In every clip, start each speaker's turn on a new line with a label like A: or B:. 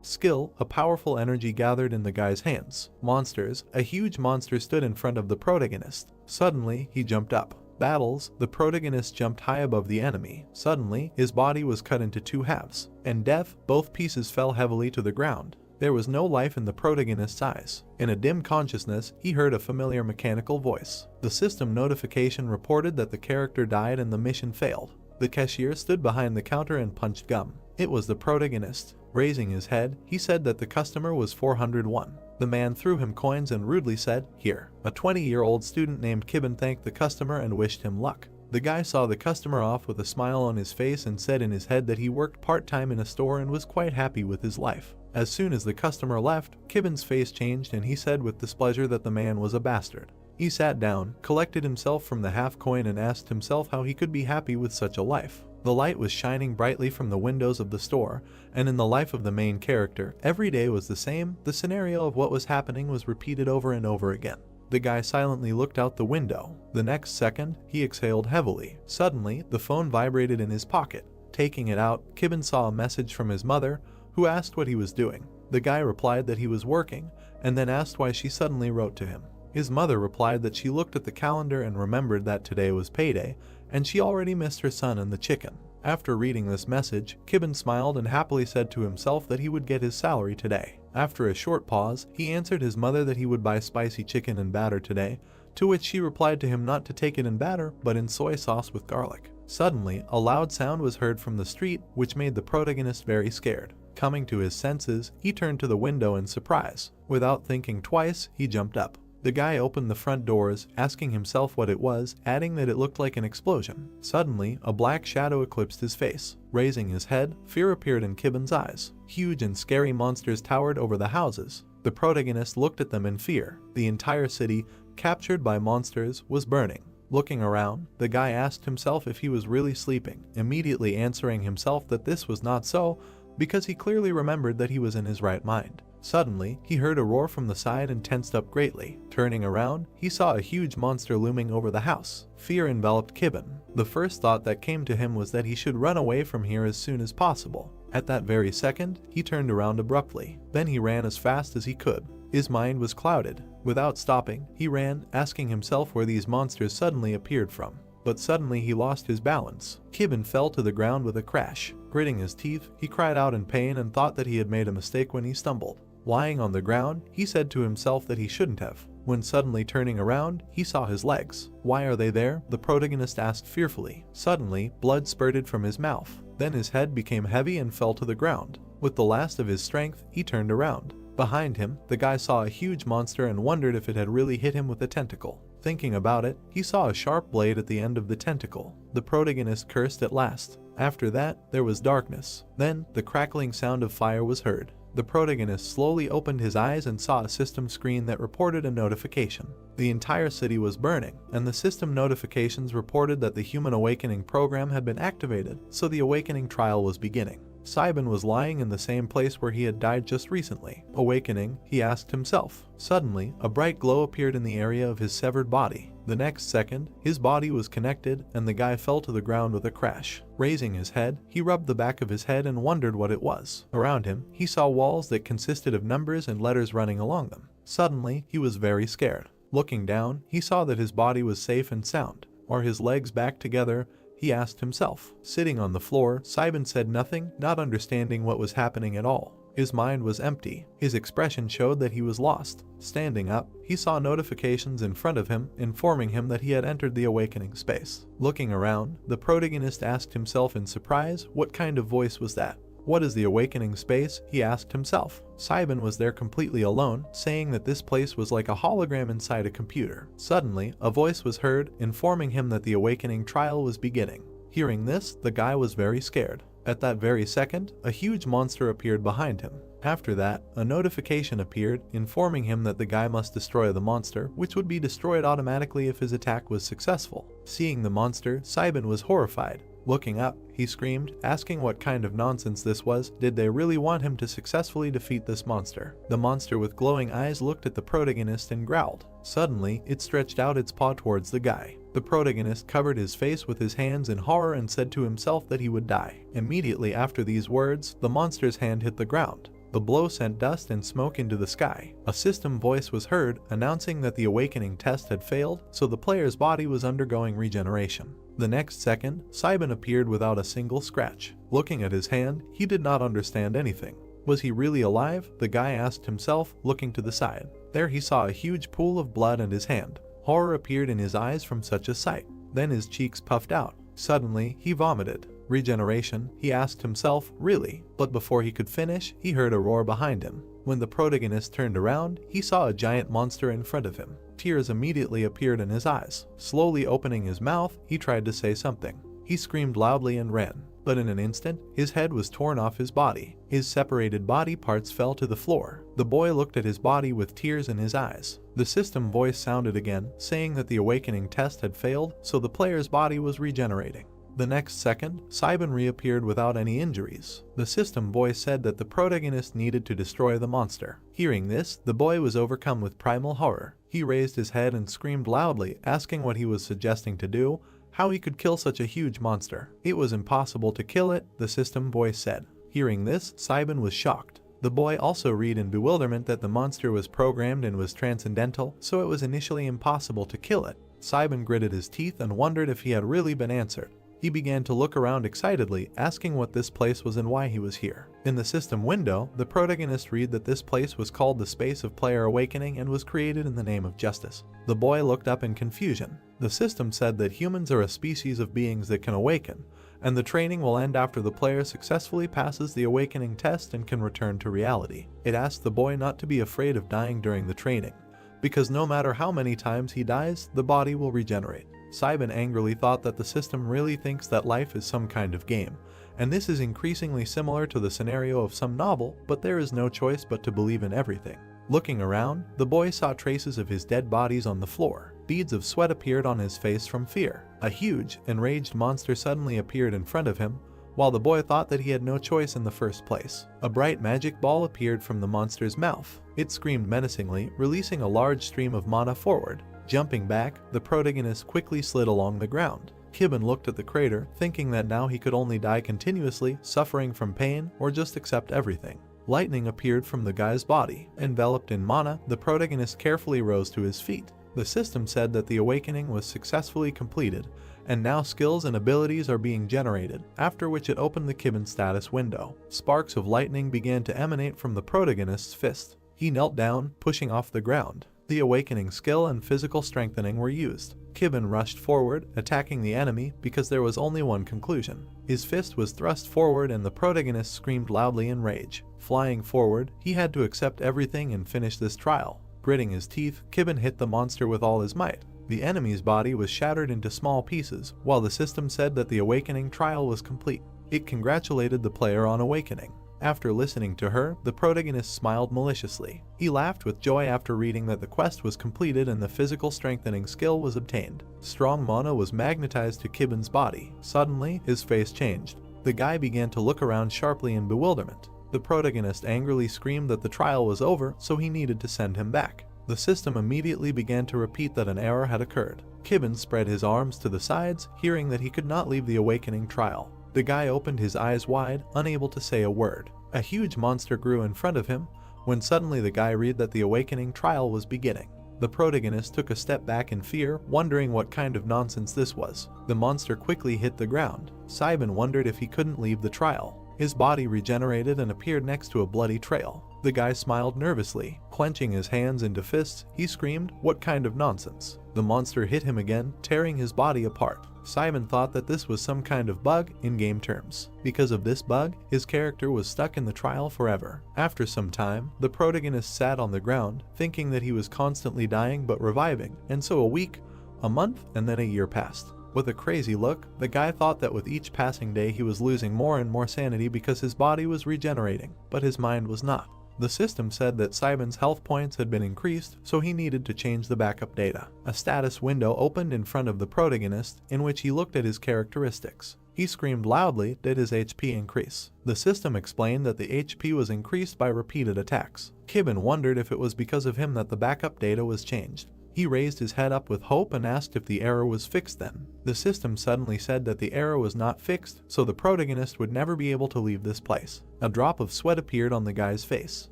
A: Skill, a powerful energy gathered in the guy's hands. Monsters, a huge monster stood in front of the protagonist. Suddenly, he jumped up. Battles, the protagonist jumped high above the enemy. Suddenly, his body was cut into two halves. And death, both pieces fell heavily to the ground. There was no life in the protagonist's eyes. In a dim consciousness, he heard a familiar mechanical voice. The system notification reported that the character died and the mission failed. The cashier stood behind the counter and punched gum. It was the protagonist. Raising his head, he said that the customer was 401. The man threw him coins and rudely said, "Here." A 20-year-old student named Kibben thanked the customer and wished him luck. The guy saw the customer off with a smile on his face and said in his head that he worked part-time in a store and was quite happy with his life. As soon as the customer left, Kibben's face changed and he said with displeasure that the man was a bastard. He sat down, collected himself from the half coin and asked himself how he could be happy with such a life. The light was shining brightly from the windows of the store, and in the life of the main character, every day was the same. The scenario of what was happening was repeated over and over again. The guy silently looked out the window. The next second, he exhaled heavily. Suddenly, the phone vibrated in his pocket. Taking it out, Kibben saw a message from his mother, who asked what he was doing. The guy replied that he was working, and then asked why she suddenly wrote to him. His mother replied that she looked at the calendar and remembered that today was payday, and she already missed her son and the chicken. After reading this message, Kibben smiled and happily said to himself that he would get his salary today. After a short pause, he answered his mother that he would buy spicy chicken and batter today, to which she replied to him not to take it in batter, but in soy sauce with garlic. Suddenly, a loud sound was heard from the street, which made the protagonist very scared. Coming to his senses, he turned to the window in surprise. Without thinking twice, he jumped up. The guy opened the front doors, asking himself what it was, adding that it looked like an explosion. Suddenly, a black shadow eclipsed his face. Raising his head, fear appeared in Kibben's eyes. Huge and scary monsters towered over the houses. The protagonist looked at them in fear. The entire city, captured by monsters, was burning. Looking around, the guy asked himself if he was really sleeping, immediately answering himself that this was not so, because he clearly remembered that he was in his right mind. Suddenly, he heard a roar from the side and tensed up greatly. Turning around, he saw a huge monster looming over the house. Fear enveloped Kibben. The first thought that came to him was that he should run away from here as soon as possible. At that very second, he turned around abruptly. Then he ran as fast as he could. His mind was clouded. Without stopping, he ran, asking himself where these monsters suddenly appeared from. But suddenly he lost his balance. Kibben fell to the ground with a crash. Gritting his teeth, he cried out in pain and thought that he had made a mistake when he stumbled. Lying on the ground, he said to himself that he shouldn't have. When suddenly turning around, he saw his legs. "Why are they there?" the protagonist asked fearfully. Suddenly, blood spurted from his mouth. Then his head became heavy and fell to the ground. With the last of his strength, he turned around. Behind him, the guy saw a huge monster and wondered if it had really hit him with a tentacle. Thinking about it, he saw a sharp blade at the end of the tentacle. The protagonist cursed at last. After that, there was darkness. Then, the crackling sound of fire was heard. The protagonist slowly opened his eyes and saw a system screen that reported a notification. The entire city was burning, and the system notifications reported that the Human Awakening program had been activated, so the awakening trial was beginning. Saiban was lying in the same place where he had died just recently. Awakening, he asked himself. Suddenly, a bright glow appeared in the area of his severed body. The next second, his body was connected and the guy fell to the ground with a crash. Raising his head, he rubbed the back of his head and wondered what it was. Around him, he saw walls that consisted of numbers and letters running along them. Suddenly, he was very scared. Looking down, he saw that his body was safe and sound. Are his legs back together? He asked himself. Sitting on the floor, Saiban said nothing, not understanding what was happening at all. His mind was empty. His expression showed that he was lost. Standing up, he saw notifications in front of him, informing him that he had entered the awakening space. Looking around, the protagonist asked himself in surprise, what kind of voice was that? What is the awakening space? He asked himself. Saiban was there completely alone, saying that this place was like a hologram inside a computer. Suddenly, a voice was heard, informing him that the awakening trial was beginning. Hearing this, the guy was very scared. At that very second, a huge monster appeared behind him. After that, a notification appeared, informing him that the guy must destroy the monster, which would be destroyed automatically if his attack was successful. Seeing the monster, Saiban was horrified. Looking up, he screamed, asking what kind of nonsense this was. Did they really want him to successfully defeat this monster? The monster with glowing eyes looked at the protagonist and growled. Suddenly, it stretched out its paw towards the guy. The protagonist covered his face with his hands in horror and said to himself that he would die. Immediately after these words, the monster's hand hit the ground. The blow sent dust and smoke into the sky. A system voice was heard announcing that the awakening test had failed, so the player's body was undergoing regeneration. The next second, Cybin appeared without a single scratch. Looking at his hand, he did not understand anything. Was he really alive? The guy asked himself, looking to the side. There he saw a huge pool of blood in his hand. Horror appeared in his eyes from such a sight. Then his cheeks puffed out. Suddenly, he vomited. Regeneration, he asked himself, really? But before he could finish, he heard a roar behind him. When the protagonist turned around, he saw a giant monster in front of him. Tears immediately appeared in his eyes. Slowly opening his mouth, he tried to say something. He screamed loudly and ran. But in an instant, his head was torn off his body. His separated body parts fell to the floor. The boy looked at his body with tears in his eyes. The system voice sounded again, saying that the awakening test had failed, so the player's body was regenerating. The next second, Cybin reappeared without any injuries. The system voice said that the protagonist needed to destroy the monster. Hearing this, the boy was overcome with primal horror. He raised his head and screamed loudly, asking what he was suggesting to do, how he could kill such a huge monster. It was impossible to kill it, the system voice said. Hearing this, Cybin was shocked. The boy also read in bewilderment that the monster was programmed and was transcendental, so it was initially impossible to kill it. Cybin gritted his teeth and wondered if he had really been answered. He began to look around excitedly, asking what this place was and why he was here. In the system window, the protagonist read that this place was called the Space of Player Awakening and was created in the name of justice. The boy looked up in confusion. The system said that humans are a species of beings that can awaken, and the training will end after the player successfully passes the awakening test and can return to reality. It asked the boy not to be afraid of dying during the training, because no matter how many times he dies, the body will regenerate. Cybin angrily thought that the system really thinks that life is some kind of game, and this is increasingly similar to the scenario of some novel, but there is no choice but to believe in everything. Looking around, the boy saw traces of his dead bodies on the floor. Beads of sweat appeared on his face from fear. A huge, enraged monster suddenly appeared in front of him, while the boy thought that he had no choice in the first place. A bright magic ball appeared from the monster's mouth. It screamed menacingly, releasing a large stream of mana forward. Jumping back, the protagonist quickly slid along the ground. Kibben looked at the crater, thinking that now he could only die continuously, suffering from pain, or just accept everything. Lightning appeared from the guy's body. Enveloped in mana, the protagonist carefully rose to his feet. The system said that the awakening was successfully completed, and now skills and abilities are being generated, after which it opened the Kibben status window. Sparks of lightning began to emanate from the protagonist's fist. He knelt down, pushing off the ground. The awakening skill and physical strengthening were used. Kibben rushed forward, attacking the enemy because there was only one conclusion. His fist was thrust forward and the protagonist screamed loudly in rage. Flying forward, he had to accept everything and finish this trial. Gritting his teeth, Kibben hit the monster with all his might. The enemy's body was shattered into small pieces, while the system said that the awakening trial was complete. It congratulated the player on awakening. After listening to her, the protagonist smiled maliciously. He laughed with joy after reading that the quest was completed and the physical strengthening skill was obtained. Strong mana was magnetized to Kibben's body. Suddenly, his face changed. The guy began to look around sharply in bewilderment. The protagonist angrily screamed that the trial was over, so he needed to send him back. The system immediately began to repeat that an error had occurred. Kibben spread his arms to the sides, hearing that he could not leave the awakening trial. The guy opened his eyes wide, unable to say a word. A huge monster grew in front of him, when suddenly the guy read that the awakening trial was beginning. The protagonist took a step back in fear, wondering what kind of nonsense this was. The monster quickly hit the ground. Cybin wondered if he couldn't leave the trial. His body regenerated and appeared next to a bloody trail. The guy smiled nervously. Clenching his hands into fists, he screamed, "What kind of nonsense?" The monster hit him again, tearing his body apart. Cybin thought that this was some kind of bug in game terms. Because of this bug, his character was stuck in the trial forever. After some time, the protagonist sat on the ground, thinking that he was constantly dying but reviving, and so a week, a month, and then a year passed. With a crazy look, the guy thought that with each passing day he was losing more and more sanity because his body was regenerating, but his mind was not. The system said that Cybin's health points had been increased, so he needed to change the backup data. A status window opened in front of the protagonist, in which he looked at his characteristics. He screamed loudly, did his HP increase? The system explained that the HP was increased by repeated attacks. Kibben wondered if it was because of him that the backup data was changed. He raised his head up with hope and asked if the error was fixed then. The system suddenly said that the error was not fixed, so the protagonist would never be able to leave this place. A drop of sweat appeared on the guy's face.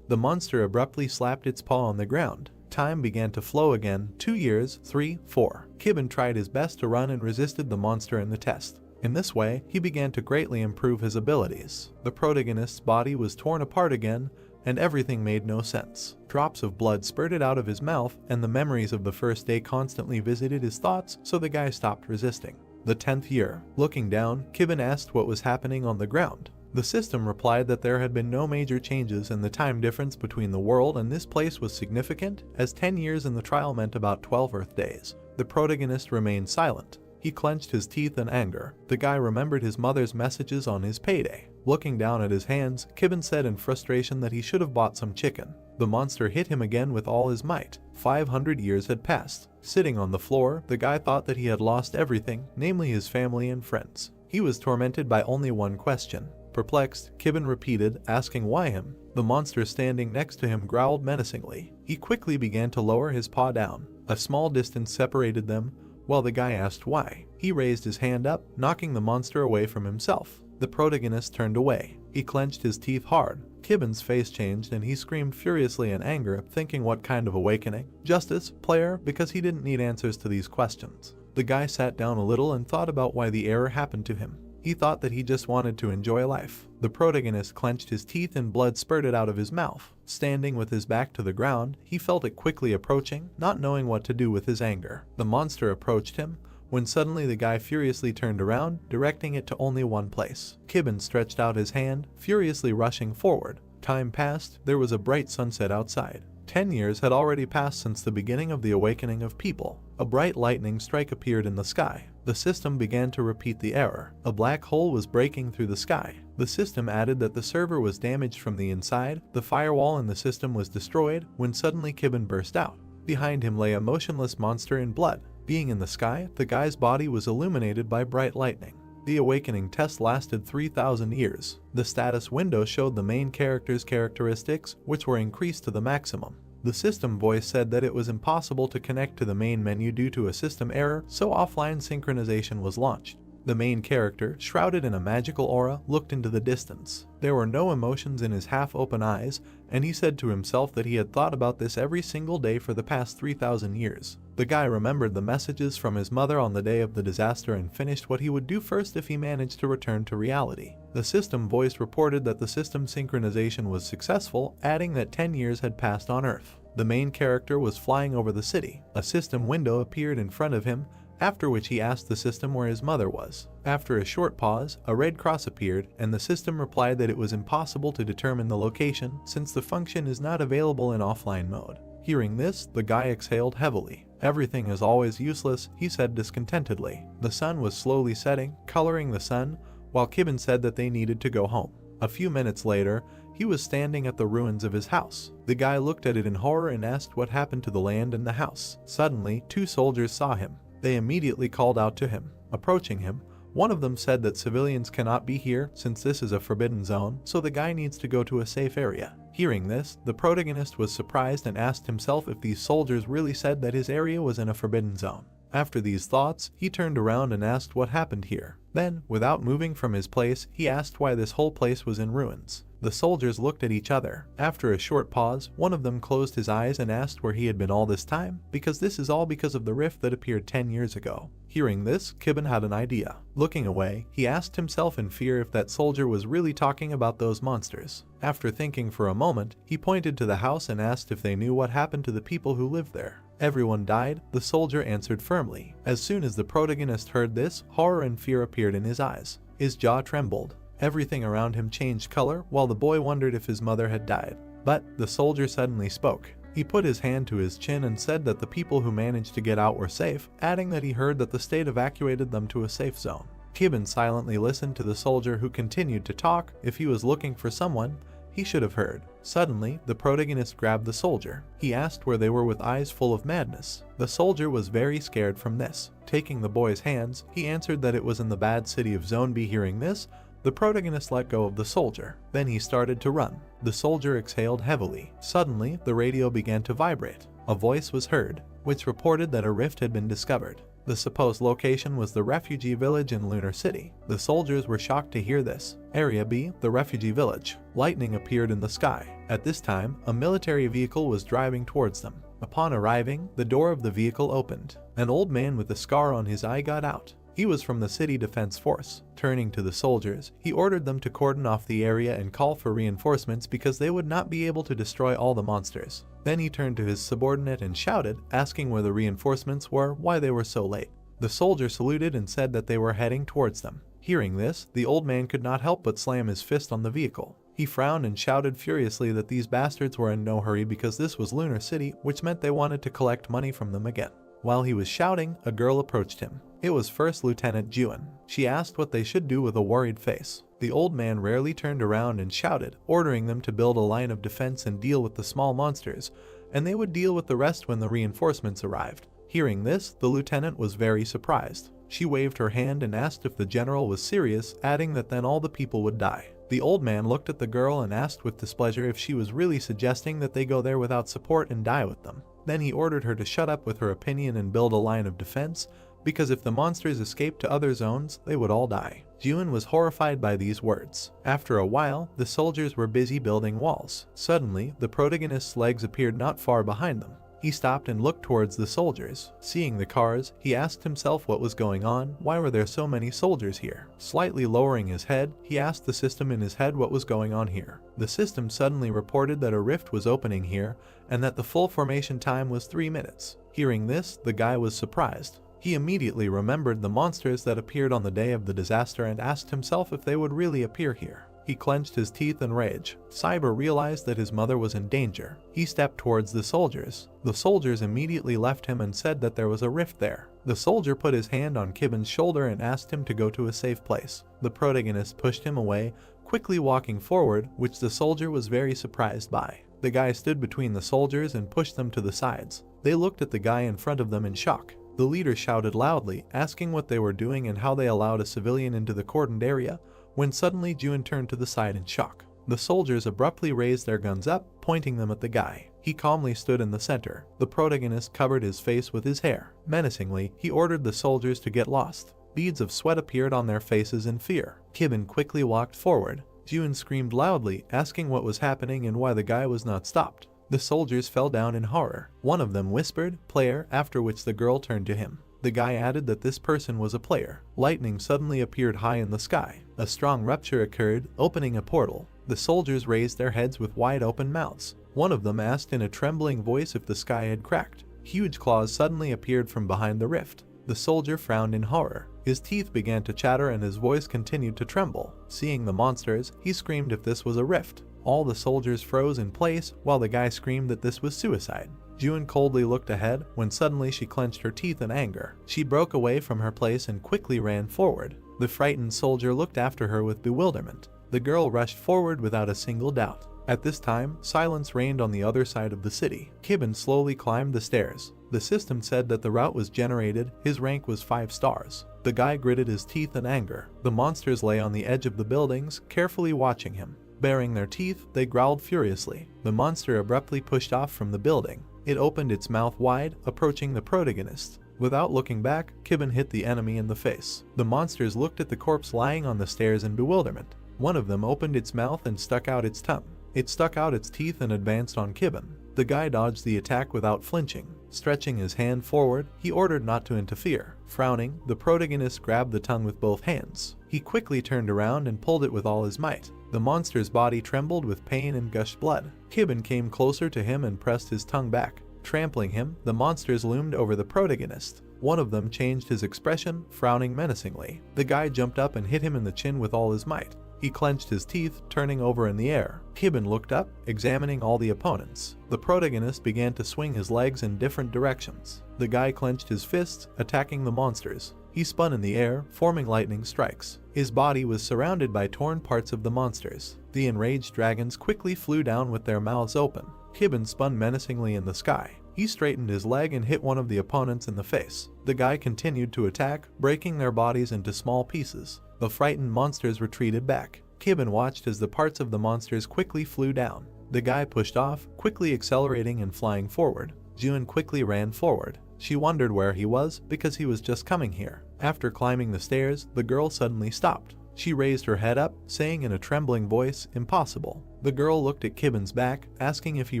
A: The monster abruptly slapped its paw on the ground. Time began to flow again. 2 years, 3, 4. Kibben tried his best to run and resisted the monster in the test. In this way, he began to greatly improve his abilities. The protagonist's body was torn apart again, and everything made no sense. Drops of blood spurted out of his mouth, and the memories of the first day constantly visited his thoughts, so the guy stopped resisting. The 10th year. Looking down, Kibben asked what was happening on the ground. The system replied that there had been no major changes, and the time difference between the world and this place was significant, as 10 years in the trial meant about 12 Earth days. The protagonist remained silent. He clenched his teeth in anger. The guy remembered his mother's messages on his payday. Looking down at his hands, Kibben said in frustration that he should have bought some chicken. The monster hit him again with all his might. 500 years had passed. Sitting on the floor, the guy thought that he had lost everything, namely his family and friends. He was tormented by only one question. Perplexed, Kibben repeated, asking why him. The monster standing next to him growled menacingly. He quickly began to lower his paw down. A small distance separated them, while the guy asked why. He raised his hand up, knocking the monster away from himself. The protagonist turned away. He clenched his teeth hard. Kibben's face changed and he screamed furiously in anger, thinking what kind of awakening? Justice, player, because he didn't need answers to these questions. The guy sat down a little and thought about why the error happened to him. He thought that he just wanted to enjoy life. The protagonist clenched his teeth and blood spurted out of his mouth. Standing with his back to the ground, he felt it quickly approaching, not knowing what to do with his anger. The monster approached him, when suddenly the guy furiously turned around, directing it to only one place. Kibben stretched out his hand, furiously rushing forward. Time passed, there was a bright sunset outside. 10 years had already passed since the beginning of the awakening of people. A bright lightning strike appeared in the sky. The system began to repeat the error. A black hole was breaking through the sky. The system added that the server was damaged from the inside. The firewall in the system was destroyed, when suddenly Kibben burst out. Behind him lay a motionless monster in blood. Being in the sky, the guy's body was illuminated by bright lightning. The awakening test lasted 3,000 years. The status window showed the main character's characteristics, which were increased to the maximum. The system voice said that it was impossible to connect to the main menu due to a system error, so offline synchronization was launched. The main character, shrouded in a magical aura, looked into the distance. There were no emotions in his half-open eyes, and he said to himself that he had thought about this every single day for the past 3,000 years. The guy remembered the messages from his mother on the day of the disaster and finished what he would do first if he managed to return to reality. The system voice reported that the system synchronization was successful, adding that 10 years had passed on Earth. The main character was flying over the city. A system window appeared in front of him, after which he asked the system where his mother was. After a short pause, a red cross appeared, and the system replied that it was impossible to determine the location since the function is not available in offline mode. Hearing this, the guy exhaled heavily. Everything is always useless, he said discontentedly. The sun was slowly setting, coloring the sun, while Kibben said that they needed to go home. A few minutes later, he was standing at the ruins of his house. The guy looked at it in horror and asked what happened to the land and the house. Suddenly, 2 soldiers saw him. They immediately called out to him. Approaching him, one of them said that civilians cannot be here since this is a forbidden zone, so the guy needs to go to a safe area. Hearing this, the protagonist was surprised and asked himself if these soldiers really said that his area was in a forbidden zone. After these thoughts, he turned around and asked what happened here. Then, without moving from his place, he asked why this whole place was in ruins. The soldiers looked at each other. After a short pause, one of them closed his eyes and asked where he had been all this time, because this is all because of the rift that appeared 10 years ago. Hearing this, Kibben had an idea. Looking away, he asked himself in fear if that soldier was really talking about those monsters. After thinking for a moment, he pointed to the house and asked if they knew what happened to the people who lived there. Everyone died, the soldier answered firmly. As soon as the protagonist heard this, horror and fear appeared in his eyes. His jaw trembled. Everything around him changed color, while the boy wondered if his mother had died. But the soldier suddenly spoke. He put his hand to his chin and said that the people who managed to get out were safe, adding that he heard that the state evacuated them to a safe zone. Kibben silently listened to the soldier who continued to talk. If he was looking for someone, he should have heard. Suddenly, the protagonist grabbed the soldier. He asked where they were with eyes full of madness. The soldier was very scared from this. Taking the boy's hands, he answered that it was in the bad city of Zone B. Hearing this, the protagonist let go of the soldier. Then he started to run. The soldier exhaled heavily. Suddenly, the radio began to vibrate. a voice was heard, which reported that a rift had been discovered. The supposed location was the refugee village in Lunar City. The soldiers were shocked to hear this. Area B, the refugee village. Lightning appeared in the sky. At this time, a military vehicle was driving towards them. Upon arriving, the door of the vehicle opened. An old man with a scar on his eye got out. He was from the city defense force. Turning to the soldiers, he ordered them to cordon off the area and call for reinforcements because they would not be able to destroy all the monsters. Then he turned to his subordinate and shouted, asking where the reinforcements were, why they were so late. The soldier saluted and said that they were heading towards them. Hearing this, the old man could not help but slam his fist on the vehicle. He frowned and shouted furiously that these bastards were in no hurry because this was Lunar City, which meant they wanted to collect money from them again. While he was shouting, a girl approached him. It was First Lieutenant Juan. She asked what they should do with a worried face. The old man rarely turned around and shouted, ordering them to build a line of defense and deal with the small monsters, and they would deal with the rest when the reinforcements arrived. Hearing this, the lieutenant was very surprised. She waved her hand and asked if the general was serious, adding that then all the people would die. The old man looked at the girl and asked with displeasure if she was really suggesting that they go there without support and die with them. Then he ordered her to shut up with her opinion and build a line of defense, because if the monsters escaped to other zones, they would all die. Juan was horrified by these words. After a while, the soldiers were busy building walls. Suddenly, the protagonist's legs appeared not far behind them. He stopped and looked towards the soldiers. Seeing the cars, he asked himself what was going on, why were there so many soldiers here? Slightly lowering his head, he asked the system in his head what was going on here. The system suddenly reported that a rift was opening here, and that the full formation time was 3 minutes. Hearing this, the guy was surprised. He immediately remembered the monsters that appeared on the day of the disaster and asked himself if they would really appear here. He clenched his teeth in rage. Cyber realized that his mother was in danger. He stepped towards the soldiers. The soldiers immediately left him and said that there was a rift there. The soldier put his hand on Kibben's shoulder and asked him to go to a safe place. The protagonist pushed him away, quickly walking forward, which the soldier was very surprised by. The guy stood between the soldiers and pushed them to the sides. They looked at the guy in front of them in shock. The leader shouted loudly, asking what they were doing and how they allowed a civilian into the cordoned area, when suddenly Juan turned to the side in shock. The soldiers abruptly raised their guns up, pointing them at the guy. He calmly stood in the center. The protagonist covered his face with his hair. Menacingly, he ordered the soldiers to get lost. Beads of sweat appeared on their faces in fear. Kibben quickly walked forward. Juan screamed loudly, asking what was happening and why the guy was not stopped. The soldiers fell down in horror. One of them whispered, "Player," after which the girl turned to him. The guy added that this person was a player. Lightning suddenly appeared high in the sky. A strong rupture occurred, opening a portal. The soldiers raised their heads with wide open mouths. One of them asked in a trembling voice if the sky had cracked. Huge claws suddenly appeared from behind the rift. The soldier frowned in horror. His teeth began to chatter and his voice continued to tremble. Seeing the monsters, he screamed if this was a rift. All the soldiers froze in place while the guy screamed that this was suicide. Juan coldly looked ahead when suddenly she clenched her teeth in anger. She broke away from her place and quickly ran forward. The frightened soldier looked after her with bewilderment. The girl rushed forward without a single doubt. At this time, silence reigned on the other side of the city. Kibben slowly climbed the stairs. The system said that the route was generated. His rank was 5 stars. The guy gritted his teeth in anger. The monsters lay on the edge of the buildings, carefully watching him. Baring their teeth, they growled furiously. The monster abruptly pushed off from the building. It opened its mouth wide, approaching the protagonist. Without looking back, Kibben hit the enemy in the face. The monsters looked at the corpse lying on the stairs in bewilderment. One of them opened its mouth and stuck out its tongue. It stuck out its teeth and advanced on Kibben. The guy dodged the attack without flinching. Stretching his hand forward, he ordered not to interfere. Frowning, the protagonist grabbed the tongue with both hands. He quickly turned around and pulled it with all his might. The monster's body trembled with pain and gushed blood. Kibben came closer to him and pressed his tongue back. Trampling him, the monsters loomed over the protagonist. One of them changed his expression, frowning menacingly. The guy jumped up and hit him in the chin with all his might. He clenched his teeth, turning over in the air. Kibben looked up, examining all the opponents. The protagonist began to swing his legs in different directions. The guy clenched his fists, attacking the monsters. He spun in the air, forming lightning strikes. His body was surrounded by torn parts of the monsters. The enraged dragons quickly flew down with their mouths open. Kibben spun menacingly in the sky. He straightened his leg and hit one of the opponents in the face. The guy continued to attack, breaking their bodies into small pieces. The frightened monsters retreated back. Kibben watched as the parts of the monsters quickly flew down. The guy pushed off, quickly accelerating and flying forward. June quickly ran forward. She wondered where he was because he was just coming here. After climbing the stairs, the girl suddenly stopped. She raised her head up, saying in a trembling voice, "Impossible." The girl looked at Kibben's back, asking if he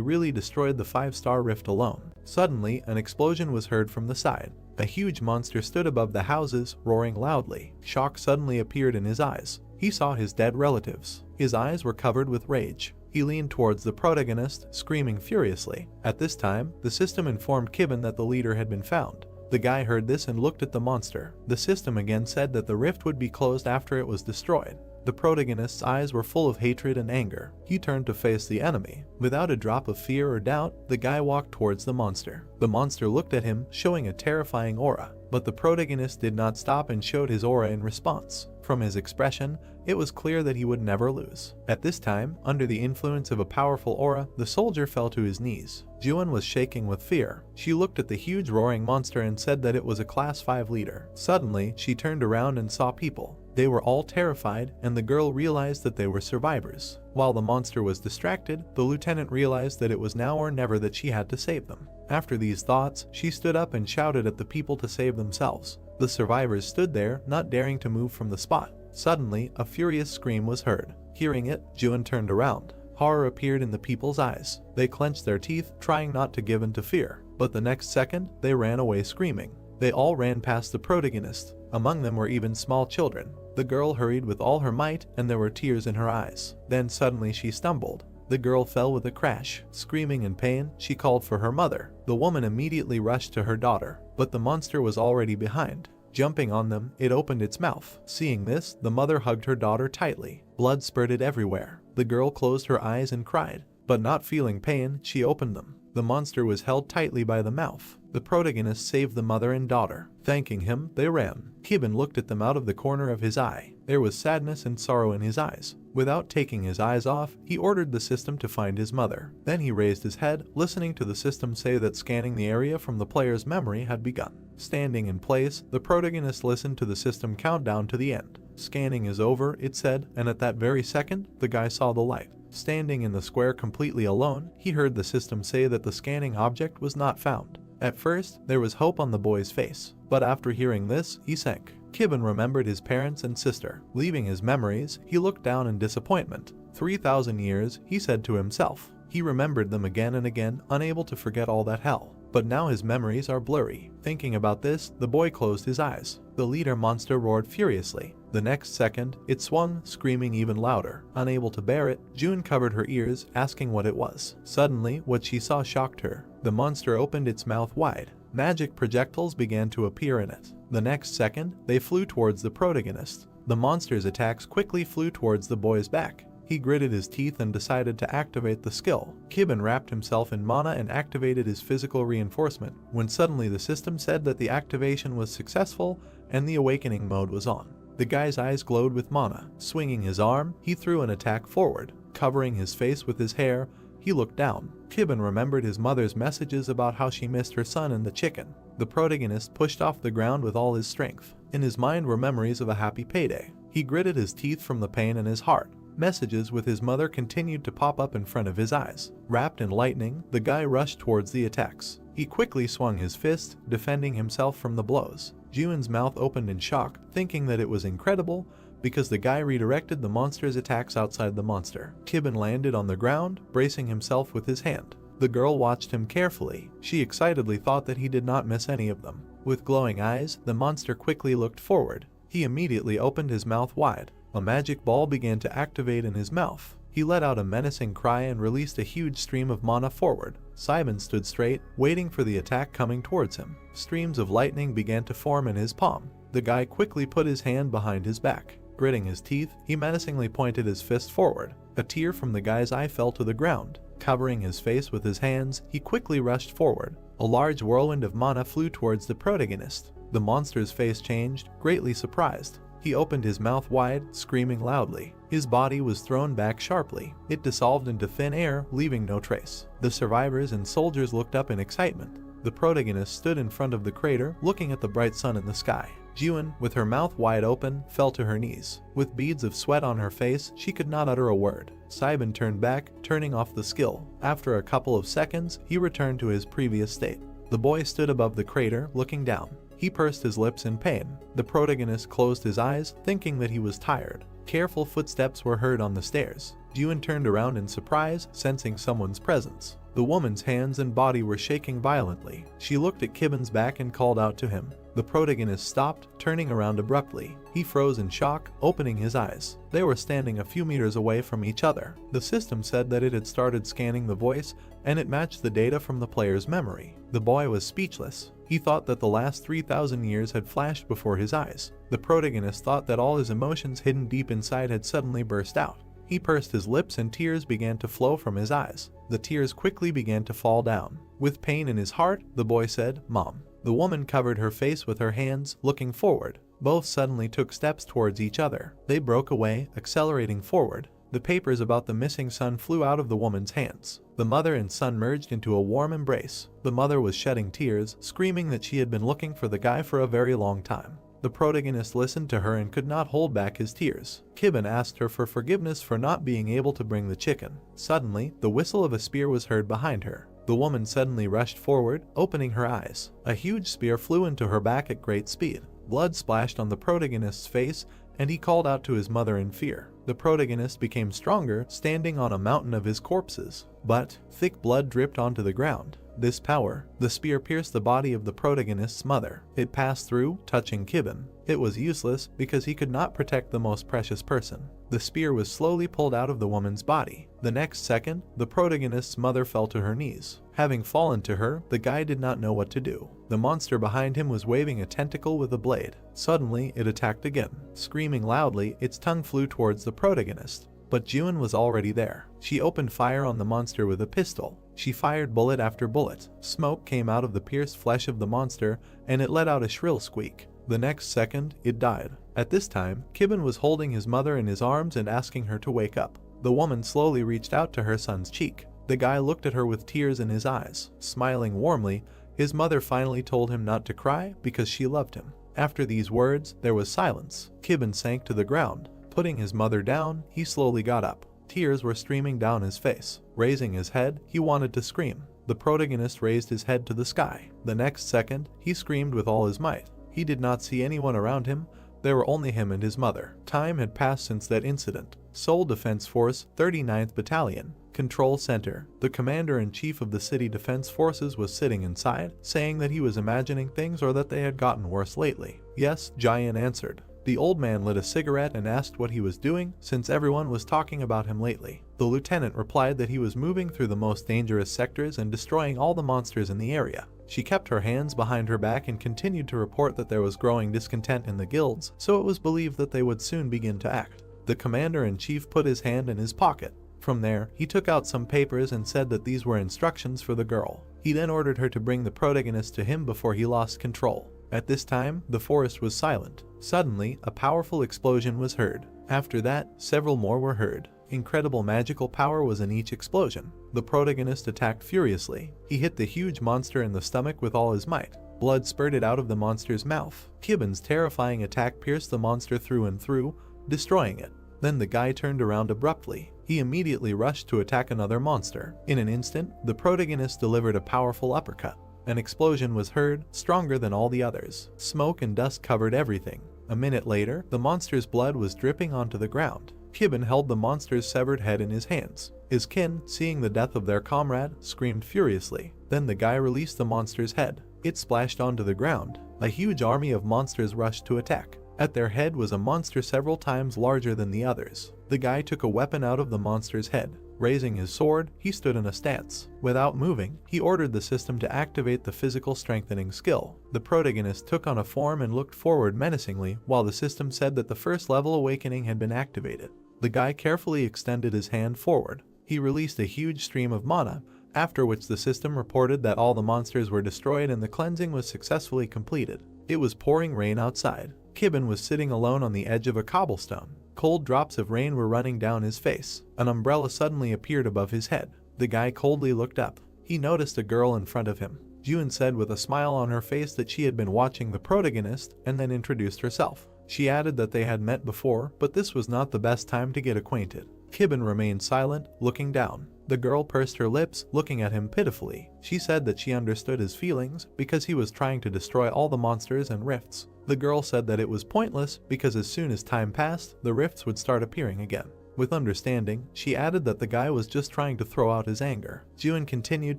A: really destroyed the 5-star rift alone. Suddenly, an explosion was heard from the side. A huge monster stood above the houses, roaring loudly. Shock suddenly appeared in his eyes. He saw his dead relatives. His eyes were covered with rage. He leaned towards the protagonist, screaming furiously. At this time, the system informed Kibben that the leader had been found. The guy heard this and looked at the monster. The system again said that the rift would be closed after it was destroyed. The protagonist's eyes were full of hatred and anger. He turned to face the enemy. Without a drop of fear or doubt, the guy walked towards the monster. The monster looked at him, showing a terrifying aura. But the protagonist did not stop and showed his aura in response. From his expression, it was clear that he would never lose. At this time, under the influence of a powerful aura, the soldier fell to his knees. June was shaking with fear. She looked at the huge roaring monster and said that it was a Class 5 leader. Suddenly, she turned around and saw people. They were all terrified, and the girl realized that they were survivors. While the monster was distracted, the lieutenant realized that it was now or never that she had to save them. After these thoughts, she stood up and shouted at the people to save themselves. The survivors stood there, not daring to move from the spot. Suddenly, a furious scream was heard. Hearing it, June turned around. Horror appeared in the people's eyes. They clenched their teeth, trying not to give in to fear. But the next second, they ran away screaming. They all ran past the protagonist. Among them were even small children. The girl hurried with all her might, and there were tears in her eyes. Then suddenly she stumbled. The girl fell with a crash. Screaming in pain, she called for her mother. The woman immediately rushed to her daughter, but the monster was already behind. Jumping on them, it opened its mouth. Seeing this, the mother hugged her daughter tightly. Blood spurted everywhere. The girl closed her eyes and cried, but not feeling pain, she opened them. The monster was held tightly by the mouth. The protagonist saved the mother and daughter. Thanking him, they ran. Kibben looked at them out of the corner of his eye. There was sadness and sorrow in his eyes. Without taking his eyes off, he ordered the system to find his mother. Then he raised his head, listening to the system say that scanning the area from the player's memory had begun. Standing in place, the protagonist listened to the system count down to the end. "Scanning is over," it said, and at that very second, the guy saw the light. Standing in the square completely alone, he heard the system say that the scanning object was not found. At first, there was hope on the boy's face, but after hearing this, he sank. Kibben remembered his parents and sister. Leaving his memories, he looked down in disappointment. 3,000 years, he said to himself. He remembered them again and again, unable to forget all that hell. But now his memories are blurry. Thinking about this, the boy closed his eyes. The leader monster roared furiously. The next second, it swung, screaming even louder. Unable to bear it, June covered her ears, asking what it was. Suddenly, what she saw shocked her. The monster opened its mouth wide. Magic projectiles began to appear in it. The next second, they flew towards the protagonist. The monster's attacks quickly flew towards the boy's back. He gritted his teeth and decided to activate the skill. Kibben wrapped himself in mana and activated his physical reinforcement, when suddenly the system said that the activation was successful and the awakening mode was on. The guy's eyes glowed with mana. Swinging his arm, he threw an attack forward. Covering his face with his hair, he looked down. Kibben remembered his mother's messages about how she missed her son and the chicken. The protagonist pushed off the ground with all his strength. In his mind were memories of a happy payday. He gritted his teeth from the pain in his heart. Messages with his mother continued to pop up in front of his eyes. Wrapped in lightning, the guy rushed towards the attacks. He quickly swung his fist, defending himself from the blows. June's mouth opened in shock, thinking that it was incredible because the guy redirected the monster's attacks outside the monster. Kibben landed on the ground, bracing himself with his hand. The girl watched him carefully. She excitedly thought that he did not miss any of them. With glowing eyes, the monster quickly looked forward. He immediately opened his mouth wide. A magic ball began to activate in his mouth. He let out a menacing cry and released a huge stream of mana forward. Simon stood straight, waiting for the attack coming towards him. Streams of lightning began to form in his palm. The guy quickly put his hand behind his back. Gritting his teeth, he menacingly pointed his fist forward. A tear from the guy's eye fell to the ground. Covering his face with his hands, he quickly rushed forward. A large whirlwind of mana flew towards the protagonist. The monster's face changed, greatly surprised. He opened his mouth wide, screaming loudly. His body was thrown back sharply. It dissolved into thin air, leaving no trace. The survivors and soldiers looked up in excitement. The protagonist stood in front of the crater, looking at the bright sun in the sky. Jiwon, with her mouth wide open, fell to her knees. With beads of sweat on her face, she could not utter a word. Saibin turned back, turning off the skill. After a couple of seconds, he returned to his previous state. The boy stood above the crater, looking down. He pursed his lips in pain. The protagonist closed his eyes, thinking that he was tired. Careful footsteps were heard on the stairs. Jiwon turned around in surprise, sensing someone's presence. The woman's hands and body were shaking violently. She looked at Kibben's back and called out to him. The protagonist stopped, turning around abruptly. He froze in shock, opening his eyes. They were standing a few meters away from each other. The system said that it had started scanning the voice, and it matched the data from the player's memory. The boy was speechless. He thought that the last 3,000 years had flashed before his eyes. The protagonist thought that all his emotions hidden deep inside had suddenly burst out. He pursed his lips and tears began to flow from his eyes. The tears quickly began to fall down. With pain in his heart, the boy said, "Mom." The woman covered her face with her hands, looking forward. Both suddenly took steps towards each other. They broke away, accelerating forward. The papers about the missing son flew out of the woman's hands. The mother and son merged into a warm embrace. The mother was shedding tears, screaming that she had been looking for the guy for a very long time. The protagonist listened to her and could not hold back his tears. Kibben asked her for forgiveness for not being able to bring the chicken. Suddenly, the whistle of a spear was heard behind her. The woman suddenly rushed forward, opening her eyes. A huge spear flew into her back at great speed. Blood splashed on the protagonist's face, and he called out to his mother in fear. The protagonist became stronger, standing on a mountain of his corpses. But thick blood dripped onto the ground. This power, the spear pierced the body of the protagonist's mother. It passed through, touching Kibben. It was useless because he could not protect the most precious person. The spear was slowly pulled out of the woman's body. The next second, the protagonist's mother fell to her knees. Having fallen to her, the guy did not know what to do. The monster behind him was waving a tentacle with a blade. Suddenly, it attacked again. Screaming loudly, its tongue flew towards the protagonist. But Jiwon was already there. She opened fire on the monster with a pistol. She fired bullet after bullet. Smoke came out of the pierced flesh of the monster, and it let out a shrill squeak. The next second, it died. At this time, Kibben was holding his mother in his arms and asking her to wake up. The woman slowly reached out to her son's cheek. The guy looked at her with tears in his eyes. Smiling warmly, his mother finally told him not to cry because she loved him. After these words, there was silence. Kibben sank to the ground. Putting his mother down, he slowly got up. Tears were streaming down his face. Raising his head, he wanted to scream. The protagonist raised his head to the sky. The next second, he screamed with all his might. He did not see anyone around him. There were only him and his mother. Time had passed since that incident. Seoul Defense Force, 39th Battalion. Control Center. The commander-in-chief of the city defense forces was sitting inside, saying that he was imagining things or that they had gotten worse lately. Yes, Jian answered. The old man lit a cigarette and asked what he was doing, since everyone was talking about him lately. The lieutenant replied that he was moving through the most dangerous sectors and destroying all the monsters in the area. She kept her hands behind her back and continued to report that there was growing discontent in the guilds, so it was believed that they would soon begin to act. The commander-in-chief put his hand in his pocket. From there, he took out some papers and said that these were instructions for the girl. He then ordered her to bring the protagonist to him before he lost control. At this time, the forest was silent. Suddenly, a powerful explosion was heard. After that, several more were heard. Incredible magical power was in each explosion. The protagonist attacked furiously. He hit the huge monster in the stomach with all his might. Blood spurted out of the monster's mouth. Kibben's terrifying attack pierced the monster through and through, destroying it. Then the guy turned around abruptly. He immediately rushed to attack another monster. In an instant, the protagonist delivered a powerful uppercut. An explosion was heard, stronger than all the others. Smoke and dust covered everything. A minute later, the monster's blood was dripping onto the ground. Kibben held the monster's severed head in his hands. His kin, seeing the death of their comrade, screamed furiously. Then the guy released the monster's head. It splashed onto the ground. A huge army of monsters rushed to attack. At their head was a monster several times larger than the others. The guy took a weapon out of the monster's head. Raising his sword, he stood in a stance. Without moving, he ordered the system to activate the physical strengthening skill. The protagonist took on a form and looked forward menacingly, while the system said that the first level awakening had been activated. The guy carefully extended his hand forward. He released a huge stream of mana, after which the system reported that all the monsters were destroyed and the cleansing was successfully completed. It was pouring rain outside. Kibben was sitting alone on the edge of a cobblestone. Cold drops of rain were running down his face. An umbrella suddenly appeared above his head. The guy coldly looked up. He noticed a girl in front of him. June said with a smile on her face that she had been watching the protagonist and then introduced herself. She added that they had met before, but this was not the best time to get acquainted. Kibin remained silent, looking down. The girl pursed her lips, looking at him pitifully. She said that she understood his feelings because he was trying to destroy all the monsters and rifts. The girl said that it was pointless because as soon as time passed, the rifts would start appearing again. With understanding, she added that the guy was just trying to throw out his anger. June continued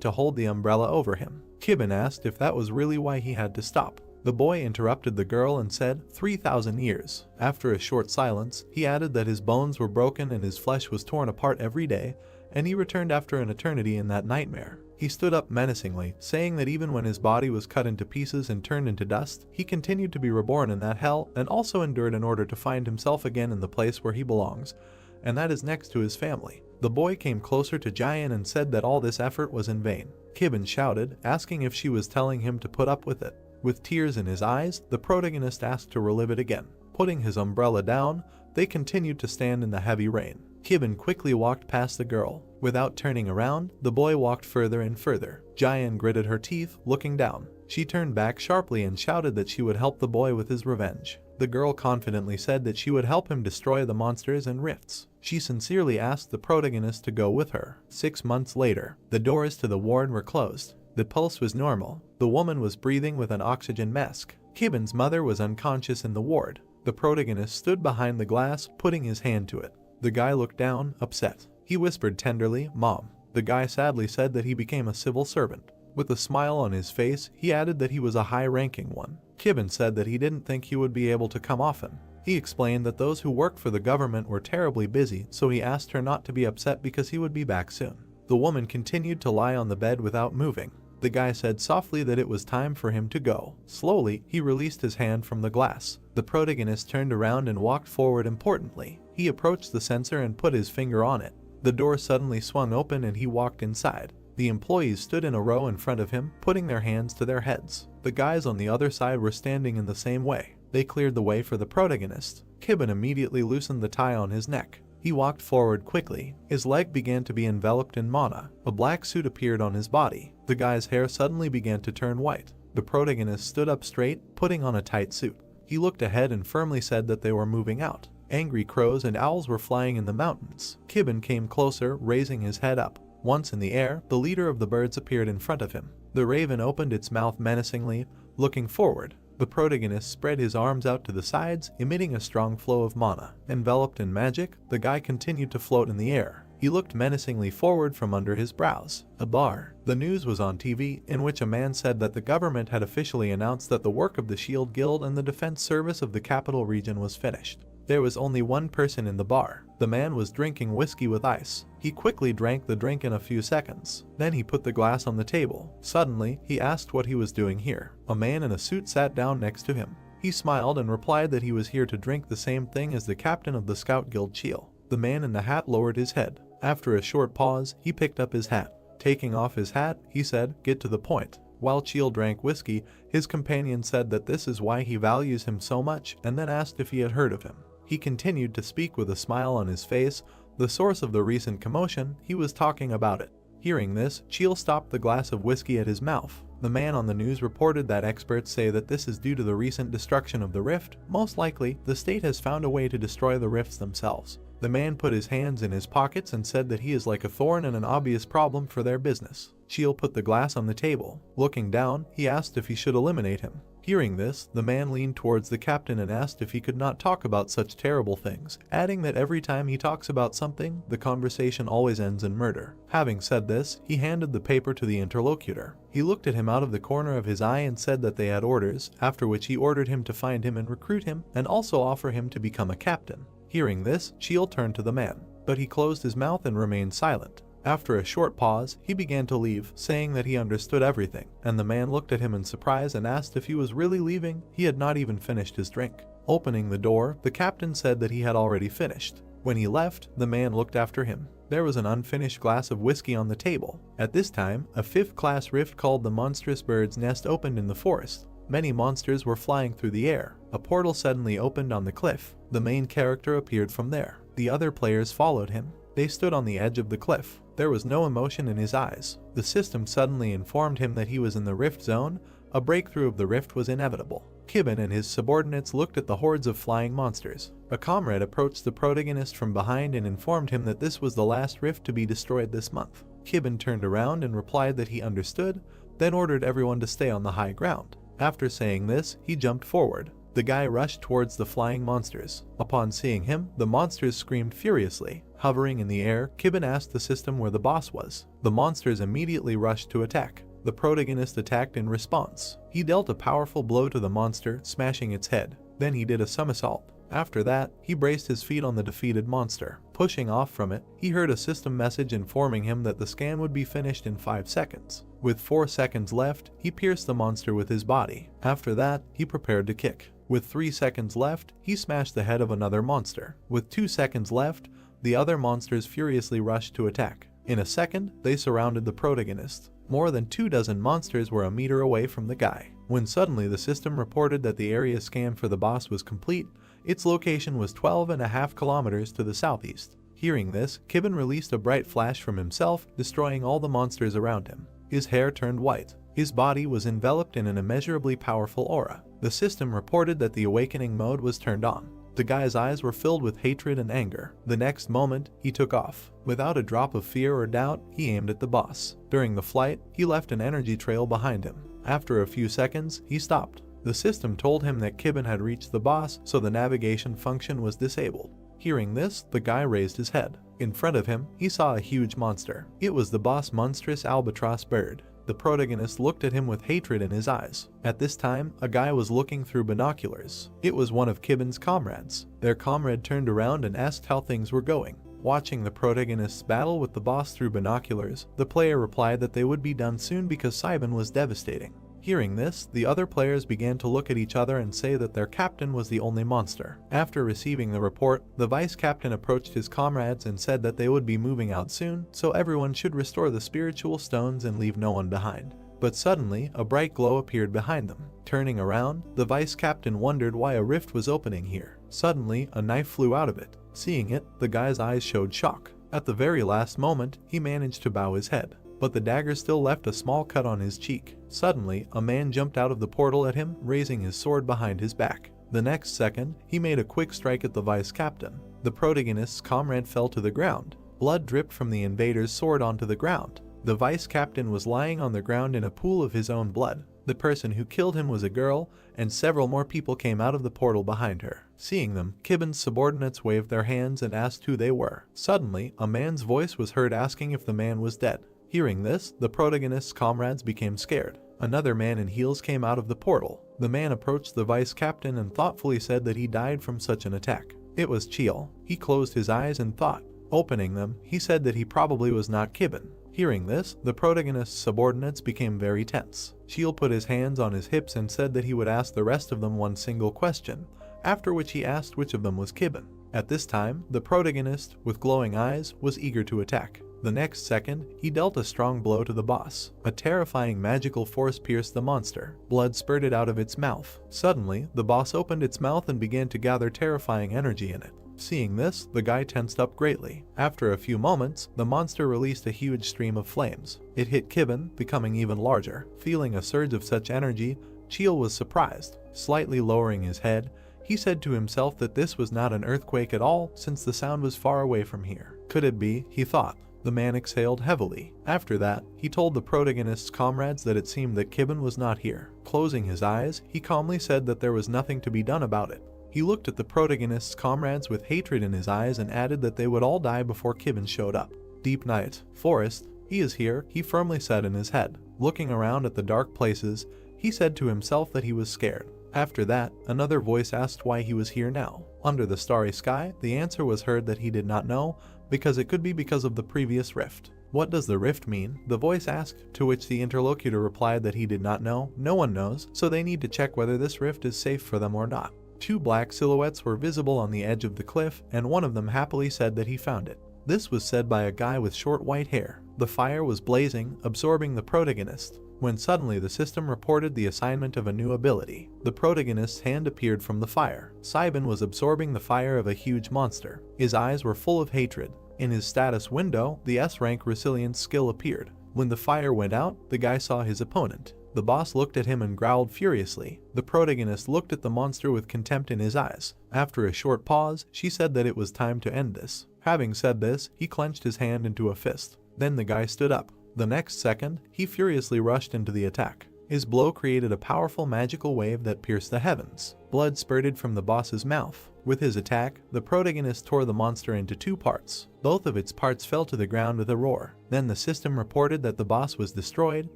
A: to hold the umbrella over him. Kibin asked if that was really why he had to stop. The boy interrupted the girl and said 3,000 years. After a short silence, he added that his bones were broken and his flesh was torn apart every day, and he returned after an eternity in that nightmare. He stood up menacingly, saying that even when his body was cut into pieces and turned into dust, he continued to be reborn in that hell and also endured in order to find himself again in the place where he belongs, and that is next to his family. The boy came closer to Jian and said that all this effort was in vain. Kibin shouted, asking if she was telling him to put up with it. With tears in his eyes, the protagonist asked to relive it again. Putting his umbrella down, they continued to stand in the heavy rain. Kibin quickly walked past the girl. Without turning around, the boy walked further and further. Jian gritted her teeth, looking down. She turned back sharply and shouted that she would help the boy with his revenge. The girl confidently said that she would help him destroy the monsters and rifts. She sincerely asked the protagonist to go with her. 6 months later, the doors to the ward were closed. The pulse was normal. The woman was breathing with an oxygen mask. Kibin's mother was unconscious in the ward. The protagonist stood behind the glass, putting his hand to it. The guy looked down, upset. He whispered tenderly, "Mom." The guy sadly said that he became a civil servant. With a smile on his face, he added that he was a high-ranking one. Kibin said that he didn't think he would be able to come often. He explained that those who worked for the government were terribly busy, so he asked her not to be upset because he would be back soon. The woman continued to lie on the bed without moving. The guy said softly that it was time for him to go. Slowly, he released his hand from the glass. The protagonist turned around and walked forward importantly. He approached the sensor and put his finger on it. The door suddenly swung open and he walked inside. The employees stood in a row in front of him, putting their hands to their heads. The guys on the other side were standing in the same way. They cleared the way for the protagonist. Kibin immediately loosened the tie on his neck. He walked forward quickly. His leg began to be enveloped in mana. A black suit appeared on his body. The guy's hair suddenly began to turn white. The protagonist stood up straight, putting on a tight suit. He looked ahead and firmly said that they were moving out. Angry crows and owls were flying in the mountains. Kibin came closer, raising his head up. Once in the air, the leader of the birds appeared in front of him. The raven opened its mouth menacingly, looking forward. The protagonist spread his arms out to the sides, emitting a strong flow of mana. Enveloped in magic, the guy continued to float in the air. He looked menacingly forward from under his brows. A bar. The news was on TV, in which a man said that the government had officially announced that the work of the Shield Guild and the defense service of the capital region was finished. There was only one person in the bar. The man was drinking whiskey with ice. He quickly drank the drink in a few seconds. Then he put the glass on the table. Suddenly, he asked what he was doing here. A man in a suit sat down next to him. He smiled and replied that he was here to drink the same thing as the captain of the Scout Guild Chiel. The man in the hat lowered his head. After a short pause, he picked up his hat. Taking off his hat, he said, "Get to the point." While Chiel drank whiskey, his companion said that this is why he values him so much, and then asked if he had heard of him. He continued to speak with a smile on his face. The source of the recent commotion, he was talking about it. Hearing this, Chiel stopped the glass of whiskey at his mouth. The man on the news reported that experts say that this is due to the recent destruction of the rift. Most likely, the state has found a way to destroy the rifts themselves. The man put his hands in his pockets and said that he is like a thorn and an obvious problem for their business. Chiel put the glass on the table. Looking down, he asked if he should eliminate him. Hearing this, the man leaned towards the captain and asked if he could not talk about such terrible things, adding that every time he talks about something, the conversation always ends in murder. Having said this, he handed the paper to the interlocutor. He looked at him out of the corner of his eye and said that they had orders, after which he ordered him to find him and recruit him, and also offer him to become a captain. Hearing this, Chiel turned to the man, but he closed his mouth and remained silent. After a short pause, he began to leave, saying that he understood everything, and the man looked at him in surprise and asked if he was really leaving. He had not even finished his drink. Opening the door, the captain said that he had already finished. When he left, the man looked after him. There was an unfinished glass of whiskey on the table. At this time, a 5th-class rift called the Monstrous Bird's Nest opened in the forest. Many monsters were flying through the air. A portal suddenly opened on the cliff. The main character appeared from there. The other players followed him. They stood on the edge of the cliff. There was no emotion in his eyes. The system suddenly informed him that he was in the rift zone. A breakthrough of the rift was inevitable. Kibben and his subordinates looked at the hordes of flying monsters. A comrade approached the protagonist from behind and informed him that this was the last rift to be destroyed this month. Kibben turned around and replied that he understood, then ordered everyone to stay on the high ground. After saying this, he jumped forward. The guy rushed towards the flying monsters. Upon seeing him, the monsters screamed furiously. Hovering in the air, Kibben asked the system where the boss was. The monsters immediately rushed to attack. The protagonist attacked in response. He dealt a powerful blow to the monster, smashing its head. Then he did a somersault. After that, he braced his feet on the defeated monster. Pushing off from it, he heard a system message informing him that the scan would be finished in 5 seconds. With 4 seconds left, he pierced the monster with his body. After that, he prepared to kick. With 3 seconds left, he smashed the head of another monster. With 2 seconds left, the other monsters furiously rushed to attack. In a second, they surrounded the protagonist. More than 24 monsters were a meter away from the guy. When suddenly the system reported that the area scan for the boss was complete, its location was 12.5 kilometers to the southeast. Hearing this, Kibben released a bright flash from himself, destroying all the monsters around him. His hair turned white. His body was enveloped in an immeasurably powerful aura. The system reported that the awakening mode was turned on. The guy's eyes were filled with hatred and anger. The next moment, he took off. Without a drop of fear or doubt, he aimed at the boss. During the flight, he left an energy trail behind him. After a few seconds, he stopped. The system told him that Kibben had reached the boss, so the navigation function was disabled. Hearing this, the guy raised his head. In front of him, he saw a huge monster. It was the boss monstrous albatross bird. The protagonist looked at him with hatred in his eyes. At this time, a guy was looking through binoculars. It was one of Kibben's comrades. Their comrade turned around and asked how things were going. Watching the protagonist's battle with the boss through binoculars, the player replied that they would be done soon because Saiban was devastating. Hearing this, the other players began to look at each other and say that their captain was the only monster. After receiving the report, the vice captain approached his comrades and said that they would be moving out soon, so everyone should restore the spiritual stones and leave no one behind. But suddenly, a bright glow appeared behind them. Turning around, the vice captain wondered why a rift was opening here. Suddenly, a knife flew out of it. Seeing it, the guy's eyes showed shock. At the very last moment, he managed to bow his head. But the dagger still left a small cut on his cheek. Suddenly, a man jumped out of the portal at him, raising his sword behind his back. The next second, he made a quick strike at the vice captain. The protagonist's comrade fell to the ground. Blood dripped from the invader's sword onto the ground. The vice captain was lying on the ground in a pool of his own blood. The person who killed him was a girl, and several more people came out of the portal behind her. Seeing them, Kibben's subordinates waved their hands and asked who they were. Suddenly, a man's voice was heard asking if the man was dead. Hearing this, the protagonist's comrades became scared. Another man in heels came out of the portal. The man approached the vice captain and thoughtfully said that he died from such an attack. It was Chiel. He closed his eyes and thought. Opening them, he said that he probably was not Kibben. Hearing this, the protagonist's subordinates became very tense. Chiel put his hands on his hips and said that he would ask the rest of them one single question, after which he asked which of them was Kibben. At this time, the protagonist, with glowing eyes, was eager to attack. The next second, he dealt a strong blow to the boss. A terrifying magical force pierced the monster. Blood spurted out of its mouth. Suddenly, the boss opened its mouth and began to gather terrifying energy in it. Seeing this, the guy tensed up greatly. After a few moments, the monster released a huge stream of flames. It hit Kibben, becoming even larger. Feeling a surge of such energy, Chiel was surprised. Slightly lowering his head, he said to himself that this was not an earthquake at all, since the sound was far away from here. Could it be, he thought. The man exhaled heavily. After that, he told the protagonist's comrades that it seemed that Kibben was not here. Closing his eyes, he calmly said that there was nothing to be done about it. He looked at the protagonist's comrades with hatred in his eyes and added that they would all die before Kibben showed up. Deep night, forest, he is here, he firmly said in his head. Looking around at the dark places, he said to himself that he was scared. After that, another voice asked why he was here now. Under the starry sky, the answer was heard that he did not know, because it could be because of the previous rift. What does the rift mean? The voice asked, to which the interlocutor replied that he did not know. No one knows, so they need to check whether this rift is safe for them or not. 2 black silhouettes were visible on the edge of the cliff, and one of them happily said that he found it. This was said by a guy with short white hair. The fire was blazing, absorbing the protagonist, when suddenly the system reported the assignment of a new ability. The protagonist's hand appeared from the fire. Saiban was absorbing the fire of a huge monster. His eyes were full of hatred. In his status window, the S-rank resilience skill appeared. When the fire went out, the guy saw his opponent. The boss looked at him and growled furiously. The protagonist looked at the monster with contempt in his eyes. After a short pause, she said that it was time to end this. Having said this, he clenched his hand into a fist. Then the guy stood up. The next second, he furiously rushed into the attack. His blow created a powerful magical wave that pierced the heavens. Blood spurted from the boss's mouth. With his attack, the protagonist tore the monster into two parts. Both of its parts fell to the ground with a roar. Then the system reported that the boss was destroyed,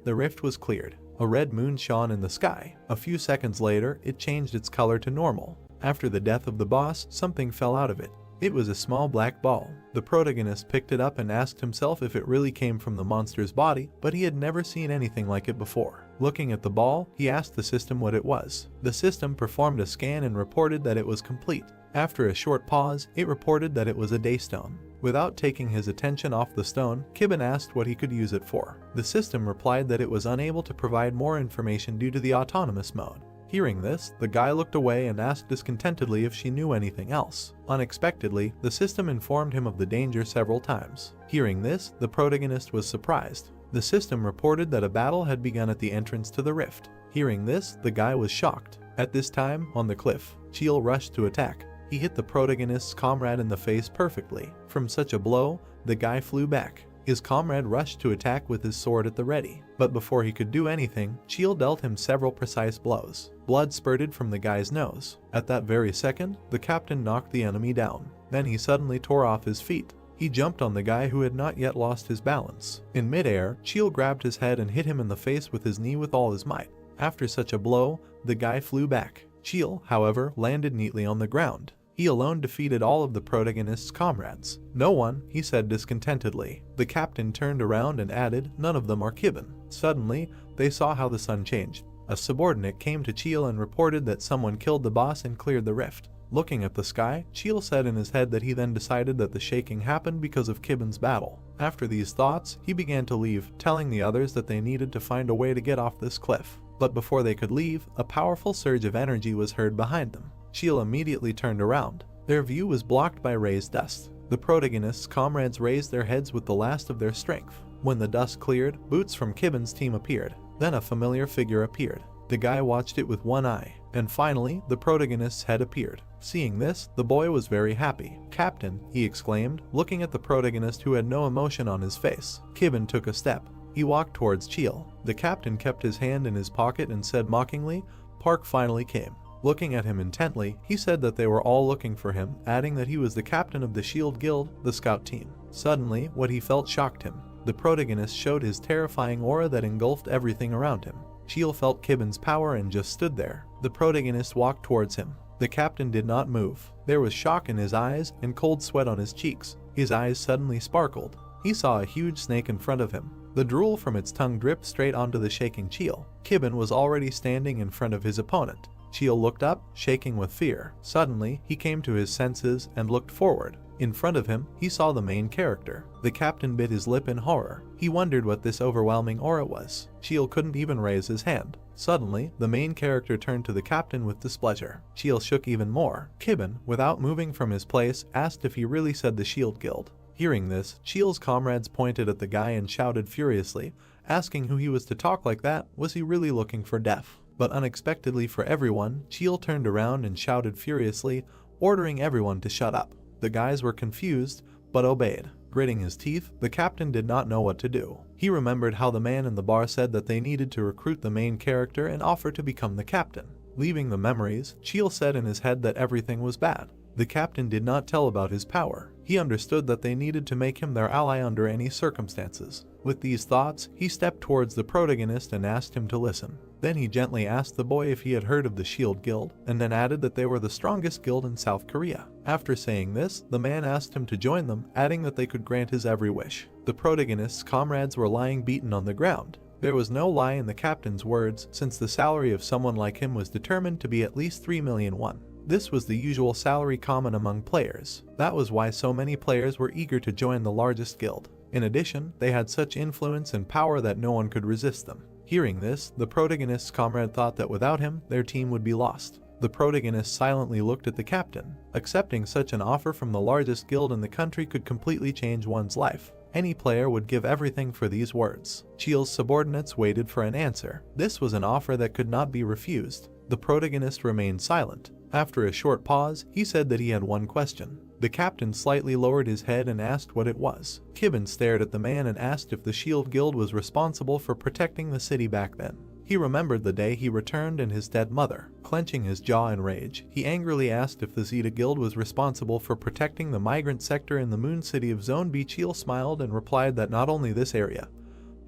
A: the rift was cleared. A red moon shone in the sky. A few seconds later, it changed its color to normal. After the death of the boss, something fell out of it. It was a small black ball. The protagonist picked it up and asked himself if it really came from the monster's body, but he had never seen anything like it before. Looking at the ball, he asked the system what it was. The system performed a scan and reported that it was complete. After a short pause, it reported that it was a daystone. Without taking his attention off the stone, Kibben asked what he could use it for. The system replied that it was unable to provide more information due to the autonomous mode. Hearing this, the guy looked away and asked discontentedly if she knew anything else. Unexpectedly, the system informed him of the danger several times. Hearing this, the protagonist was surprised. The system reported that a battle had begun at the entrance to the rift. Hearing this, the guy was shocked. At this time, on the cliff, Cheel rushed to attack. He hit the protagonist's comrade in the face perfectly. From such a blow, the guy flew back. His comrade rushed to attack with his sword at the ready. But before he could do anything, Cheel dealt him several precise blows. Blood spurted from the guy's nose. At that very second, the captain knocked the enemy down. Then he suddenly tore off his feet. He jumped on the guy who had not yet lost his balance. In midair, Cheel grabbed his head and hit him in the face with his knee with all his might. After such a blow, the guy flew back. Cheel, however, landed neatly on the ground. He alone defeated all of the protagonist's comrades. No one, he said discontentedly. The captain turned around and added, none of them are Kibben. Suddenly, they saw how the sun changed. A subordinate came to Cheel and reported that someone killed the boss and cleared the rift. Looking at the sky, Cheel said in his head that he then decided that the shaking happened because of Kibben's battle. After these thoughts, he began to leave, telling the others that they needed to find a way to get off this cliff. But before they could leave, a powerful surge of energy was heard behind them. Cheel immediately turned around. Their view was blocked by raised dust. The protagonist's comrades raised their heads with the last of their strength. When the dust cleared, boots from Kibben's team appeared. Then a familiar figure appeared. The guy watched it with one eye. And finally, the protagonist's head appeared. Seeing this, the boy was very happy. "Captain," he exclaimed, looking at the protagonist who had no emotion on his face. Kibben took a step. He walked towards Cheel. The captain kept his hand in his pocket and said mockingly, "Park finally came." Looking at him intently, he said that they were all looking for him, adding that he was the captain of the Shield Guild, the scout team. Suddenly, what he felt shocked him. The protagonist showed his terrifying aura that engulfed everything around him. Cheel felt Kibben's power and just stood there. The protagonist walked towards him. The captain did not move. There was shock in his eyes and cold sweat on his cheeks. His eyes suddenly sparkled. He saw a huge snake in front of him. The drool from its tongue dripped straight onto the shaking Cheel. Kibben was already standing in front of his opponent. Cheel looked up, shaking with fear. Suddenly, he came to his senses and looked forward. In front of him, he saw the main character. The captain bit his lip in horror. He wondered what this overwhelming aura was. Cheel couldn't even raise his hand. Suddenly, the main character turned to the captain with displeasure. Cheel shook even more. Kibben, without moving from his place, asked if he really said the Shield Guild. Hearing this, Cheel's comrades pointed at the guy and shouted furiously, asking who he was to talk like that. Was he really looking for death? But unexpectedly for everyone, Cheel turned around and shouted furiously, ordering everyone to shut up. The guys were confused, but obeyed. Gritting his teeth, the captain did not know what to do. He remembered how the man in the bar said that they needed to recruit the main character and offer to become the captain. Leaving the memories, Cheel said in his head that everything was bad. The captain did not tell about his power. He understood that they needed to make him their ally under any circumstances. With these thoughts, he stepped towards the protagonist and asked him to listen. Then he gently asked the boy if he had heard of the Shield Guild, and then added that they were the strongest guild in South Korea. After saying this, the man asked him to join them, adding that they could grant his every wish. The protagonist's comrades were lying beaten on the ground. There was no lie in the captain's words, since the salary of someone like him was determined to be at least 3 million won. This was the usual salary common among players. That was why so many players were eager to join the largest guild. In addition, they had such influence and power that no one could resist them. Hearing this, the protagonist's comrade thought that without him, their team would be lost. The protagonist silently looked at the captain. Accepting such an offer from the largest guild in the country could completely change one's life. Any player would give everything for these words. Chiel's subordinates waited for an answer. This was an offer that could not be refused. The protagonist remained silent. After a short pause, he said that he had one question. The captain slightly lowered his head and asked what it was. Kibben stared at the man and asked if the Shield Guild was responsible for protecting the city back then. He remembered the day he returned and his dead mother. Clenching his jaw in rage, he angrily asked if the Zeta Guild was responsible for protecting the migrant sector in the moon city of Zone B. Chiel smiled and replied that not only this area,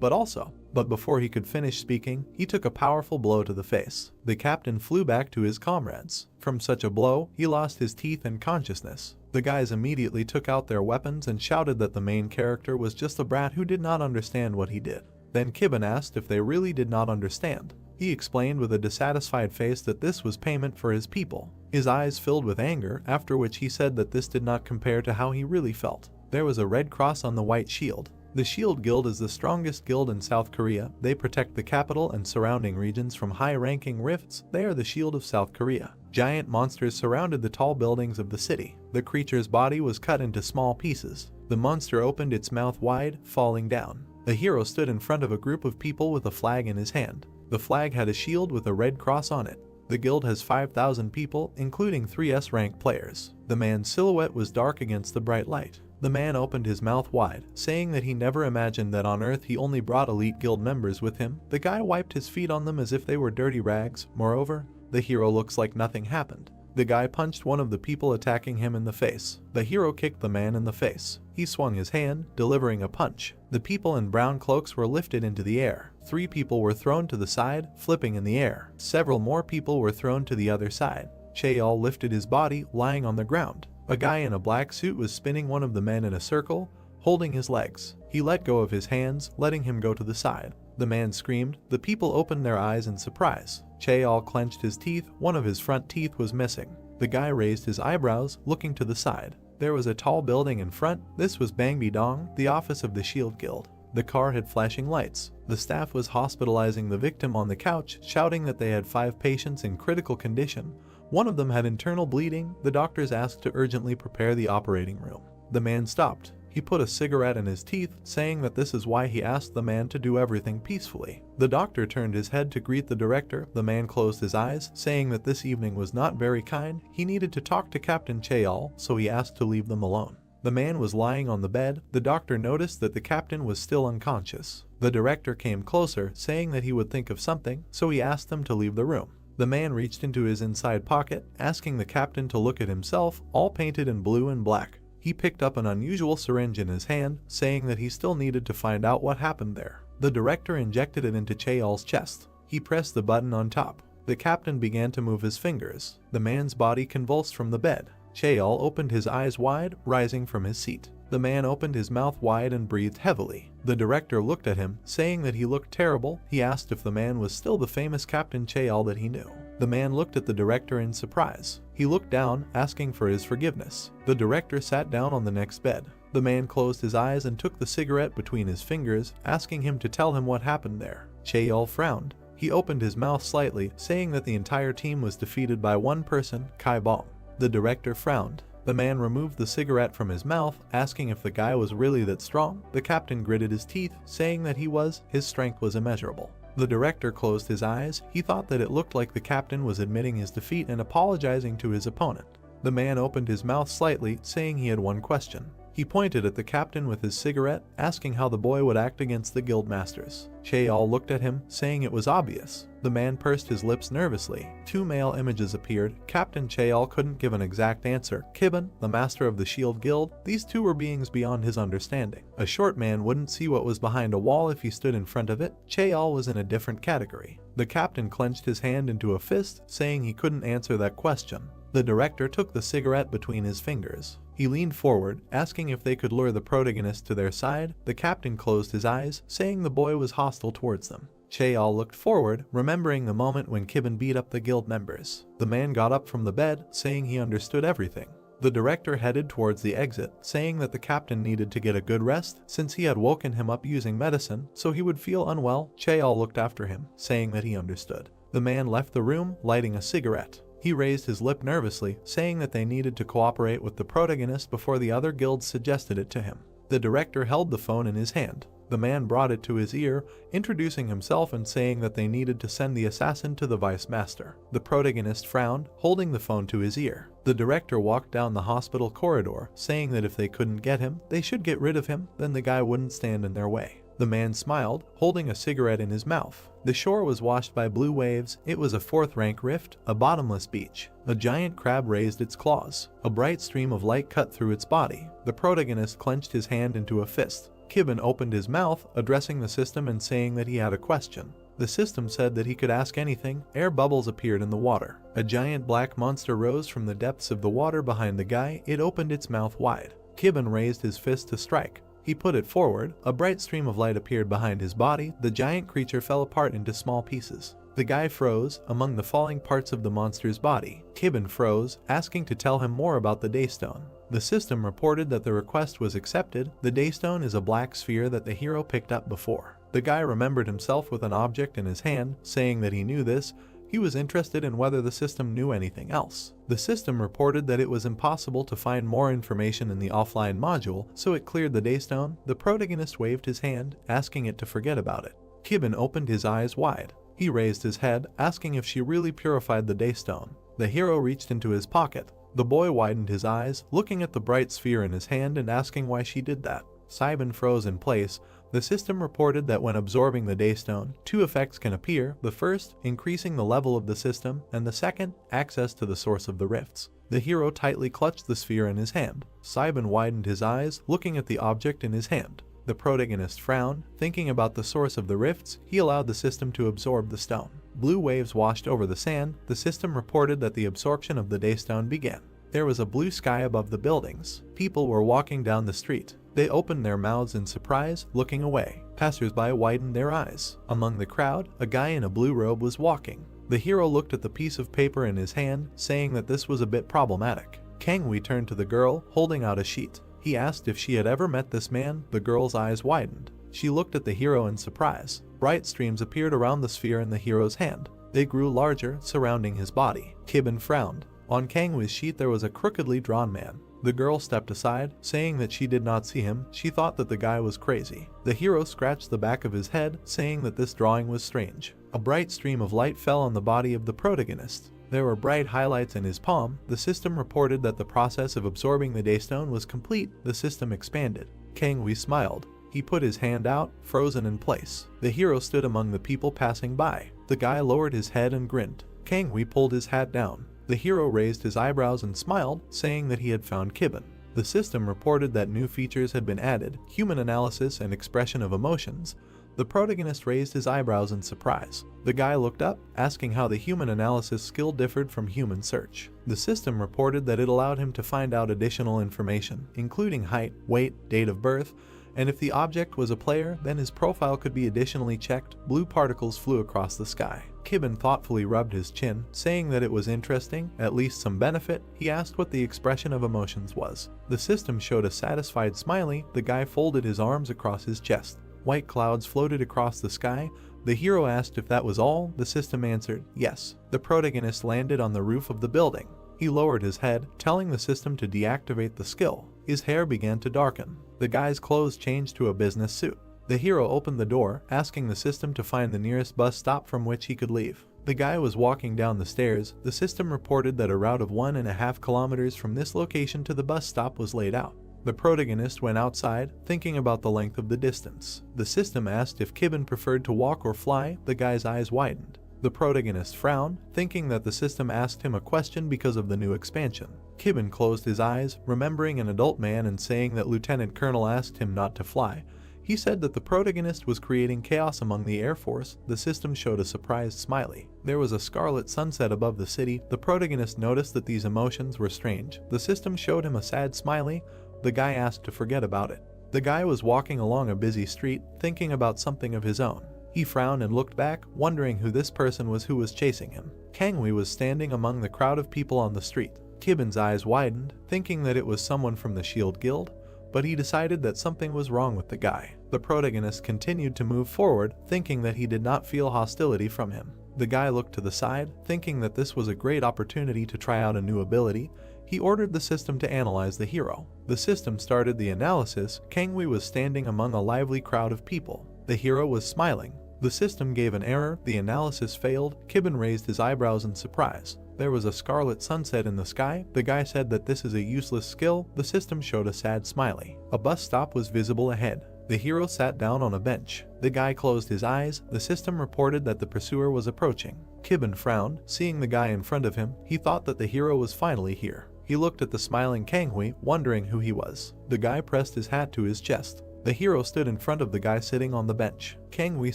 A: but before he could finish speaking, he took a powerful blow to the face. The captain flew back to his comrades. From such a blow, he lost his teeth and consciousness. The guys immediately took out their weapons and shouted that the main character was just a brat who did not understand what he did. Then Kibben asked if they really did not understand. He explained with a dissatisfied face that this was payment for his people. His eyes filled with anger, after which he said that this did not compare to how he really felt. There was a red cross on the white shield. The Shield Guild is the strongest guild in South Korea. They protect the capital and surrounding regions from high-ranking rifts. They are the shield of South Korea. Giant monsters surrounded the tall buildings of the city. The creature's body was cut into small pieces. The monster opened its mouth wide, falling down. The hero stood in front of a group of people with a flag in his hand. The flag had a shield with a red cross on it. The guild has 5,000 people, including 3 S-rank players. The man's silhouette was dark against the bright light. The man opened his mouth wide, saying that he never imagined that on Earth he only brought elite guild members with him. The guy wiped his feet on them as if they were dirty rags. Moreover, the hero looks like nothing happened. The guy punched one of the people attacking him in the face. The hero kicked the man in the face. He swung his hand, delivering a punch. The people in brown cloaks were lifted into the air. 3 people were thrown to the side, flipping in the air. Several more people were thrown to the other side. Chaeol lifted his body, lying on the ground. A guy in a black suit was spinning one of the men in a circle, holding his legs. He let go of his hands, letting him go to the side. The man screamed. The people opened their eyes in surprise. Chaeol clenched his teeth. One of his front teeth was missing. The guy raised his eyebrows, looking to the side. There was a tall building in front. This was Bangbidong, the office of the Shield Guild. The car had flashing lights. The staff was hospitalizing the victim on the couch, shouting that they had 5 patients in critical condition. One of them had internal bleeding. The doctors asked to urgently prepare the operating room. The man stopped. He put a cigarette in his teeth, saying that this is why he asked the man to do everything peacefully. The doctor turned his head to greet the director. The man closed his eyes, saying that this evening was not very kind. He needed to talk to Captain Chaeol, so he asked to leave them alone. The man was lying on the bed. The doctor noticed that the captain was still unconscious. The director came closer, saying that he would think of something, so he asked them to leave the room. The man reached into his inside pocket, asking the captain to look at himself, all painted in blue and black. He picked up an unusual syringe in his hand, saying that he still needed to find out what happened there. The director injected it into Chaeol's chest. He pressed the button on top. The captain began to move his fingers. The man's body convulsed from the bed. Chaeol opened his eyes wide, rising from his seat. The man opened his mouth wide and breathed heavily. The director looked at him, saying that he looked terrible. He asked if the man was still the famous Captain Chaeol that he knew. The man looked at the director in surprise. He looked down, asking for his forgiveness. The director sat down on the next bed. The man closed his eyes and took the cigarette between his fingers, asking him to tell him what happened there. Chaeol frowned. He opened his mouth slightly, saying that the entire team was defeated by one person, Kai Bong. The director frowned. The man removed the cigarette from his mouth, asking if the guy was really that strong. The captain gritted his teeth, saying that he was. His strength was immeasurable. The director closed his eyes. He thought that it looked like the captain was admitting his defeat and apologizing to his opponent. The man opened his mouth slightly, saying he had one question. He pointed at the captain with his cigarette, asking how the boy would act against the guild masters. Chaeol looked at him, saying it was obvious. The man pursed his lips nervously. 2 male images appeared. Captain Chaeol couldn't give an exact answer. Kibben, the master of the Shield Guild, these 2 were beings beyond his understanding. A short man wouldn't see what was behind a wall if he stood in front of it. Chaeol was in a different category. The captain clenched his hand into a fist, saying he couldn't answer that question. The director took the cigarette between his fingers. He leaned forward, asking if they could lure the protagonist to their side. The captain closed his eyes, saying the boy was hostile towards them. Chaeol looked forward, remembering the moment when Kibben beat up the guild members. The man got up from the bed, saying he understood everything. The director headed towards the exit, saying that the captain needed to get a good rest since he had woken him up using medicine, so he would feel unwell. Chaeol looked after him, saying that he understood. The man left the room, lighting a cigarette. He raised his lip nervously, saying that they needed to cooperate with the protagonist before the other guilds suggested it to him. The director held the phone in his hand. The man brought it to his ear, introducing himself and saying that they needed to send the assassin to the vice master. The protagonist frowned, holding the phone to his ear. The director walked down the hospital corridor, saying that if they couldn't get him, they should get rid of him, then the guy wouldn't stand in their way. The man smiled, holding a cigarette in his mouth. The shore was washed by blue waves. It was a fourth-rank rift, a bottomless beach. A giant crab raised its claws. A bright stream of light cut through its body. The protagonist clenched his hand into a fist. Kibben opened his mouth, addressing the system and saying that he had a question. The system said that he could ask anything. Air bubbles appeared in the water. A giant black monster rose from the depths of the water behind the guy. It opened its mouth wide. Kibben raised his fist to strike. He put it forward. A bright stream of light appeared behind his body. The giant creature fell apart into small pieces. The guy froze among the falling parts of the monster's body. Kibben froze, asking to tell him more about the Daystone. The system reported that the request was accepted. The Daystone is a black sphere that the hero picked up before. The guy remembered himself with an object in his hand, saying that he knew this. He was interested in whether the system knew anything else. The system reported that it was impossible to find more information in the offline module, so it cleared the Daystone. The protagonist waved his hand, asking it to forget about it. Kibben opened his eyes wide. He raised his head, asking if she really purified the Daystone. The hero reached into his pocket. The boy widened his eyes, looking at the bright sphere in his hand and asking why she did that. Cybin froze in place. The system reported that when absorbing the Daystone, two effects can appear. The first, increasing the level of the system, and the second, access to the source of the rifts. The hero tightly clutched the sphere in his hand. Cybin widened his eyes, looking at the object in his hand. The protagonist frowned, thinking about the source of the rifts. He allowed the system to absorb the stone. Blue waves washed over the sand. The system reported that the absorption of the Daystone began. There was a blue sky above the buildings. People were walking down the street. They opened their mouths in surprise, looking away. Passers-by widened their eyes. Among the crowd, a guy in a blue robe was walking. The hero looked at the piece of paper in his hand, saying that this was a bit problematic. Kangwee turned to the girl, holding out a sheet. He asked if she had ever met this man. The girl's eyes widened. She looked at the hero in surprise. Bright streams appeared around the sphere in the hero's hand. They grew larger, surrounding his body. Kibben frowned. On Kangwee's sheet there was a crookedly drawn man. The girl stepped aside, saying that she did not see him. She thought that the guy was crazy. The hero scratched the back of his head, saying that this drawing was strange. A bright stream of light fell on the body of the protagonist. There were bright highlights in his palm. The system reported that the process of absorbing the Daystone was complete. The system expanded. Kangwee smiled. He put his hand out, frozen in place. The hero stood among the people passing by. The guy lowered his head and grinned. Kangwee pulled his hat down. The hero raised his eyebrows and smiled, saying that he had found Kibben. The system reported that new features had been added: human analysis and expression of emotions. The protagonist raised his eyebrows in surprise. The guy looked up, asking how the human analysis skill differed from human search. The system reported that it allowed him to find out additional information, including height, weight, date of birth, and if the object was a player, then his profile could be additionally checked. Blue particles flew across the sky. Kibben thoughtfully rubbed his chin, saying that it was interesting, at least some benefit. He asked what the expression of emotions was. The system showed a satisfied smiley. The guy folded his arms across his chest. White clouds floated across the sky. The hero asked if that was all. The system answered, yes. The protagonist landed on the roof of the building. He lowered his head, telling the system to deactivate the skill. His hair began to darken. The guy's clothes changed to a business suit. The hero opened the door, asking the system to find the nearest bus stop from which he could leave. The guy was walking down the stairs. The system reported that a route of 1.5 kilometers from this location to the bus stop was laid out. The protagonist went outside, thinking about the length of the distance. The system asked if Kibben preferred to walk or fly. The guy's eyes widened. The protagonist frowned, thinking that the system asked him a question because of the new expansion. Kibben closed his eyes, remembering an adult man and saying that Lieutenant Colonel asked him not to fly. He said that the protagonist was creating chaos among the Air Force. The system showed a surprised smiley. There was a scarlet sunset above the city. The protagonist noticed that these emotions were strange. The system showed him a sad smiley. The guy asked to forget about it. The guy was walking along a busy street, thinking about something of his own. He frowned and looked back, wondering who this person was who was chasing him. Kangwee was standing among the crowd of people on the street. Kibben's eyes widened, thinking that it was someone from the Shield Guild, but he decided that something was wrong with the guy. The protagonist continued to move forward, thinking that he did not feel hostility from him. The guy looked to the side, thinking that this was a great opportunity to try out a new ability. He ordered the system to analyze the hero. The system started the analysis. Kangui was standing among a lively crowd of people. The hero was smiling. The system gave an error. The analysis failed. Kibben raised his eyebrows in surprise. There was a scarlet sunset in the sky. The guy said that this is a useless skill. The system showed a sad smiley. A bus stop was visible ahead. The hero sat down on a bench. The guy closed his eyes. The system reported that the pursuer was approaching. Kibben frowned, seeing the guy in front of him. He thought that the hero was finally here. He looked at the smiling Kangui, wondering who he was. The guy pressed his hat to his chest. The hero stood in front of the guy sitting on the bench. Kangui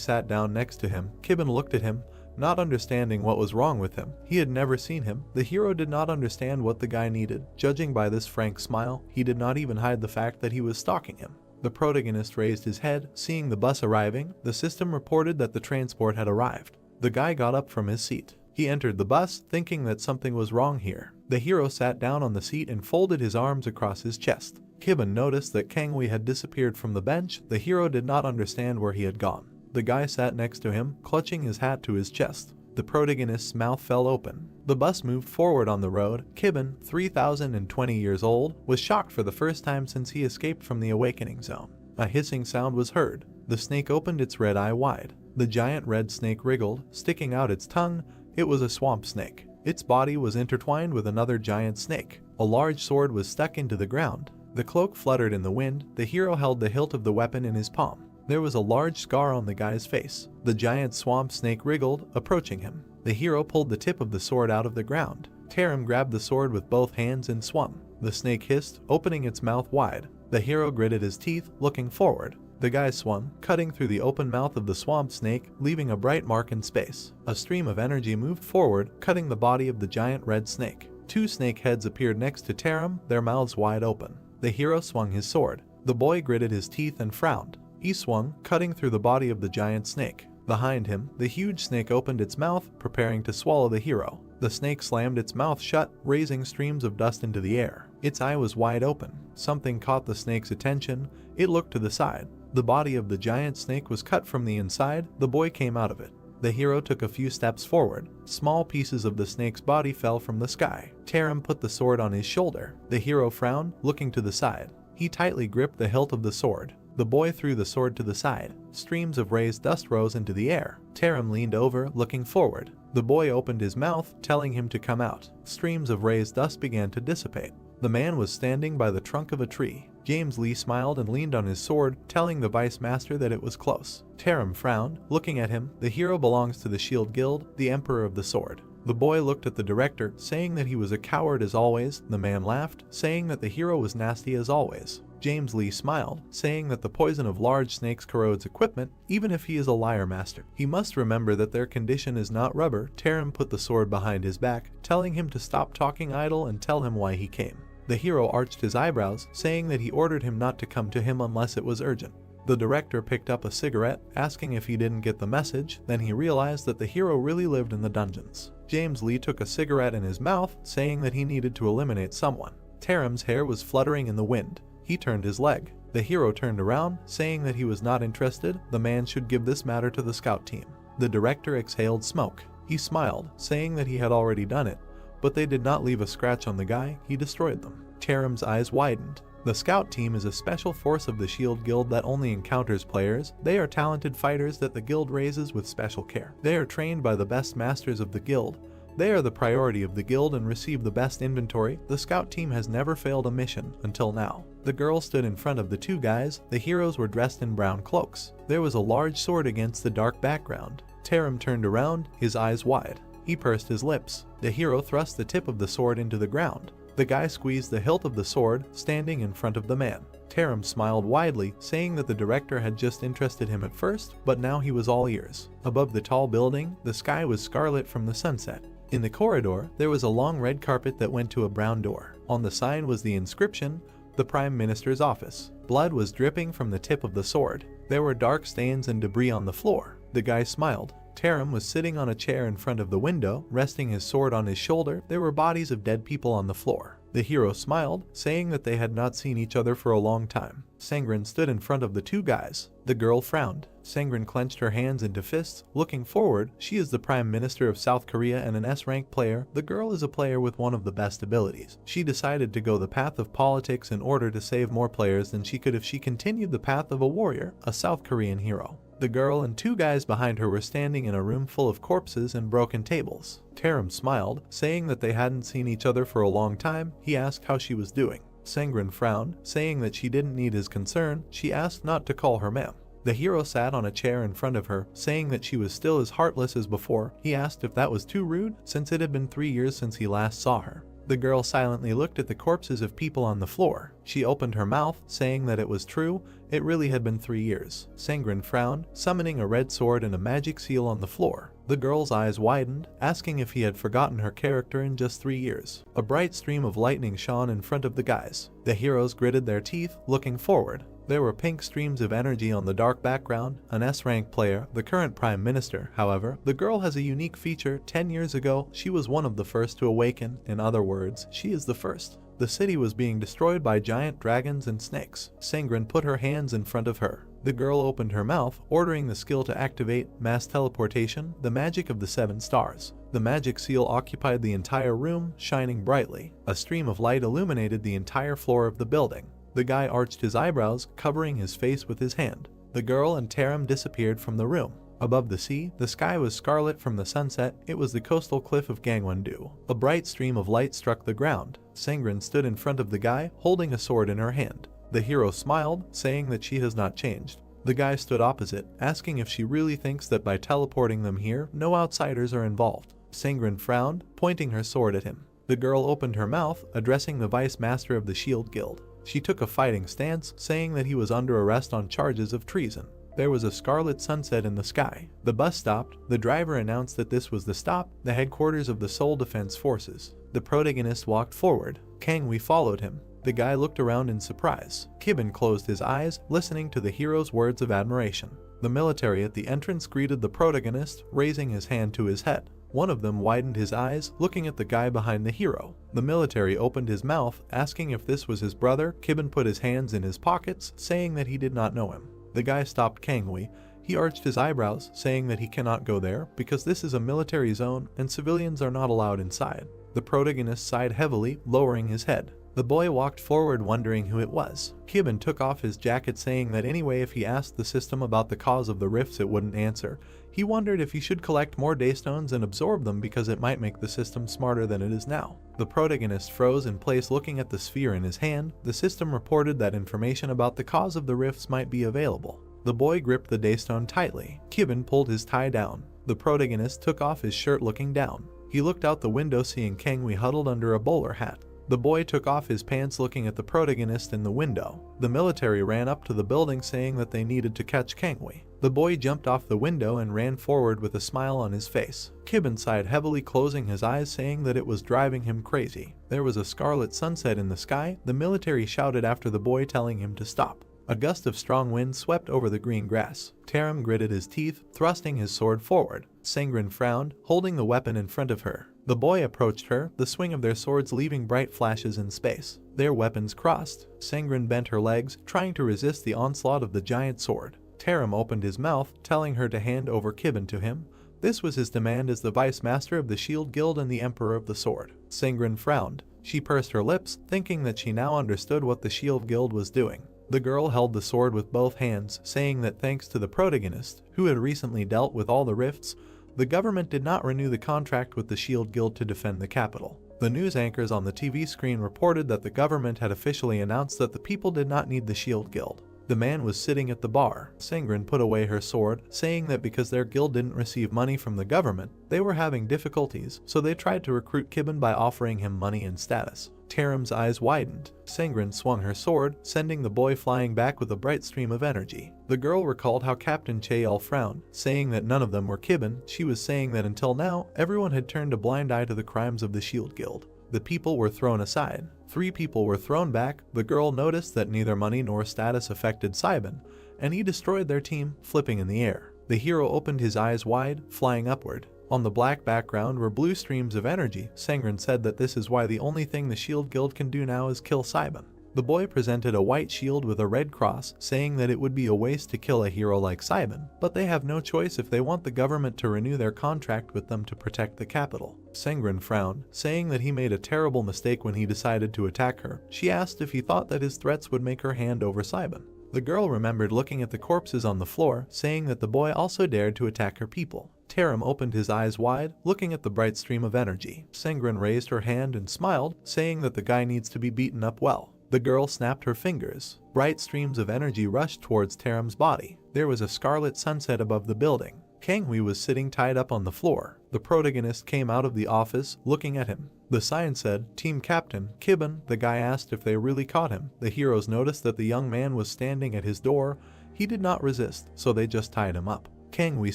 A: sat down next to him. Kibben looked at him, not understanding what was wrong with him. He had never seen him. The hero did not understand what the guy needed. Judging by this frank smile, he did not even hide the fact that he was stalking him. The protagonist raised his head, seeing the bus arriving. The system reported that the transport had arrived. The guy got up from his seat. He entered the bus, thinking that something was wrong here. The hero sat down on the seat and folded his arms across his chest. Kibben noticed that Kangui had disappeared from the bench. The hero did not understand where he had gone. The guy sat next to him, clutching his hat to his chest. The protagonist's mouth fell open. The bus moved forward on the road. Kibben, 3,020 years old, was shocked for the first time since he escaped from the awakening zone. A hissing sound was heard. The snake opened its red eye wide. The giant red snake wriggled, sticking out its tongue. It was a swamp snake. Its body was intertwined with another giant snake. A large sword was stuck into the ground. The cloak fluttered in the wind. The hero held the hilt of the weapon in his palm. There was a large scar on the guy's face. The giant swamp snake wriggled, approaching him. The hero pulled the tip of the sword out of the ground. Taram grabbed the sword with both hands and swung. The snake hissed, opening its mouth wide. The hero gritted his teeth, looking forward. The guy swung, cutting through the open mouth of the swamp snake, leaving a bright mark in space. A stream of energy moved forward, cutting the body of the giant red snake. Two snake heads appeared next to Taram, their mouths wide open. The hero swung his sword. The boy gritted his teeth and frowned. He swung, cutting through the body of the giant snake. Behind him, the huge snake opened its mouth, preparing to swallow the hero. The snake slammed its mouth shut, raising streams of dust into the air. Its eye was wide open. Something caught the snake's attention. It looked to the side. The body of the giant snake was cut from the inside. The boy came out of it. The hero took a few steps forward. Small pieces of the snake's body fell from the sky. Taram put the sword on his shoulder. The hero frowned, looking to the side. He tightly gripped the hilt of the sword. The boy threw the sword to the side. Streams of raised dust rose into the air. Taram leaned over, looking forward. The boy opened his mouth, telling him to come out. Streams of raised dust began to dissipate. The man was standing by the trunk of a tree. James Lee smiled and leaned on his sword, telling the Vice Master that it was close. Taram frowned, looking at him. The hero belongs to the Shield Guild, the Emperor of the Sword. The boy looked at the director, saying that he was a coward as always. The man laughed, saying that the hero was nasty as always. James Lee smiled, saying that the poison of large snakes corrodes equipment, even if he is a liar master. He must remember that their condition is not rubber. Taram put the sword behind his back, telling him to stop talking idle and tell him why he came. The hero arched his eyebrows, saying that he ordered him not to come to him unless it was urgent. The director picked up a cigarette, asking if he didn't get the message. Then he realized that the hero really lived in the dungeons. James Lee took a cigarette in his mouth, saying that he needed to eliminate someone. Taram's hair was fluttering in the wind. He turned his leg. The hero turned around, saying that he was not interested. The man should give this matter to the scout team. The director exhaled smoke. He smiled, saying that he had already done it, but they did not leave a scratch on the guy. He destroyed them. Taram's eyes widened. The scout team is a special force of the Shield Guild that only encounters players. They are talented fighters that the guild raises with special care. They are trained by the best masters of the guild. They are the priority of the guild and receive the best inventory. The scout team has never failed a mission until now. The girl stood in front of the two guys. The heroes were dressed in brown cloaks. There was a large sword against the dark background. Taram turned around, his eyes wide. He pursed his lips. The hero thrust the tip of the sword into the ground. The guy squeezed the hilt of the sword, standing in front of the man. Taram smiled widely, saying that the director had just interested him at first, but now he was all ears. Above the tall building, the sky was scarlet from the sunset. In the corridor, there was a long red carpet that went to a brown door. On the sign was the inscription, "The Prime Minister's Office." Blood was dripping from the tip of the sword. There were dark stains and debris on the floor. The guy smiled. Taram was sitting on a chair in front of the window, resting his sword on his shoulder. There were bodies of dead people on the floor. The hero smiled, saying that they had not seen each other for a long time. Sangren stood in front of the two guys. The girl frowned. Sangren clenched her hands into fists, looking forward. She is the Prime Minister of South Korea and an S-rank player. The girl is a player with one of the best abilities. She decided to go the path of politics in order to save more players than she could if she continued the path of a warrior, a South Korean hero. The girl and two guys behind her were standing in a room full of corpses and broken tables. Taram smiled, saying that they hadn't seen each other for a long time. He asked how she was doing. Sangren frowned, saying that she didn't need his concern. She asked not to call her ma'am. The hero sat on a chair in front of her, saying that she was still as heartless as before. He asked if that was too rude, since it had been 3 years since he last saw her. The girl silently looked at the corpses of people on the floor. She opened her mouth, saying that it was true. It really had been 3 years. Sangren frowned, summoning a red sword and a magic seal on the floor. The girl's eyes widened, asking if he had forgotten her character in just 3 years. A bright stream of lightning shone in front of the guys. The heroes gritted their teeth, looking forward. There were pink streams of energy on the dark background. An S-rank player, the current Prime Minister, however. The girl has a unique feature. 10 years ago, she was one of the first to awaken. In other words, she is the first. The city was being destroyed by giant dragons and snakes. Sangren put her hands in front of her. The girl opened her mouth, ordering the skill to activate mass teleportation, the magic of the 7 stars. The magic seal occupied the entire room, shining brightly. A stream of light illuminated the entire floor of the building. The guy arched his eyebrows, covering his face with his hand. The girl and Taram disappeared from the room. Above the sea, the sky was scarlet from the sunset. It was the coastal cliff of Gangwon-do. A bright stream of light struck the ground. Sangren stood in front of the guy, holding a sword in her hand. The hero smiled, saying that she has not changed. The guy stood opposite, asking if she really thinks that by teleporting them here, no outsiders are involved. Sangren frowned, pointing her sword at him. The girl opened her mouth, addressing the Vice Master of the Shield Guild. She took a fighting stance, saying that he was under arrest on charges of treason. There was a scarlet sunset in the sky. The bus stopped. The driver announced that this was the stop, the headquarters of the Seoul Defense Forces. The protagonist walked forward. Kangwi followed him. The guy looked around in surprise. Kibin closed his eyes, listening to the hero's words of admiration. The military at the entrance greeted the protagonist, raising his hand to his head. One of them widened his eyes, looking at the guy behind the hero. The military opened his mouth, asking if this was his brother. Kibin put his hands in his pockets, saying that he did not know him. The guy stopped Kangwi. He arched his eyebrows, saying that he cannot go there because this is a military zone and civilians are not allowed inside. The protagonist sighed heavily, lowering his head. The boy walked forward, wondering who it was. Kibin took off his jacket, saying that anyway if he asked the system about the cause of the rifts it wouldn't answer. He wondered if he should collect more daystones and absorb them because it might make the system smarter than it is now. The protagonist froze in place, looking at the sphere in his hand. The system reported that information about the cause of the rifts might be available. The boy gripped the daystone tightly. Kibin pulled his tie down. The protagonist took off his shirt, looking down. He looked out the window, seeing Kangwi huddled under a bowler hat. The boy took off his pants, looking at the protagonist in the window. The military ran up to the building, saying that they needed to catch Kangwi. The boy jumped off the window and ran forward with a smile on his face. Kibin sighed heavily, closing his eyes, saying that it was driving him crazy. There was a scarlet sunset in the sky. The military shouted after the boy, telling him to stop. A gust of strong wind swept over the green grass. Taram gritted his teeth, thrusting his sword forward. Sangren frowned, holding the weapon in front of her. The boy approached her, the swing of their swords leaving bright flashes in space. Their weapons crossed. Sangren bent her legs, trying to resist the onslaught of the giant sword. Taram opened his mouth, telling her to hand over Kibin to him. This was his demand as the Vice Master of the Shield Guild and the Emperor of the Sword. Sangren frowned. She pursed her lips, thinking that she now understood what the Shield Guild was doing. The girl held the sword with both hands, saying that thanks to the protagonist, who had recently dealt with all the rifts, the government did not renew the contract with the Shield Guild to defend the capital. The news anchors on the TV screen reported that the government had officially announced that the people did not need the Shield Guild. The man was sitting at the bar. Sangren put away her sword, saying that because their guild didn't receive money from the government, they were having difficulties, so they tried to recruit Kibin by offering him money and status. Taram's eyes widened. Sangren swung her sword, sending the boy flying back with a bright stream of energy. The girl recalled how Captain Chaeil frowned, saying that none of them were Kibin. She was saying that until now, everyone had turned a blind eye to the crimes of the Shield Guild. The people were thrown aside. 3 people were thrown back. The girl noticed that neither money nor status affected Saiban, and he destroyed their team, flipping in the air. The hero opened his eyes wide, flying upward. On the black background were blue streams of energy. Sangren said that this is why the only thing the Shield Guild can do now is kill Saiban. The boy presented a white shield with a red cross, saying that it would be a waste to kill a hero like Simon, but they have no choice if they want the government to renew their contract with them to protect the capital. Sengren frowned, saying that he made a terrible mistake when he decided to attack her. She asked if he thought that his threats would make her hand over Simon. The girl remembered looking at the corpses on the floor, saying that the boy also dared to attack her people. Taram opened his eyes wide, looking at the bright stream of energy. Sengren raised her hand and smiled, saying that the guy needs to be beaten up well. The girl snapped her fingers. Bright streams of energy rushed towards Taram's body. There was a scarlet sunset above the building. Kanghui was sitting tied up on the floor. The protagonist came out of the office, looking at him. The sign said, "Team Captain, Kibben." The guy asked if they really caught him. The heroes noticed that the young man was standing at his door. He did not resist, so they just tied him up. Kanghui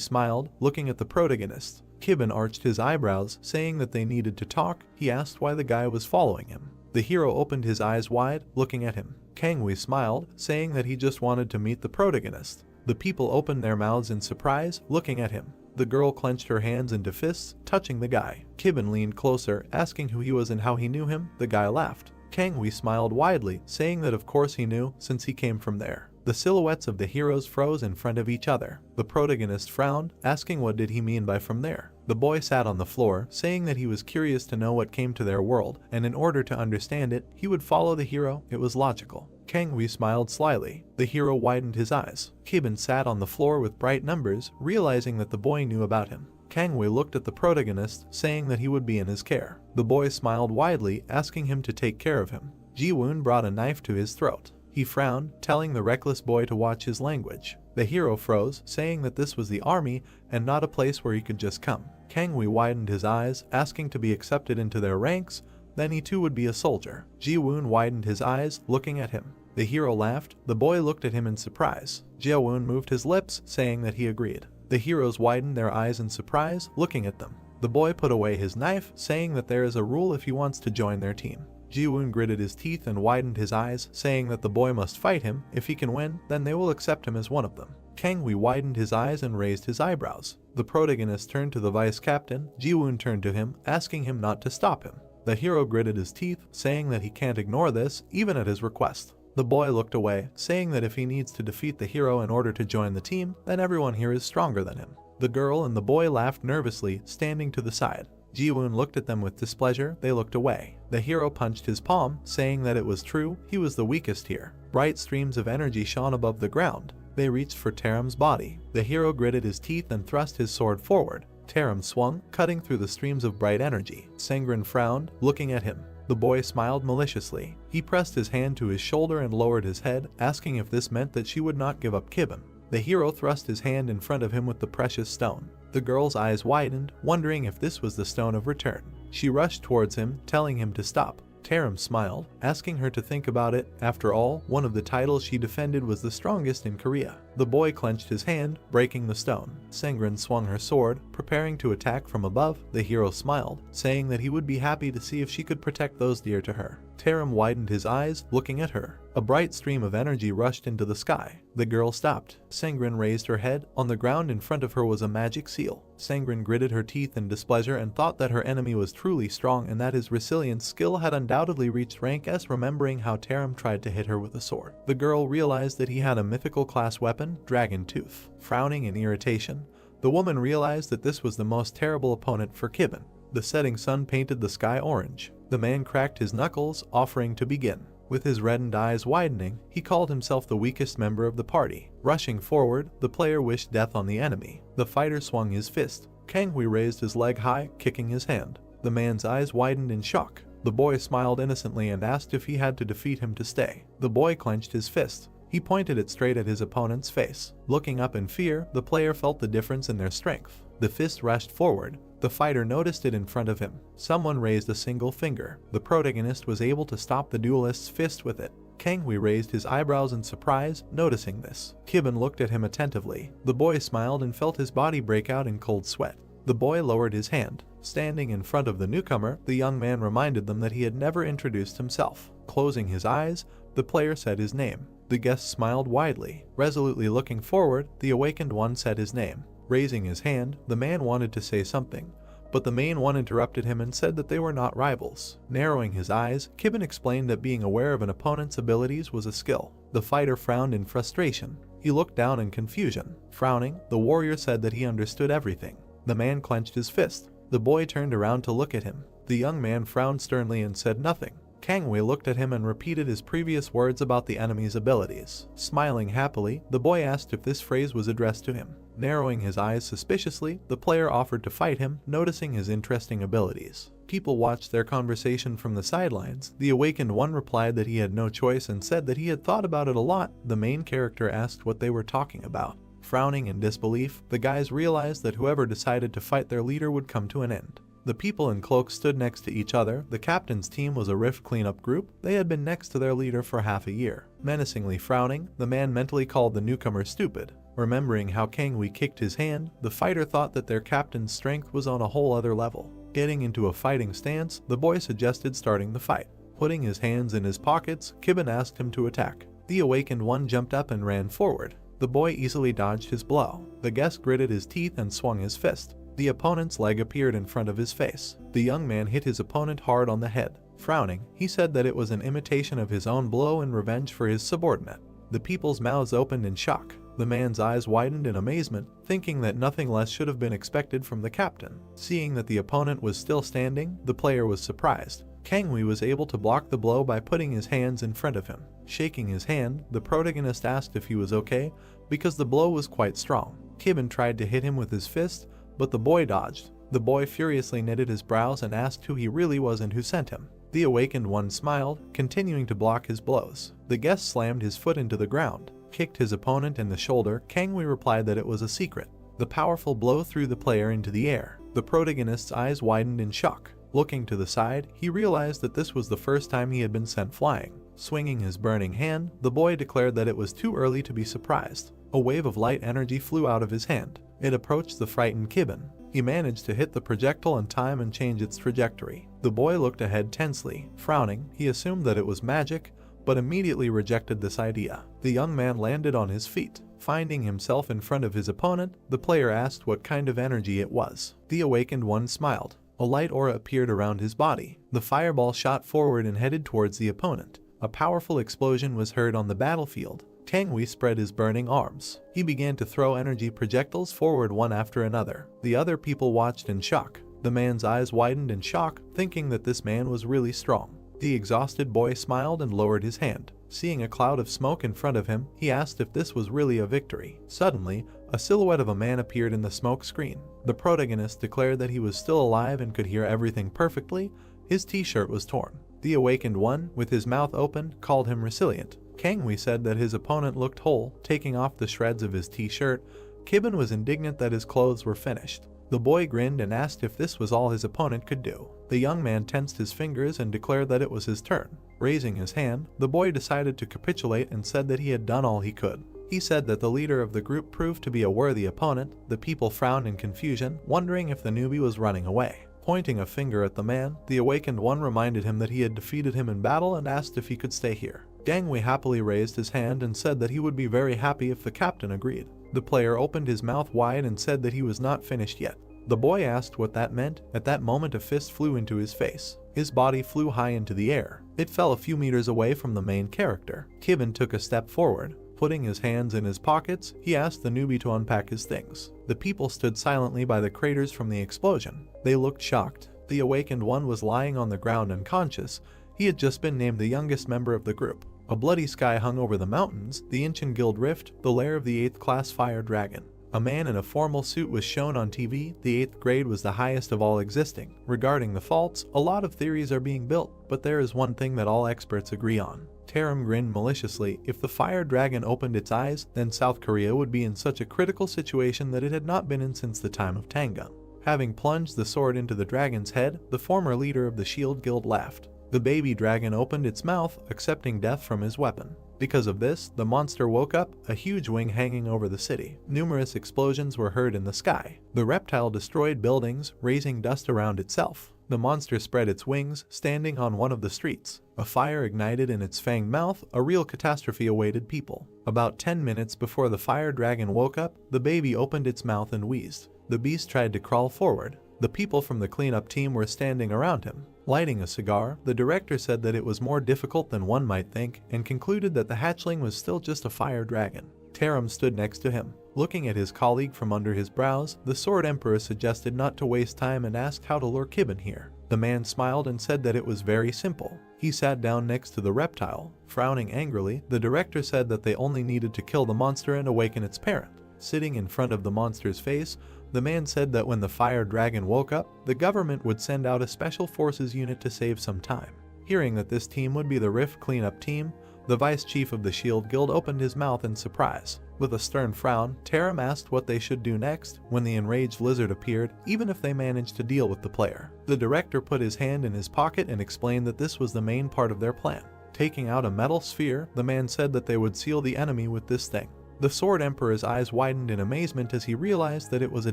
A: smiled, looking at the protagonist. Kibben arched his eyebrows, saying that they needed to talk. He asked why the guy was following him. The hero opened his eyes wide, looking at him. Kanghui smiled, saying that he just wanted to meet the protagonist. The people opened their mouths in surprise, looking at him. The girl clenched her hands into fists, touching the guy. Kibben leaned closer, asking who he was and how he knew him. The guy laughed. Kanghui smiled widely, saying that of course he knew, since he came from there. The silhouettes of the heroes froze in front of each other. The protagonist frowned, asking what did he mean by from there. The boy sat on the floor, saying that he was curious to know what came to their world, and in order to understand it, he would follow the hero. It was logical. Kanghui smiled slyly. The hero widened his eyes. Kibben sat on the floor with bright numbers, realizing that the boy knew about him. Kanghui looked at the protagonist, saying that he would be in his care. The boy smiled widely, asking him to take care of him. Ji-woon brought a knife to his throat. He frowned, telling the reckless boy to watch his language. The hero froze, saying that this was the army and not a place where he could just come. Kanghui widened his eyes, asking to be accepted into their ranks, then he too would be a soldier. Ji-woon widened his eyes, looking at him. The hero laughed. The boy looked at him in surprise. Ji-woon moved his lips, saying that he agreed. The heroes widened their eyes in surprise, looking at them. The boy put away his knife, saying that there is a rule if he wants to join their team. Ji-woon gritted his teeth and widened his eyes, saying that the boy must fight him. If he can win, then they will accept him as one of them. Kanghui widened his eyes and raised his eyebrows. The protagonist turned to the vice captain. Ji-woon turned to him, asking him not to stop him. The hero gritted his teeth, saying that he can't ignore this, even at his request. The boy looked away, saying that if he needs to defeat the hero in order to join the team, then everyone here is stronger than him. The girl and the boy laughed nervously, standing to the side. Ji-woon looked at them with displeasure. They looked away. The hero punched his palm, saying that it was true, he was the weakest here. Bright streams of energy shone above the ground. They reached for Taram's body. The hero gritted his teeth and thrust his sword forward. Taram swung, cutting through the streams of bright energy. Sengren frowned, looking at him. The boy smiled maliciously. He pressed his hand to his shoulder and lowered his head, asking if this meant that she would not give up Kibben. The hero thrust his hand in front of him with the precious stone. The girl's eyes widened, wondering if this was the stone of return. She rushed towards him, telling him to stop. Taram smiled, asking her to think about it. After all, one of the titles she defended was the strongest in Korea. The boy clenched his hand, breaking the stone. Sengren swung her sword, preparing to attack from above. The hero smiled, saying that he would be happy to see if she could protect those dear to her. Taram widened his eyes, looking at her. A bright stream of energy rushed into the sky. The girl stopped. Sengren raised her head. On the ground in front of her was a magic seal. Sengren gritted her teeth in displeasure and thought that her enemy was truly strong and that his resilience skill had undoubtedly reached rank S, remembering how Taram tried to hit her with a sword. The girl realized that he had a mythical class weapon, Dragon Tooth. Frowning in irritation, the woman realized that this was the most terrible opponent for Kibben. The setting sun painted the sky orange. The man cracked his knuckles, offering to begin. With his reddened eyes widening, he called himself the weakest member of the party. Rushing forward, the player wished death on the enemy. The fighter swung his fist. Kanghui raised his leg high, kicking his hand. The man's eyes widened in shock. The boy smiled innocently and asked if he had to defeat him to stay. The boy clenched his fist. He pointed it straight at his opponent's face. Looking up in fear, the player felt the difference in their strength. The fist rushed forward. The fighter noticed it in front of him. Someone raised a single finger. The protagonist was able to stop the duelist's fist with it. Kanghui raised his eyebrows in surprise, noticing this. Kibben looked at him attentively. The boy smiled and felt his body break out in cold sweat. The boy lowered his hand. Standing in front of the newcomer, the young man reminded them that he had never introduced himself. Closing his eyes, the player said his name. The guest smiled widely. Resolutely looking forward, the awakened one said his name. Raising his hand, the man wanted to say something, but the main one interrupted him and said that they were not rivals. Narrowing his eyes, Kibben explained that being aware of an opponent's abilities was a skill. The fighter frowned in frustration. He looked down in confusion. Frowning, the warrior said that he understood everything. The man clenched his fist. The boy turned around to look at him. The young man frowned sternly and said nothing. Kangwei looked at him and repeated his previous words about the enemy's abilities. Smiling happily, the boy asked if this phrase was addressed to him. Narrowing his eyes suspiciously, the player offered to fight him, noticing his interesting abilities. People watched their conversation from the sidelines. The awakened one replied that he had no choice and said that he had thought about it a lot. The main character asked what they were talking about. Frowning in disbelief, the guys realized that whoever decided to fight their leader would come to an end. The people in cloaks stood next to each other. The captain's team was a rift cleanup group. They had been next to their leader for half a year. Menacingly frowning, the man mentally called the newcomer stupid. Remembering how Kangwei kicked his hand, the fighter thought that their captain's strength was on a whole other level. Getting into a fighting stance, the boy suggested starting the fight. Putting his hands in his pockets, Kibben asked him to attack. The awakened one jumped up and ran forward. The boy easily dodged his blow. The guest gritted his teeth and swung his fist. The opponent's leg appeared in front of his face. The young man hit his opponent hard on the head. Frowning, he said that it was an imitation of his own blow in revenge for his subordinate. The people's mouths opened in shock. The man's eyes widened in amazement, thinking that nothing less should have been expected from the captain. Seeing that the opponent was still standing, the player was surprised. Kangwei was able to block the blow by putting his hands in front of him. Shaking his hand, the protagonist asked if he was okay, because the blow was quite strong. Kibben tried to hit him with his fist, but the boy dodged. The boy furiously knitted his brows and asked who he really was and who sent him. The awakened one smiled, continuing to block his blows. The guest slammed his foot into the ground, kicked his opponent in the shoulder. Kangwei replied that it was a secret. The powerful blow threw the player into the air. The protagonist's eyes widened in shock. Looking to the side, he realized that this was the first time he had been sent flying. Swinging his burning hand, the boy declared that it was too early to be surprised. A wave of light energy flew out of his hand. It approached the frightened Kibben. He managed to hit the projectile in time and change its trajectory. The boy looked ahead tensely. Frowning, he assumed that it was magic, but immediately rejected this idea. The young man landed on his feet. Finding himself in front of his opponent, the player asked what kind of energy it was. The awakened one smiled. A light aura appeared around his body. The fireball shot forward and headed towards the opponent. A powerful explosion was heard on the battlefield. Kangwei spread his burning arms. He began to throw energy projectiles forward one after another. The other people watched in shock. The man's eyes widened in shock, thinking that this man was really strong. The exhausted boy smiled and lowered his hand. Seeing a cloud of smoke in front of him, he asked if this was really a victory. Suddenly, a silhouette of a man appeared in the smoke screen. The protagonist declared that he was still alive and could hear everything perfectly. His t-shirt was torn. The awakened one, with his mouth open, called him resilient. Kangwei said that his opponent looked whole, taking off the shreds of his t-shirt. Kibben was indignant that his clothes were finished. The boy grinned and asked if this was all his opponent could do. The young man tensed his fingers and declared that it was his turn. Raising his hand, the boy decided to capitulate and said that he had done all he could. He said that the leader of the group proved to be a worthy opponent. The people frowned in confusion, wondering if the newbie was running away. Pointing a finger at the man, the awakened one reminded him that he had defeated him in battle and asked if he could stay here. Kangwei happily raised his hand and said that he would be very happy if the captain agreed. The player opened his mouth wide and said that he was not finished yet. The boy asked what that meant. At that moment, a fist flew into his face. His body flew high into the air. It fell a few meters away from the main character. Kibben took a step forward. Putting his hands in his pockets, he asked the newbie to unpack his things. The people stood silently by the craters from the explosion. They looked shocked. The awakened one was lying on the ground unconscious. He had just been named the youngest member of the group. A bloody sky hung over the mountains, the Ancient Guild Rift, the lair of the 8th class fire dragon. A man in a formal suit was shown on TV. The 8th grade was the highest of all existing. Regarding the faults, a lot of theories are being built, but there is one thing that all experts agree on. Taram grinned maliciously. If the fire dragon opened its eyes, then South Korea would be in such a critical situation that it had not been in since the time of Tanga. Having plunged the sword into the dragon's head, the former leader of the Shield Guild laughed. The baby dragon opened its mouth, accepting death from his weapon. Because of this, the monster woke up, a huge wing hanging over the city. Numerous explosions were heard in the sky. The reptile destroyed buildings, raising dust around itself. The monster spread its wings, standing on one of the streets. A fire ignited in its fanged mouth. A real catastrophe awaited people. About 10 minutes before the fire dragon woke up, the baby opened its mouth and wheezed. The beast tried to crawl forward. The people from the cleanup team were standing around him. Lighting a cigar, the director said that it was more difficult than one might think and concluded that the hatchling was still just a fire dragon. Taram stood next to him. Looking at his colleague from under his brows, the Sword Emperor suggested not to waste time and asked how to lure Kibben here. The man smiled and said that it was very simple. He sat down next to the reptile. Frowning angrily, the director said that they only needed to kill the monster and awaken its parent. Sitting in front of the monster's face, the man said that when the fire dragon woke up, the government would send out a special forces unit to save some time. Hearing that this team would be the Rift cleanup team, the vice chief of the Shield Guild opened his mouth in surprise. With a stern frown, Taram asked what they should do next when the enraged lizard appeared, even if they managed to deal with the player. The director put his hand in his pocket and explained that this was the main part of their plan. Taking out a metal sphere, the man said that they would seal the enemy with this thing. The Sword Emperor's eyes widened in amazement as he realized that it was a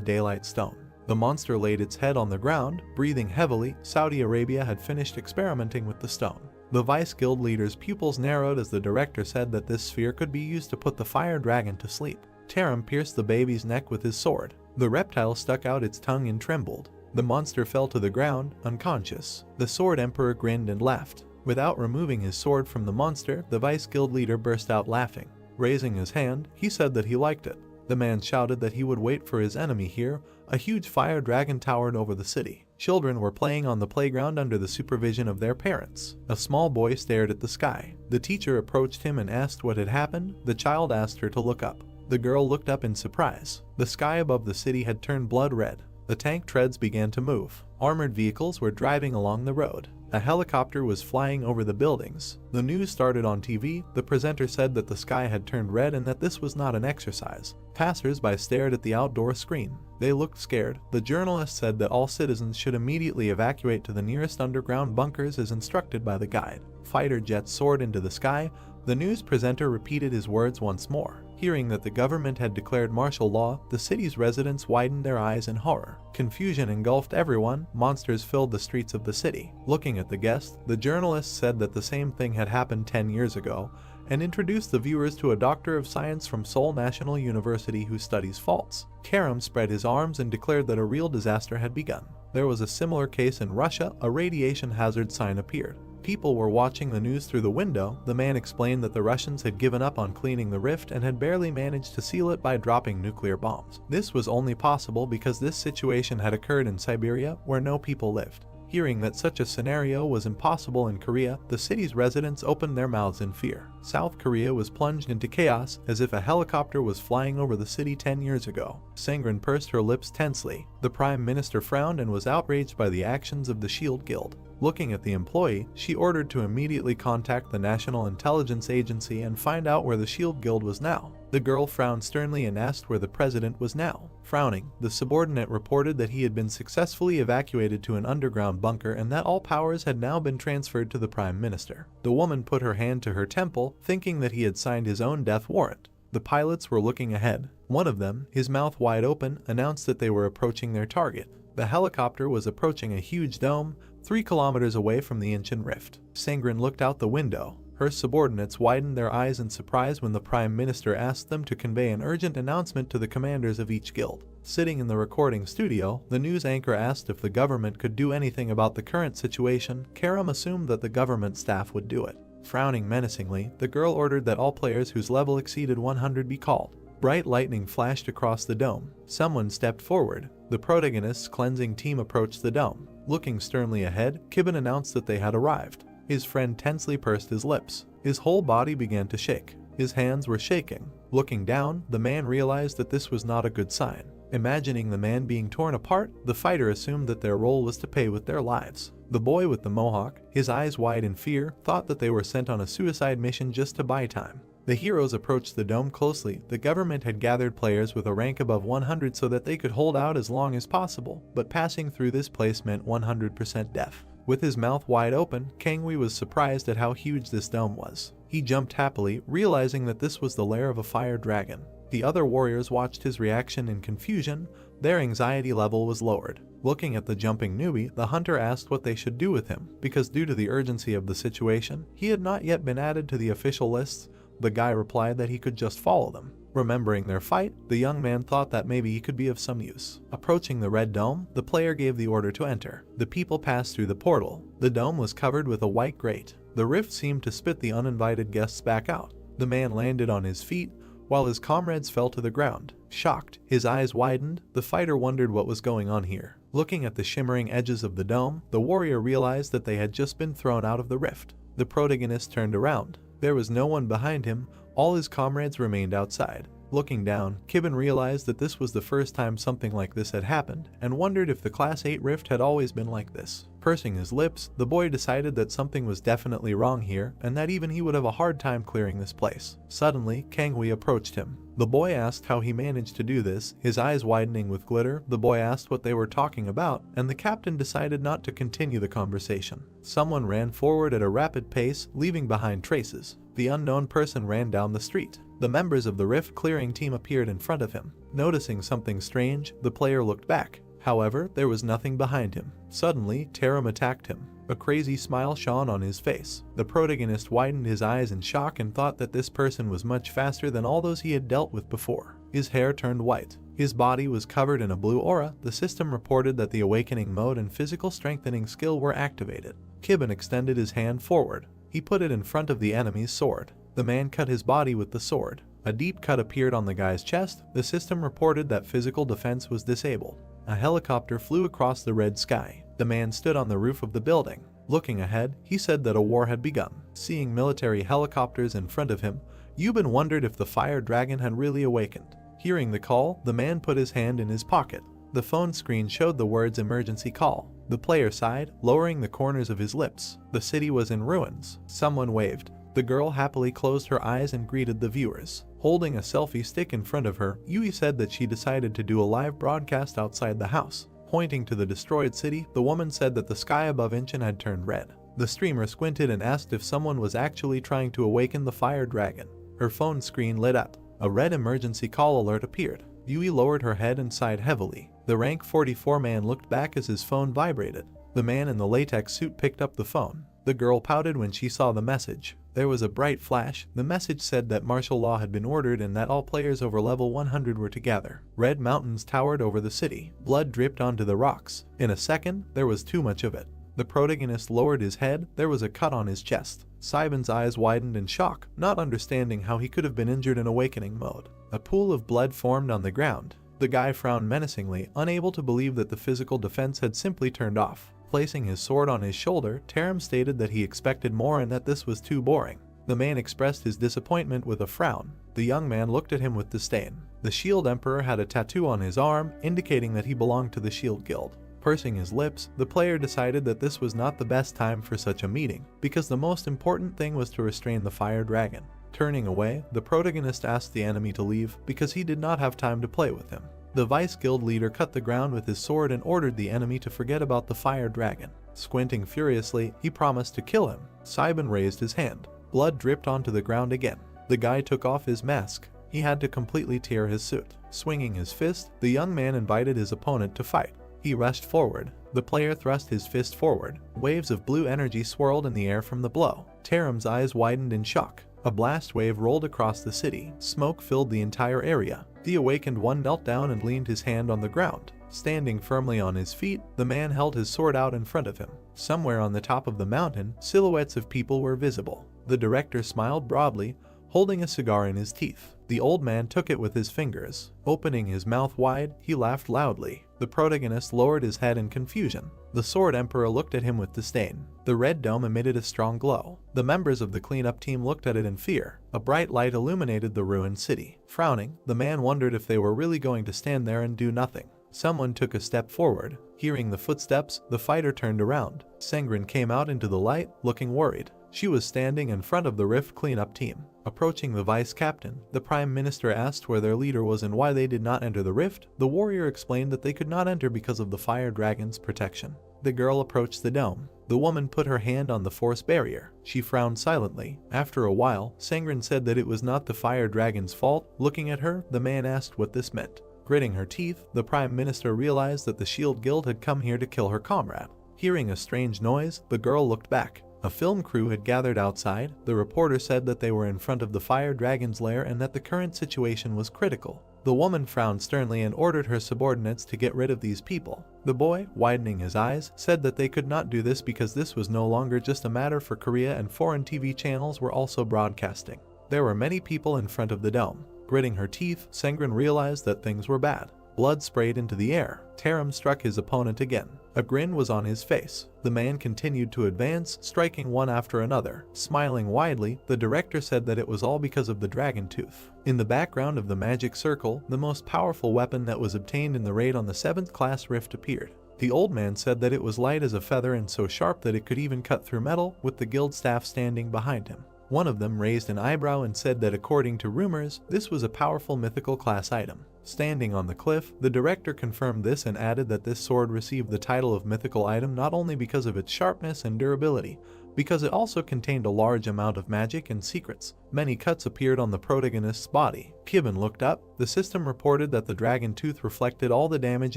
A: daylight stone. The monster laid its head on the ground, breathing heavily. Saudi Arabia had finished experimenting with the stone. The Vice Guild leader's pupils narrowed as the director said that this sphere could be used to put the fire dragon to sleep. Taram pierced the baby's neck with his sword. The reptile stuck out its tongue and trembled. The monster fell to the ground, unconscious. The Sword Emperor grinned and laughed. Without removing his sword from the monster, the Vice Guild leader burst out laughing. Raising his hand, he said that he liked it. The man shouted that he would wait for his enemy here. A huge fire dragon towered over the city. Children were playing on the playground under the supervision of their parents. A small boy stared at the sky. The teacher approached him and asked what had happened. The child asked her to look up. The girl looked up in surprise. The sky above the city had turned blood red. The tank treads began to move. Armored vehicles were driving along the road. A helicopter was flying over the buildings. The news started on TV. The presenter said that the sky had turned red and that this was not an exercise. Passers-by stared at the outdoor screen. They looked scared. The journalist said that all citizens should immediately evacuate to the nearest underground bunkers as instructed by the guide. Fighter jets soared into the sky. The news presenter repeated his words once more. Hearing that the government had declared martial law, the city's residents widened their eyes in horror. Confusion engulfed everyone. Monsters filled the streets of the city. Looking at the guest, the journalist said that the same thing had happened 10 years ago and introduced the viewers to a doctor of science from Seoul National University who studies faults. Taram spread his arms and declared that a real disaster had begun. There was a similar case in Russia. A radiation hazard sign appeared. People were watching the news through the window. The man explained that the Russians had given up on cleaning the rift and had barely managed to seal it by dropping nuclear bombs. This was only possible because this situation had occurred in Siberia, where no people lived. Hearing that such a scenario was impossible in Korea, the city's residents opened their mouths in fear. South Korea was plunged into chaos as if a helicopter was flying over the city 10 years ago. Sangren pursed her lips tensely. The Prime Minister frowned and was outraged by the actions of the Shield Guild. Looking at the employee, she ordered to immediately contact the National Intelligence Agency and find out where the Shield Guild was now. The girl frowned sternly and asked where the president was now. Frowning, the subordinate reported that he had been successfully evacuated to an underground bunker and that all powers had now been transferred to the Prime Minister. The woman put her hand to her temple, thinking that he had signed his own death warrant. The pilots were looking ahead. One of them, his mouth wide open, announced that they were approaching their target. The helicopter was approaching a huge dome, 3 kilometers away from the ancient rift. Sangren looked out the window. Her subordinates widened their eyes in surprise when the Prime Minister asked them to convey an urgent announcement to the commanders of each guild. Sitting in the recording studio, the news anchor asked if the government could do anything about the current situation. Karam assumed that the government staff would do it. Frowning menacingly, the girl ordered that all players whose level exceeded 100 be called. Bright lightning flashed across the dome. Someone stepped forward. The protagonist's cleansing team approached the dome. Looking sternly ahead, Kibben announced that they had arrived. His friend tensely pursed his lips. His whole body began to shake. His hands were shaking. Looking down, the man realized that this was not a good sign. Imagining the man being torn apart, the fighter assumed that their role was to pay with their lives. The boy with the mohawk, his eyes wide in fear, thought that they were sent on a suicide mission just to buy time. The heroes approached the dome closely. The government had gathered players with a rank above 100 so that they could hold out as long as possible, but passing through this place meant 100% death. With his mouth wide open, Kangwee was surprised at how huge this dome was. He jumped happily, realizing that this was the lair of a fire dragon. The other warriors watched his reaction in confusion. Their anxiety level was lowered. Looking at the jumping newbie, the hunter asked what they should do with him, because due to the urgency of the situation, he had not yet been added to the official lists. The guy replied that he could just follow them. Remembering their fight, the young man thought that maybe he could be of some use. Approaching the red dome, the player gave the order to enter. The people passed through the portal. The dome was covered with a white grate. The rift seemed to spit the uninvited guests back out. The man landed on his feet, while his comrades fell to the ground. Shocked, his eyes widened, the fighter wondered what was going on here. Looking at the shimmering edges of the dome, the warrior realized that they had just been thrown out of the rift. The protagonist turned around. There was no one behind him, all his comrades remained outside. Looking down, Kibben realized that this was the first time something like this had happened, and wondered if the Class 8 rift had always been like this. Pursing his lips, the boy decided that something was definitely wrong here, and that even he would have a hard time clearing this place. Suddenly, Kangui approached him. The boy asked how he managed to do this. His eyes widening with glitter, the boy asked what they were talking about, and the captain decided not to continue the conversation. Someone ran forward at a rapid pace, leaving behind traces. The unknown person ran down the street. The members of the rift clearing team appeared in front of him. Noticing something strange, the player looked back. However, there was nothing behind him. Suddenly, Taram attacked him. A crazy smile shone on his face. The protagonist widened his eyes in shock and thought that this person was much faster than all those he had dealt with before. His hair turned white. His body was covered in a blue aura. The system reported that the awakening mode and physical strengthening skill were activated. Kibben extended his hand forward. He put it in front of the enemy's sword. The man cut his body with the sword. A deep cut appeared on the guy's chest. The system reported that physical defense was disabled. A helicopter flew across the red sky. The man stood on the roof of the building. Looking ahead, he said that a war had begun. Seeing military helicopters in front of him, Yuban wondered if the fire dragon had really awakened. Hearing the call, the man put his hand in his pocket. The phone screen showed the words emergency call. The player sighed, lowering the corners of his lips. The city was in ruins. Someone waved. The girl happily closed her eyes and greeted the viewers. Holding a selfie stick in front of her, Yui said that she decided to do a live broadcast outside the house. Pointing to the destroyed city, the woman said that the sky above Incheon had turned red. The streamer squinted and asked if someone was actually trying to awaken the fire dragon. Her phone screen lit up. A red emergency call alert appeared. Yui lowered her head and sighed heavily. The rank 44 man looked back as his phone vibrated. The man in the latex suit picked up the phone. The girl pouted when she saw the message. There was a bright flash. The message said that martial law had been ordered and that all players over level 100 were to gather. Red mountains towered over the city. Blood dripped onto the rocks. In a second, there was too much of it. The protagonist lowered his head. There was a cut on his chest. Saiban's eyes widened in shock, not understanding how he could have been injured in awakening mode. A pool of blood formed on the ground. The guy frowned menacingly, unable to believe that the physical defense had simply turned off. Placing his sword on his shoulder, Taram stated that he expected more and that this was too boring. The man expressed his disappointment with a frown. The young man looked at him with disdain. The Shield Emperor had a tattoo on his arm, indicating that he belonged to the Shield Guild. Pursing his lips, the player decided that this was not the best time for such a meeting, because the most important thing was to restrain the fire dragon. Turning away, the protagonist asked the enemy to leave because he did not have time to play with him. The Vice Guild leader cut the ground with his sword and ordered the enemy to forget about the fire dragon. Squinting furiously, he promised to kill him. Saiban raised his hand. Blood dripped onto the ground again. The guy took off his mask. He had to completely tear his suit. Swinging his fist, the young man invited his opponent to fight. He rushed forward. The player thrust his fist forward. Waves of blue energy swirled in the air from the blow. Taram's eyes widened in shock. A blast wave rolled across the city. Smoke filled the entire area. The awakened one knelt down and leaned his hand on the ground. Standing firmly on his feet, the man held his sword out in front of him. Somewhere on the top of the mountain, silhouettes of people were visible. The director smiled broadly, holding a cigar in his teeth. The old man took it with his fingers. Opening his mouth wide, he laughed loudly. The protagonist lowered his head in confusion. The Sword Emperor looked at him with disdain. The red dome emitted a strong glow. The members of the cleanup team looked at it in fear. A bright light illuminated the ruined city. Frowning, the man wondered if they were really going to stand there and do nothing. Someone took a step forward. Hearing the footsteps, the fighter turned around. Sengrin came out into the light, looking worried. She was standing in front of the Rift cleanup team. Approaching the vice captain, the prime minister asked where their leader was and why they did not enter the rift. The warrior explained that they could not enter because of the fire dragon's protection. The girl approached the dome. The woman put her hand on the force barrier. She frowned silently. After a while, Sengrin said that it was not the fire dragon's fault. Looking at her, the man asked what this meant. Gritting her teeth, the prime minister realized that the Shield Guild had come here to kill her comrade. Hearing a strange noise, the girl looked back. A film crew had gathered outside. The reporter said that they were in front of the fire dragon's lair and that the current situation was critical. The woman frowned sternly and ordered her subordinates to get rid of these people. The boy, widening his eyes, said that they could not do this because this was no longer just a matter for Korea, and foreign TV channels were also broadcasting. There were many people in front of the dome. Gritting her teeth, Sengren realized that things were bad. Blood sprayed into the air. Taram struck his opponent again. A grin was on his face. The man continued to advance, striking one after another. Smiling widely, the director said that it was all because of the dragon tooth. In the background of the magic circle, the most powerful weapon that was obtained in the raid on the 7th class rift appeared. The old man said that it was light as a feather and so sharp that it could even cut through metal, with the guild staff standing behind him. One of them raised an eyebrow and said that according to rumors, this was a powerful mythical class item. Standing on the cliff, the director confirmed this and added that this sword received the title of mythical item not only because of its sharpness and durability, because it also contained a large amount of magic and secrets. Many cuts appeared on the protagonist's body. Kibben looked up. The system reported that the dragon tooth reflected all the damage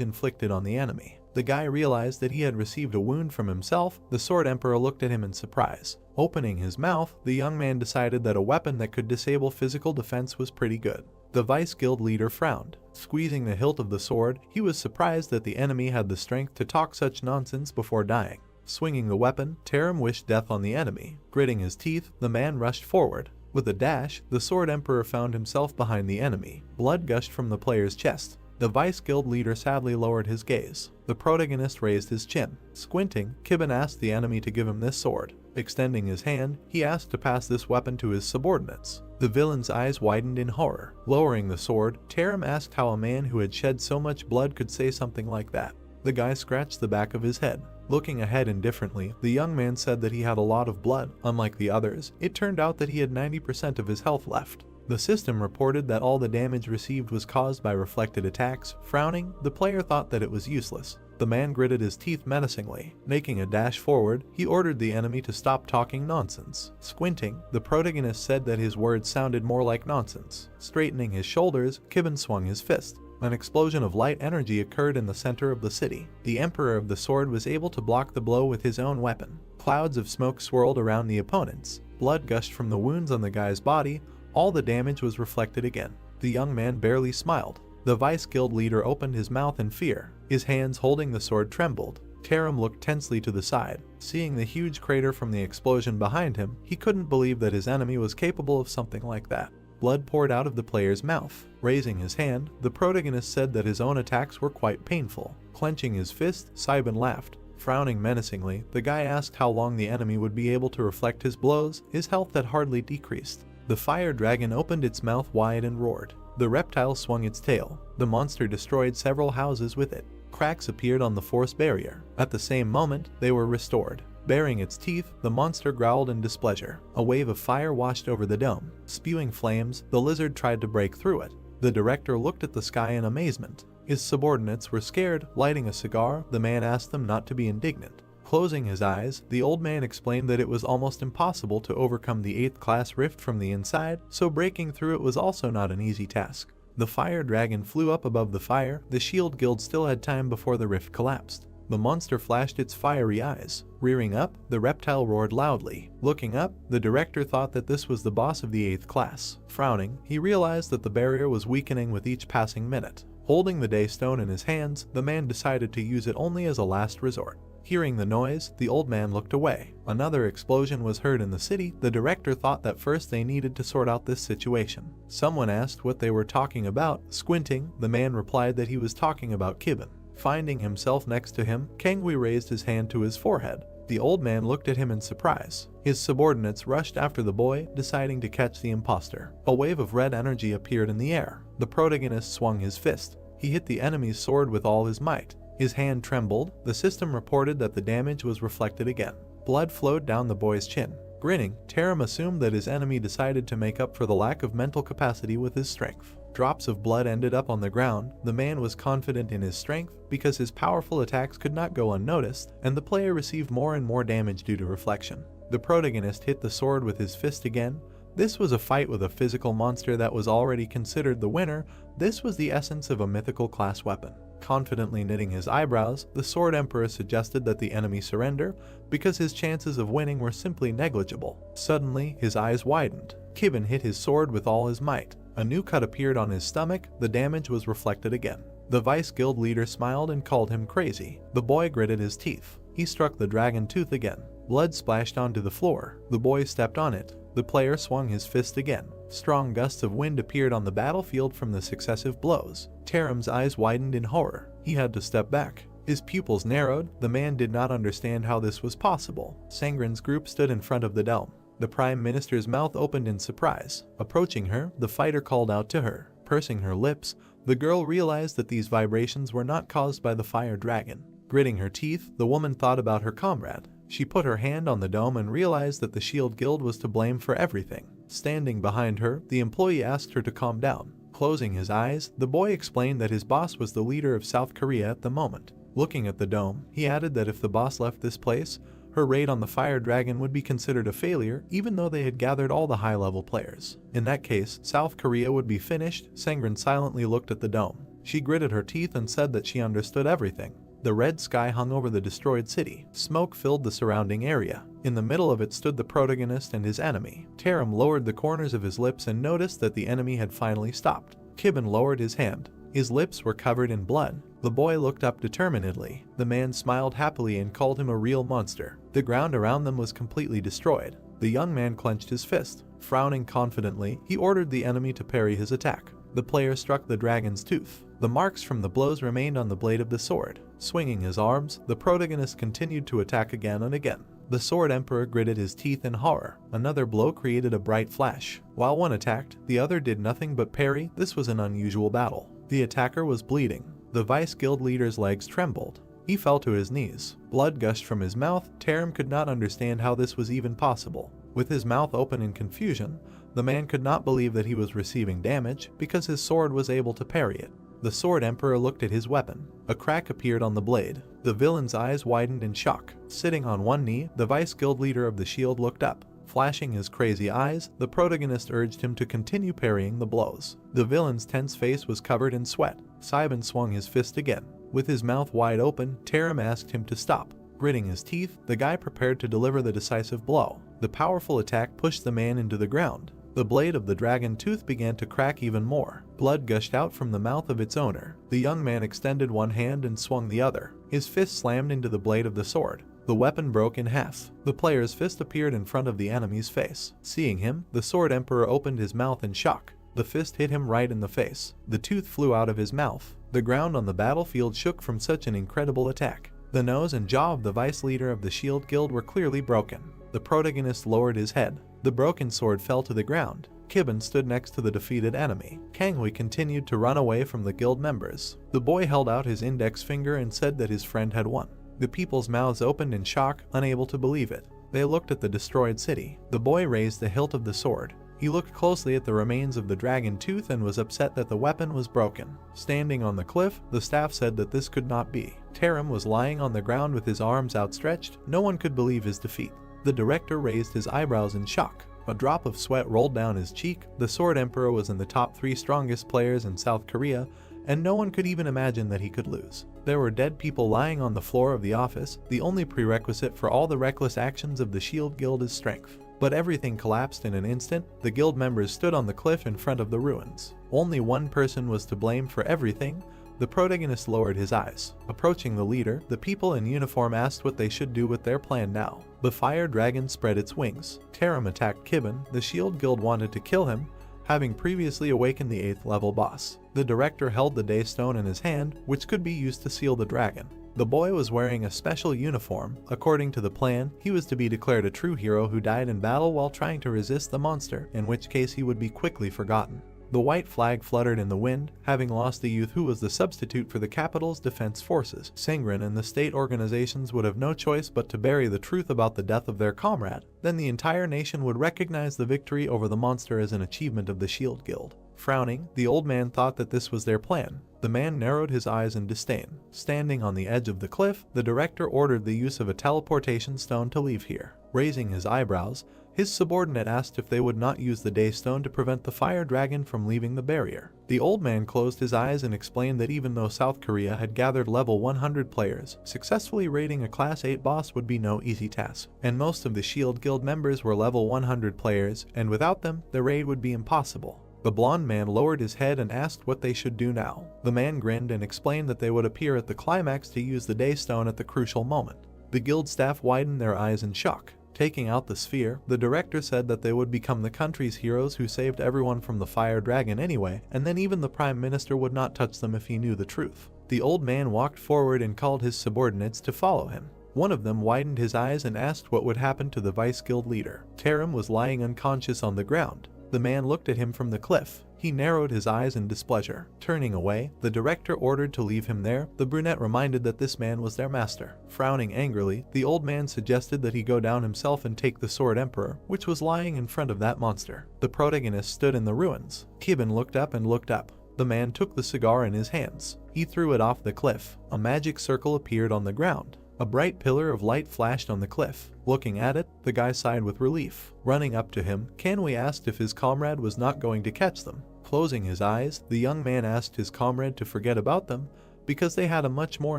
A: inflicted on the enemy. The guy realized that he had received a wound from himself. The sword emperor looked at him in surprise. Opening his mouth, the young man decided that a weapon that could disable physical defense was pretty good. The vice guild leader frowned. Squeezing the hilt of the sword, he was surprised that the enemy had the strength to talk such nonsense before dying. Swinging the weapon, Taram wished death on the enemy. Gritting his teeth, the man rushed forward. With a dash, the sword emperor found himself behind the enemy. Blood gushed from the player's chest. The vice guild leader sadly lowered his gaze. The protagonist raised his chin. Squinting, Kibben asked the enemy to give him this sword. Extending his hand, he asked to pass this weapon to his subordinates. The villain's eyes widened in horror. Lowering the sword, Taram asked how a man who had shed so much blood could say something like that. The guy scratched the back of his head. Looking ahead indifferently, the young man said that he had a lot of blood. Unlike the others, it turned out that he had 90% of his health left. The system reported that all the damage received was caused by reflected attacks. Frowning, the player thought that it was useless. The man gritted his teeth menacingly. Making a dash forward, he ordered the enemy to stop talking nonsense. Squinting, the protagonist said that his words sounded more like nonsense. Straightening his shoulders, Kibben swung his fist. An explosion of light energy occurred in the center of the city. The Emperor of the Sword was able to block the blow with his own weapon. Clouds of smoke swirled around the opponents. Blood gushed from the wounds on the guy's body. All the damage was reflected again. The young man barely smiled. The vice guild leader opened his mouth in fear. His hands holding the sword trembled. Taram looked tensely to the side. Seeing the huge crater from the explosion behind him, he couldn't believe that his enemy was capable of something like that. Blood poured out of the player's mouth. Raising his hand, the protagonist said that his own attacks were quite painful. Clenching his fist, Saiban laughed. Frowning menacingly, the guy asked how long the enemy would be able to reflect his blows. His health had hardly decreased. The fire dragon opened its mouth wide and roared. The reptile swung its tail. The monster destroyed several houses with it. Cracks appeared on the force barrier. At the same moment, they were restored. Baring its teeth, the monster growled in displeasure. A wave of fire washed over the dome. Spewing flames, the lizard tried to break through it. The director looked at the sky in amazement. His subordinates were scared. Lighting a cigar, the man asked them not to be indignant. Closing his eyes, the old man explained that it was almost impossible to overcome the 8th class rift from the inside, so breaking through it was also not an easy task. The fire dragon flew up above the fire. The shield guild still had time before the rift collapsed. The monster flashed its fiery eyes. Rearing up, the reptile roared loudly. Looking up, the director thought that this was the boss of the 8th class. Frowning, he realized that the barrier was weakening with each passing minute. Holding the daystone in his hands, the man decided to use it only as a last resort. Hearing the noise, the old man looked away. Another explosion was heard in the city. The director thought that first they needed to sort out this situation. Someone asked what they were talking about. Squinting, the man replied that he was talking about Kibben. Finding himself next to him, Kangui raised his hand to his forehead. The old man looked at him in surprise. His subordinates rushed after the boy, deciding to catch the imposter. A wave of red energy appeared in the air. The protagonist swung his fist. He hit the enemy's sword with all his might. His hand trembled. The system reported that the damage was reflected again. Blood flowed down the boy's chin. Grinning, Taram assumed that his enemy decided to make up for the lack of mental capacity with his strength. Drops of blood ended up on the ground. The man was confident in his strength because his powerful attacks could not go unnoticed, and the player received more and more damage due to reflection. The protagonist hit the sword with his fist again. This was a fight with a physical monster that was already considered the winner. This was the essence of a mythical class weapon. Confidently knitting his eyebrows, the Sword Emperor suggested that the enemy surrender because his chances of winning were simply negligible. Suddenly, his eyes widened. Kibben hit his sword with all his might. A new cut appeared on his stomach, the damage was reflected again. The Vice Guild leader smiled and called him crazy. The boy gritted his teeth. He struck the dragon tooth again. Blood splashed onto the floor. The boy stepped on it. The player swung his fist again. Strong gusts of wind appeared on the battlefield from the successive blows. Taram's eyes widened in horror. He had to step back. His pupils narrowed. The man did not understand how this was possible. Sangren's group stood in front of the dome. The Prime Minister's mouth opened in surprise. Approaching her, the fighter called out to her. Pursing her lips, the girl realized that these vibrations were not caused by the fire dragon. Gritting her teeth, the woman thought about her comrade. She put her hand on the dome and realized that the Shield Guild was to blame for everything. Standing behind her, the employee asked her to calm down. Closing his eyes, the boy explained that his boss was the leader of South Korea at the moment. Looking at the dome, he added that if the boss left this place, her raid on the fire dragon would be considered a failure even though they had gathered all the high-level players. In that case, South Korea would be finished. Sangren silently looked at the dome. She gritted her teeth and said that she understood everything. The red sky hung over the destroyed city. Smoke filled the surrounding area. In the middle of it stood the protagonist and his enemy. Taram lowered the corners of his lips and noticed that the enemy had finally stopped. Kibben lowered his hand. His lips were covered in blood. The boy looked up determinedly. The man smiled happily and called him a real monster. The ground around them was completely destroyed. The young man clenched his fist. Frowning confidently, he ordered the enemy to parry his attack. The player struck the dragon's tooth. The marks from the blows remained on the blade of the sword. Swinging his arms, the protagonist continued to attack again and again. The Sword Emperor gritted his teeth in horror. Another blow created a bright flash. While one attacked, the other did nothing but parry. This was an unusual battle. The attacker was bleeding. The Vice Guild leader's legs trembled. He fell to his knees. Blood gushed from his mouth. Taram could not understand how this was even possible. With his mouth open in confusion, the man could not believe that he was receiving damage because his sword was able to parry it. The Sword Emperor looked at his weapon. A crack appeared on the blade. The villain's eyes widened in shock. Sitting on one knee, the Vice Guild leader of the shield looked up. Flashing his crazy eyes, the protagonist urged him to continue parrying the blows. The villain's tense face was covered in sweat. Saiban swung his fist again. With his mouth wide open, Taram asked him to stop. Gritting his teeth, the guy prepared to deliver the decisive blow. The powerful attack pushed the man into the ground. The blade of the dragon tooth began to crack even more. Blood gushed out from the mouth of its owner. The young man extended one hand and swung the other. His fist slammed into the blade of the sword. The weapon broke in half. The player's fist appeared in front of the enemy's face. Seeing him, the Sword Emperor opened his mouth in shock. The fist hit him right in the face. The tooth flew out of his mouth. The ground on the battlefield shook from such an incredible attack. The nose and jaw of the vice leader of the Shield Guild were clearly broken. The protagonist lowered his head. The broken sword fell to the ground. Kibben stood next to the defeated enemy. Kanghui continued to run away from the guild members. The boy held out his index finger and said that his friend had won. The people's mouths opened in shock, unable to believe it. They looked at the destroyed city. The boy raised the hilt of the sword. He looked closely at the remains of the dragon tooth and was upset that the weapon was broken. Standing on the cliff, the staff said that this could not be. Taram was lying on the ground with his arms outstretched. No one could believe his defeat. The director raised his eyebrows in shock. A drop of sweat rolled down his cheek. The Sword Emperor was in the top 3 strongest players in South Korea, and no one could even imagine that he could lose. There were dead people lying on the floor of the office. The only prerequisite for all the reckless actions of the Shield Guild is strength. But everything collapsed in an instant. The guild members stood on the cliff in front of the ruins. Only one person was to blame for everything. The protagonist lowered his eyes. Approaching the leader, the people in uniform asked what they should do with their plan now. The fire dragon spread its wings. Taram attacked Kibben. The Shield Guild wanted to kill him, having previously awakened the 8th level boss. The director held the Daystone in his hand, which could be used to seal the dragon. The boy was wearing a special uniform. According to the plan, he was to be declared a true hero who died in battle while trying to resist the monster, in which case he would be quickly forgotten. The white flag fluttered in the wind, having lost the youth who was the substitute for the capital's defense forces. Sangren and the state organizations would have no choice but to bury the truth about the death of their comrade. Then the entire nation would recognize the victory over the monster as an achievement of the Shield Guild. Frowning, the old man thought that this was their plan. The man narrowed his eyes in disdain. Standing on the edge of the cliff, the director ordered the use of a teleportation stone to leave here. Raising his eyebrows, His subordinate asked if they would not use the Daystone to prevent the fire dragon from leaving the barrier. The old man closed his eyes and explained that even though South Korea had gathered level 100 players, successfully raiding a class 8 boss would be no easy task, and most of the Shield Guild members were level 100 players, and without them, the raid would be impossible. The blonde man lowered his head and asked what they should do now. The man grinned and explained that they would appear at the climax to use the Daystone at the crucial moment. The guild staff widened their eyes in shock. Taking out the sphere, the director said that they would become the country's heroes who saved everyone from the fire dragon anyway, and then even the prime minister would not touch them if he knew the truth. The old man walked forward and called his subordinates to follow him. One of them widened his eyes and asked what would happen to the vice guild leader. Taram was lying unconscious on the ground. The man looked at him from the cliff. He narrowed his eyes in displeasure. Turning away, the director ordered to leave him there. The brunette reminded that this man was their master. Frowning angrily, the old man suggested that he go down himself and take the sword emperor, which was lying in front of that monster. The protagonist stood in the ruins. Kibin looked up and looked up. The man took the cigar in his hands. He threw it off the cliff. A magic circle appeared on the ground. A bright pillar of light flashed on the cliff. Looking at it, the guy sighed with relief. Running up to him, Kanwi asked if his comrade was not going to catch them. Closing his eyes, the young man asked his comrade to forget about them because they had a much more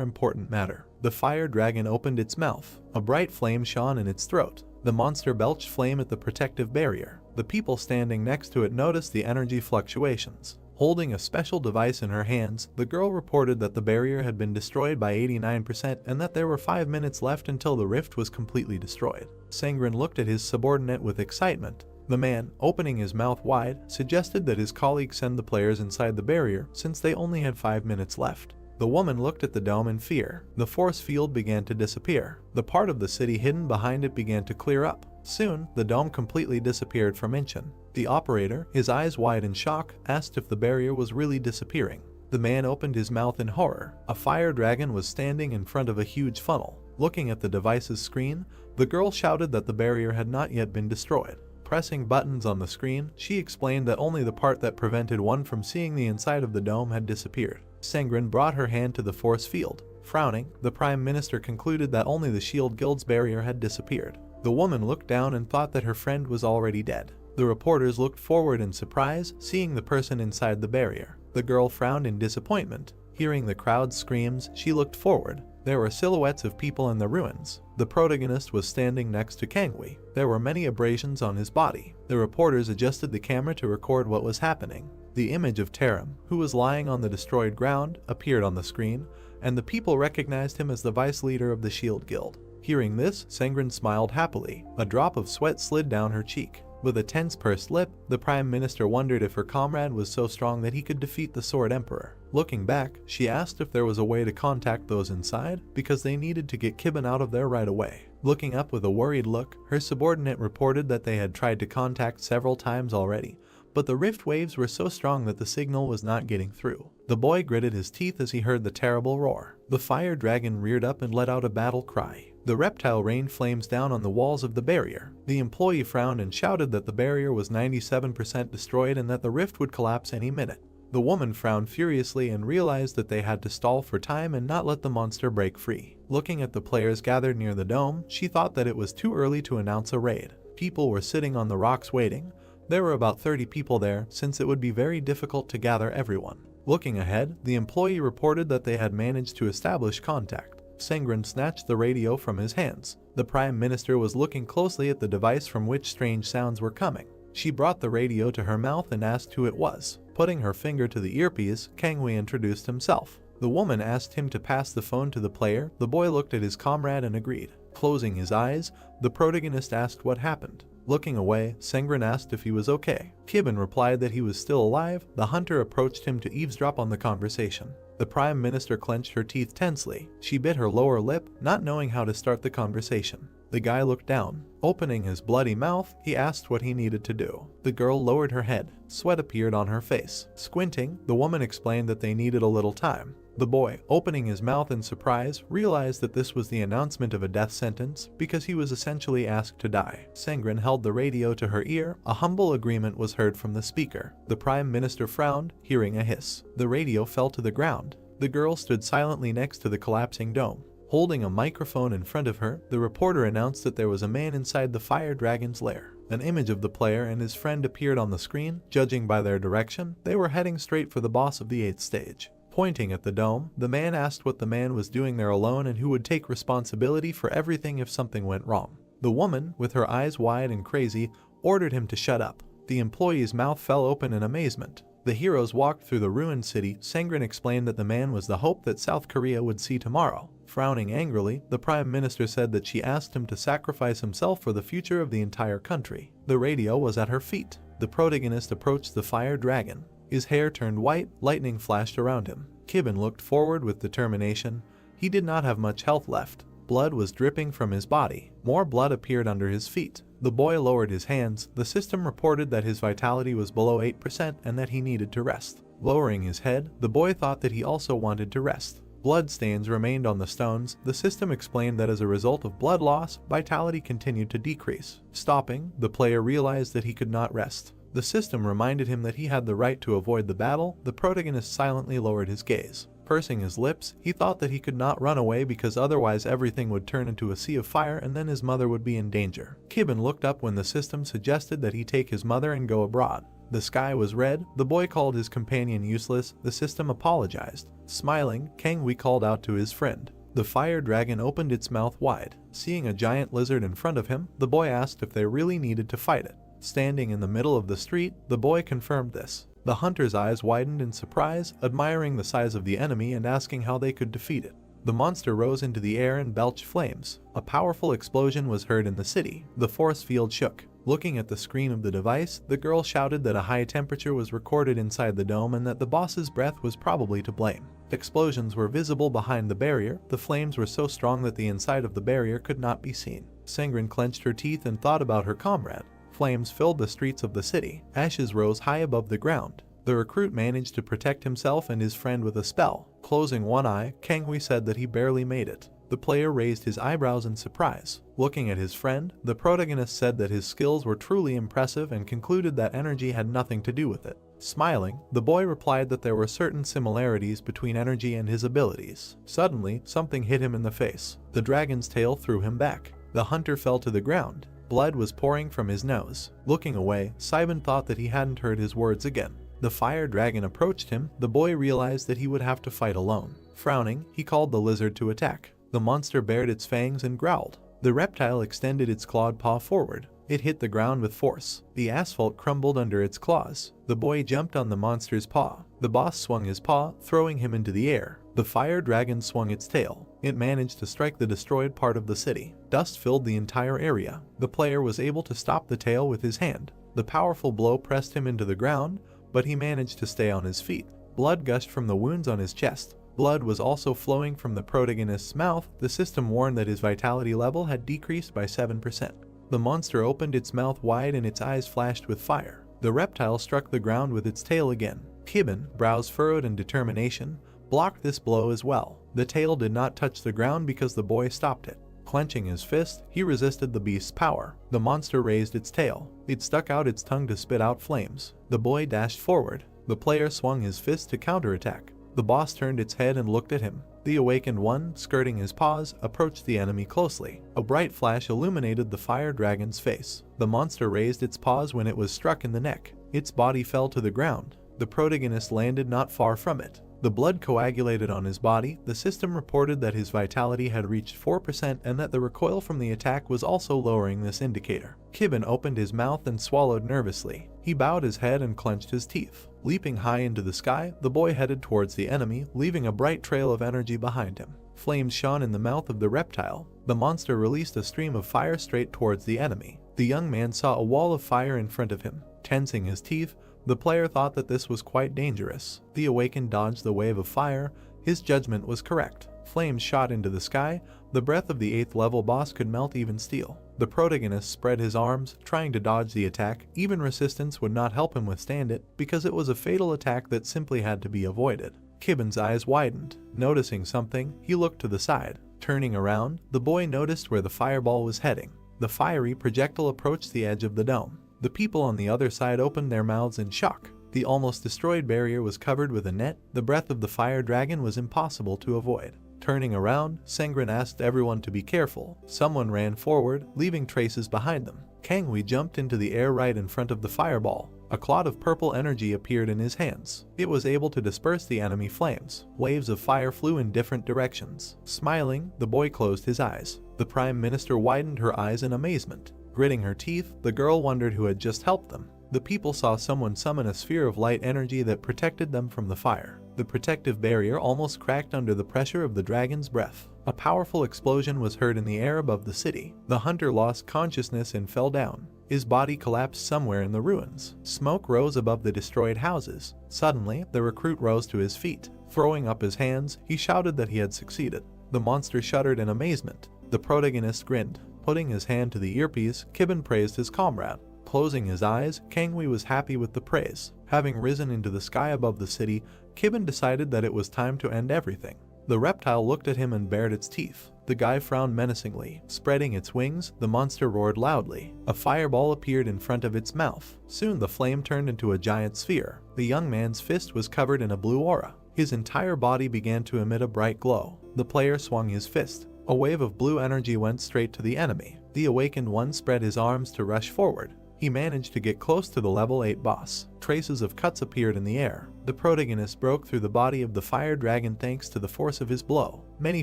A: important matter. The fire dragon opened its mouth. A bright flame shone in its throat. The monster belched flame at the protective barrier. The people standing next to it noticed the energy fluctuations. Holding a special device in her hands, the girl reported that the barrier had been destroyed by 89% and that there were 5 minutes left until the rift was completely destroyed. Sangren looked at his subordinate with excitement. The man, opening his mouth wide, suggested that his colleague send the players inside the barrier since they only had 5 minutes left. The woman looked at the dome in fear. The force field began to disappear. The part of the city hidden behind it began to clear up. Soon, the dome completely disappeared from Incheon. The operator, his eyes wide in shock, asked if the barrier was really disappearing. The man opened his mouth in horror. A fire dragon was standing in front of a huge funnel. Looking at the device's screen, the girl shouted that the barrier had not yet been destroyed. Pressing buttons on the screen, she explained that only the part that prevented one from seeing the inside of the dome had disappeared. Sangren brought her hand to the force field. Frowning, the prime minister concluded that only the Shield Guild's barrier had disappeared. The woman looked down and thought that her friend was already dead. The reporters looked forward in surprise, seeing the person inside the barrier. The girl frowned in disappointment. Hearing the crowd's screams, she looked forward. There were silhouettes of people in the ruins. The protagonist was standing next to Kangwi. There were many abrasions on his body. The reporters adjusted the camera to record what was happening. The image of Taram, who was lying on the destroyed ground, appeared on the screen, and the people recognized him as the vice leader of the Shield Guild. Hearing this, Sangren smiled happily. A drop of sweat slid down her cheek. With a tense pursed lip, the Prime Minister wondered if her comrade was so strong that he could defeat the Sword Emperor. Looking back, she asked if there was a way to contact those inside, because they needed to get Kibin out of there right away. Looking up with a worried look, her subordinate reported that they had tried to contact several times already, but the rift waves were so strong that the signal was not getting through. The boy gritted his teeth as he heard the terrible roar. The fire dragon reared up and let out a battle cry. The reptile rained flames down on the walls of the barrier. The employee frowned and shouted that the barrier was 97% destroyed and that the rift would collapse any minute. The woman frowned furiously and realized that they had to stall for time and not let the monster break free. Looking at the players gathered near the dome, she thought that it was too early to announce a raid. People were sitting on the rocks waiting. There were about 30 people there, since it would be very difficult to gather everyone. Looking ahead, the employee reported that they had managed to establish contact. Sangren snatched the radio from his hands. The Prime Minister was looking closely at the device from which strange sounds were coming. She brought the radio to her mouth and asked who it was. Putting her finger to the earpiece, Kangwi introduced himself. The woman asked him to pass the phone to the player. The boy looked at his comrade and agreed. Closing his eyes, the protagonist asked what happened. Looking away, Sangren asked if he was okay. Kibin replied that he was still alive. The hunter approached him to eavesdrop on the conversation. The Prime Minister clenched her teeth tensely. She bit her lower lip, not knowing how to start the conversation. The guy looked down. Opening his bloody mouth, he asked what he needed to do. The girl lowered her head. Sweat appeared on her face. Squinting, the woman explained that they needed a little time. The boy, opening his mouth in surprise, realized that this was the announcement of a death sentence because he was essentially asked to die. Sangren held the radio to her ear. A humble agreement was heard from the speaker. The Prime Minister frowned, hearing a hiss. The radio fell to the ground. The girl stood silently next to the collapsing dome. Holding a microphone in front of her, the reporter announced that there was a man inside the fire dragon's lair. An image of the player and his friend appeared on the screen. Judging by their direction, they were heading straight for the boss of the 8th stage. Pointing at the dome, the man asked what the man was doing there alone and who would take responsibility for everything if something went wrong. The woman, with her eyes wide and crazy, ordered him to shut up. The employee's mouth fell open in amazement. The heroes walked through the ruined city. Sangren explained that the man was the hope that South Korea would see tomorrow. Frowning angrily, the Prime Minister said that she asked him to sacrifice himself for the future of the entire country. The radio was at her feet. The protagonist approached the fire dragon. His hair turned white, lightning flashed around him. Kibben looked forward with determination. He did not have much health left. Blood was dripping from his body. More blood appeared under his feet. The boy lowered his hands. The system reported that his vitality was below 8% and that he needed to rest. Lowering his head, the boy thought that he also wanted to rest. Blood stains remained on the stones. The system explained that as a result of blood loss, vitality continued to decrease. Stopping, the player realized that he could not rest. The system reminded him that he had the right to avoid the battle. The protagonist silently lowered his gaze. Pursing his lips, he thought that he could not run away because otherwise everything would turn into a sea of fire and then his mother would be in danger. Kibben looked up when the system suggested that he take his mother and go abroad. The sky was red. The boy called his companion useless. The system apologized. Smiling, Kang Wei called out to his friend. The fire dragon opened its mouth wide. Seeing a giant lizard in front of him, the boy asked if they really needed to fight it. Standing in the middle of the street, the boy confirmed this. The hunter's eyes widened in surprise, admiring the size of the enemy and asking how they could defeat it. The monster rose into the air and belched flames. A powerful explosion was heard in the city. The force field shook. Looking at the screen of the device, the girl shouted that a high temperature was recorded inside the dome and that the boss's breath was probably to blame. Explosions were visible behind the barrier. The flames were so strong that the inside of the barrier could not be seen. Sangren clenched her teeth and thought about her comrade. Flames filled the streets of the city. Ashes rose high above the ground. The recruit managed to protect himself and his friend with a spell. Closing one eye, Kang Wei said that he barely made it. The player raised his eyebrows in surprise. Looking at his friend, the protagonist said that his skills were truly impressive and concluded that energy had nothing to do with it. Smiling, the boy replied that there were certain similarities between energy and his abilities. Suddenly, something hit him in the face. The dragon's tail threw him back. The hunter fell to the ground. Blood was pouring from his nose. Looking away, Simon thought that he hadn't heard his words again. The fire dragon approached him. The boy realized that he would have to fight alone. Frowning, he called the lizard to attack. The monster bared its fangs and growled. The reptile extended its clawed paw forward. It hit the ground with force. The asphalt crumbled under its claws. The boy jumped on the monster's paw. The boss swung his paw, throwing him into the air. The fire dragon swung its tail. It managed to strike the destroyed part of the city. Dust filled the entire area. The player was able to stop the tail with his hand. The powerful blow pressed him into the ground, but he managed to stay on his feet. Blood gushed from the wounds on his chest. Blood was also flowing from the protagonist's mouth. The system warned that his vitality level had decreased by 7%. The monster opened its mouth wide and its eyes flashed with fire. The reptile struck the ground with its tail again. Kibben, brows furrowed in determination, blocked this blow as well. The tail did not touch the ground because the boy stopped it. Clenching his fist, he resisted the beast's power. The monster raised its tail. It stuck out its tongue to spit out flames. The boy dashed forward. The player swung his fist to counterattack. The boss turned its head and looked at him. The awakened one, skirting his paws, approached the enemy closely. A bright flash illuminated the fire dragon's face. The monster raised its paws when it was struck in the neck. Its body fell to the ground. The protagonist landed not far from it. The blood coagulated on his body. The system reported that his vitality had reached 4% and that the recoil from the attack was also lowering this indicator. Kibben opened his mouth and swallowed nervously. He bowed his head and clenched his teeth. Leaping high into the sky, the boy headed towards the enemy, leaving a bright trail of energy behind him. Flames shone in the mouth of the reptile. The monster released a stream of fire straight towards the enemy. The young man saw a wall of fire in front of him. Tensing his teeth, the player thought that this was quite dangerous. The awakened dodged the wave of fire. His judgment was correct. Flames shot into the sky. The breath of the 8th level boss could melt even steel. The protagonist spread his arms, trying to dodge the attack. Even resistance would not help him withstand it, because it was a fatal attack that simply had to be avoided. Kibben's eyes widened. Noticing something, he looked to the side. Turning around, the boy noticed where the fireball was heading. The fiery projectile approached the edge of the dome. The people on the other side opened their mouths in shock. The almost destroyed barrier was covered with a net. The breath of the fire dragon was impossible to avoid. Turning around, Sengren asked everyone to be careful. Someone ran forward, leaving traces behind them. Kangui jumped into the air right in front of the fireball. A cloud of purple energy appeared in his hands. It was able to disperse the enemy flames. Waves of fire flew in different directions. Smiling, the boy closed his eyes. The Prime Minister widened her eyes in amazement. Gritting her teeth, the girl wondered who had just helped them. The people saw someone summon a sphere of light energy that protected them from the fire. The protective barrier almost cracked under the pressure of the dragon's breath. A powerful explosion was heard in the air above the city. The hunter lost consciousness and fell down. His body collapsed somewhere in the ruins. Smoke rose above the destroyed houses. Suddenly, the recruit rose to his feet. Throwing up his hands, he shouted that he had succeeded. The monster shuddered in amazement. The protagonist grinned. Putting his hand to the earpiece, Kibben praised his comrade. Closing his eyes, Kangui was happy with the praise. Having risen into the sky above the city, Kibben decided that it was time to end everything. The reptile looked at him and bared its teeth. The guy frowned menacingly. Spreading its wings, the monster roared loudly. A fireball appeared in front of its mouth. Soon the flame turned into a giant sphere. The young man's fist was covered in a blue aura. His entire body began to emit a bright glow. The player swung his fist. A wave of blue energy went straight to the enemy. The awakened one spread his arms to rush forward. He managed to get close to the level 8 boss. Traces of cuts appeared in the air. The protagonist broke through the body of the fire dragon thanks to the force of his blow. Many